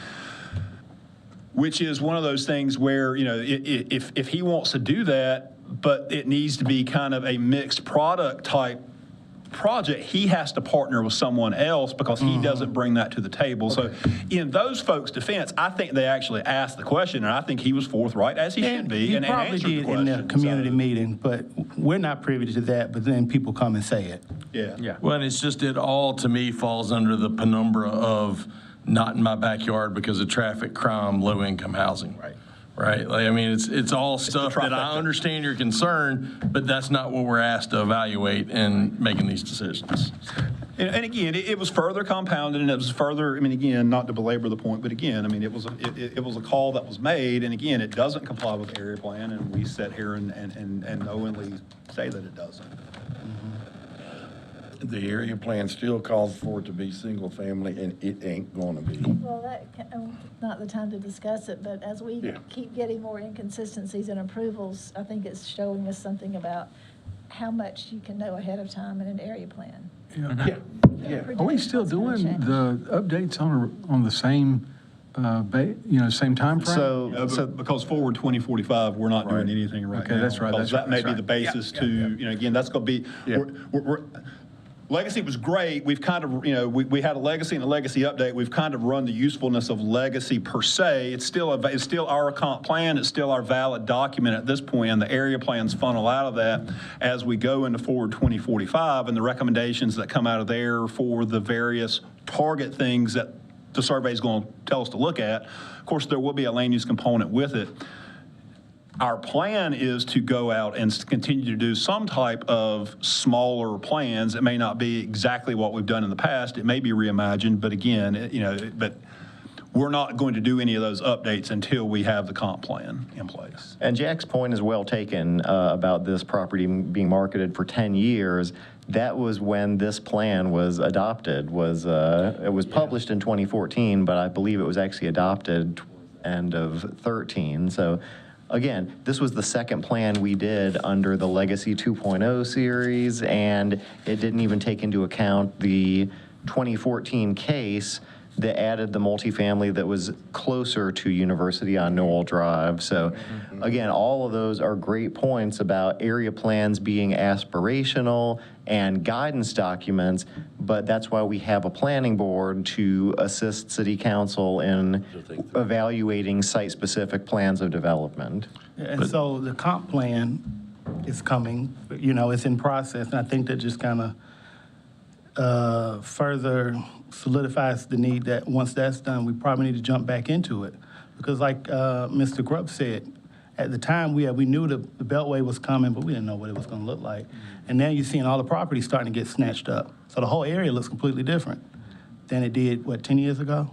Speaker 6: which is one of those things where, if he wants to do that, but it needs to be kind of a mixed product type project, he has to partner with someone else because he doesn't bring that to the table. So in those folks' defense, I think they actually asked the question, and I think he was forthright, as he should be,
Speaker 13: He
Speaker 6: and
Speaker 13: probably
Speaker 6: answered the
Speaker 13: did
Speaker 6: question.
Speaker 13: in the community meeting, but we're not privy to that, but then people come and say it.
Speaker 6: Yeah.
Speaker 21: Well, and it's just, it all, to me, falls under the penumbra of not in my backyard because of traffic, crime, low-income housing. Right? Like, I mean, it's all stuff that I understand your concern, but that's not what we're asked to evaluate in making these decisions.
Speaker 6: And again, it was further compounded, and it was further, again, not to belabor the point, but again, it was a call that was made, and again, it doesn't comply with the area plan, and we sit here and knowingly say that it doesn't.
Speaker 8: The area plan still calls for it to be single family, and it ain't gonna be.
Speaker 10: Well, not the time to discuss it, but as we keep getting more inconsistencies in approvals, I think it's showing us something about how much you can know ahead of time in an area plan.
Speaker 3: Are we still doing the updates on the same, same time frame?
Speaker 6: Because forward 2045, we're not doing anything right now.
Speaker 3: Okay, that's right,
Speaker 6: Because
Speaker 3: that's
Speaker 6: that may
Speaker 3: right,
Speaker 6: be the basis to, again, that's going to be, Legacy was great. We've kind of, we had a legacy and a legacy update. We've kind of run the usefulness of legacy per se. It's still our comp plan. It's still our valid document at this point, and the area plans funnel out of that as we go into forward 2045, and the recommendations that come out of there for the various target things that the survey is going to tell us to look at. Of course, there will be a land use component with it. Our plan is to go out and continue to do some type of smaller plans. It may not be exactly what we've done in the past. It may be reimagined, but again, but we're not going to do any of those updates until we have the comp plan in place.
Speaker 12: And Jack's point is well taken about this property being marketed for 10 years. That was when this plan was adopted. It was published in 2014, but I believe it was actually adopted end of 13. So again, this was the second plan we did under the Legacy 2.0 series, and it didn't even take into account the 2014 case that added the multifamily that was closer to University on Nowell Drive. So again, all of those are great points about area plans being aspirational and guidance documents, but that's why we have a planning board to assist city council in evaluating site-specific plans of development.
Speaker 13: And so the comp plan is coming, it's in process, and I think that just kind of further solidifies the need that once that's done, we probably need to jump back into it. Because like Mr. Grubb said, at the time we knew the Beltway was coming, but we didn't know what it was going to look like. And now you're seeing all the properties starting to get snatched up. So the whole area looks completely different than it did, 10 years ago?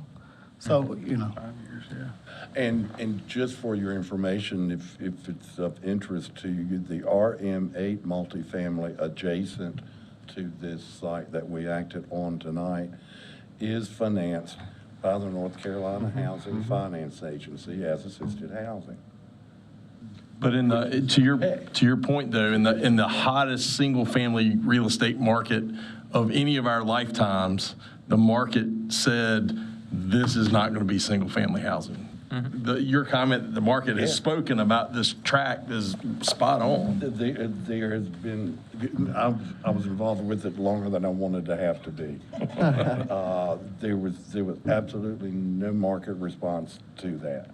Speaker 13: So,
Speaker 21: 5 years, yeah.
Speaker 8: And just for your information, if it's of interest to you, the RM8 multifamily adjacent to this site that we acted on tonight is financed by the North Carolina Housing Finance Agency as assisted housing.
Speaker 21: But to your point though, in the hottest single family real estate market of any of our lifetimes, the market said, this is not going to be single-family housing. Your comment that the market has spoken about this tract is spot on.
Speaker 8: There has been, I was involved with it longer than I wanted to have to be. There was absolutely no market response to that.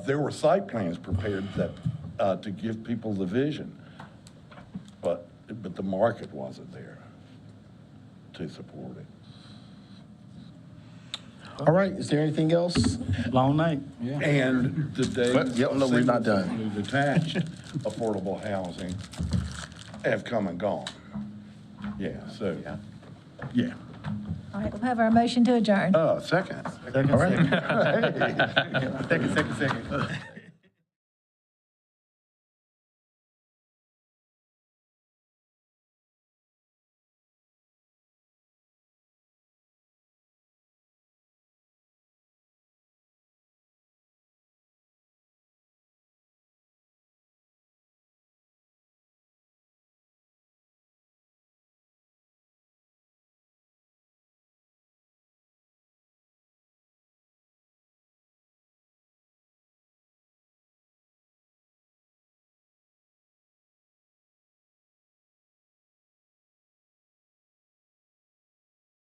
Speaker 8: There were site plans prepared that, to give people the vision, but the market wasn't there to support it.
Speaker 1: All right, is there anything else?
Speaker 13: Long night.
Speaker 8: And the days
Speaker 1: Yep, no, we're not done.
Speaker 8: of detached affordable housing have come and gone. Yeah, so, yeah.
Speaker 10: All right, we'll have our motion to adjourn.
Speaker 8: Second.
Speaker 1: All right.
Speaker 8: Second.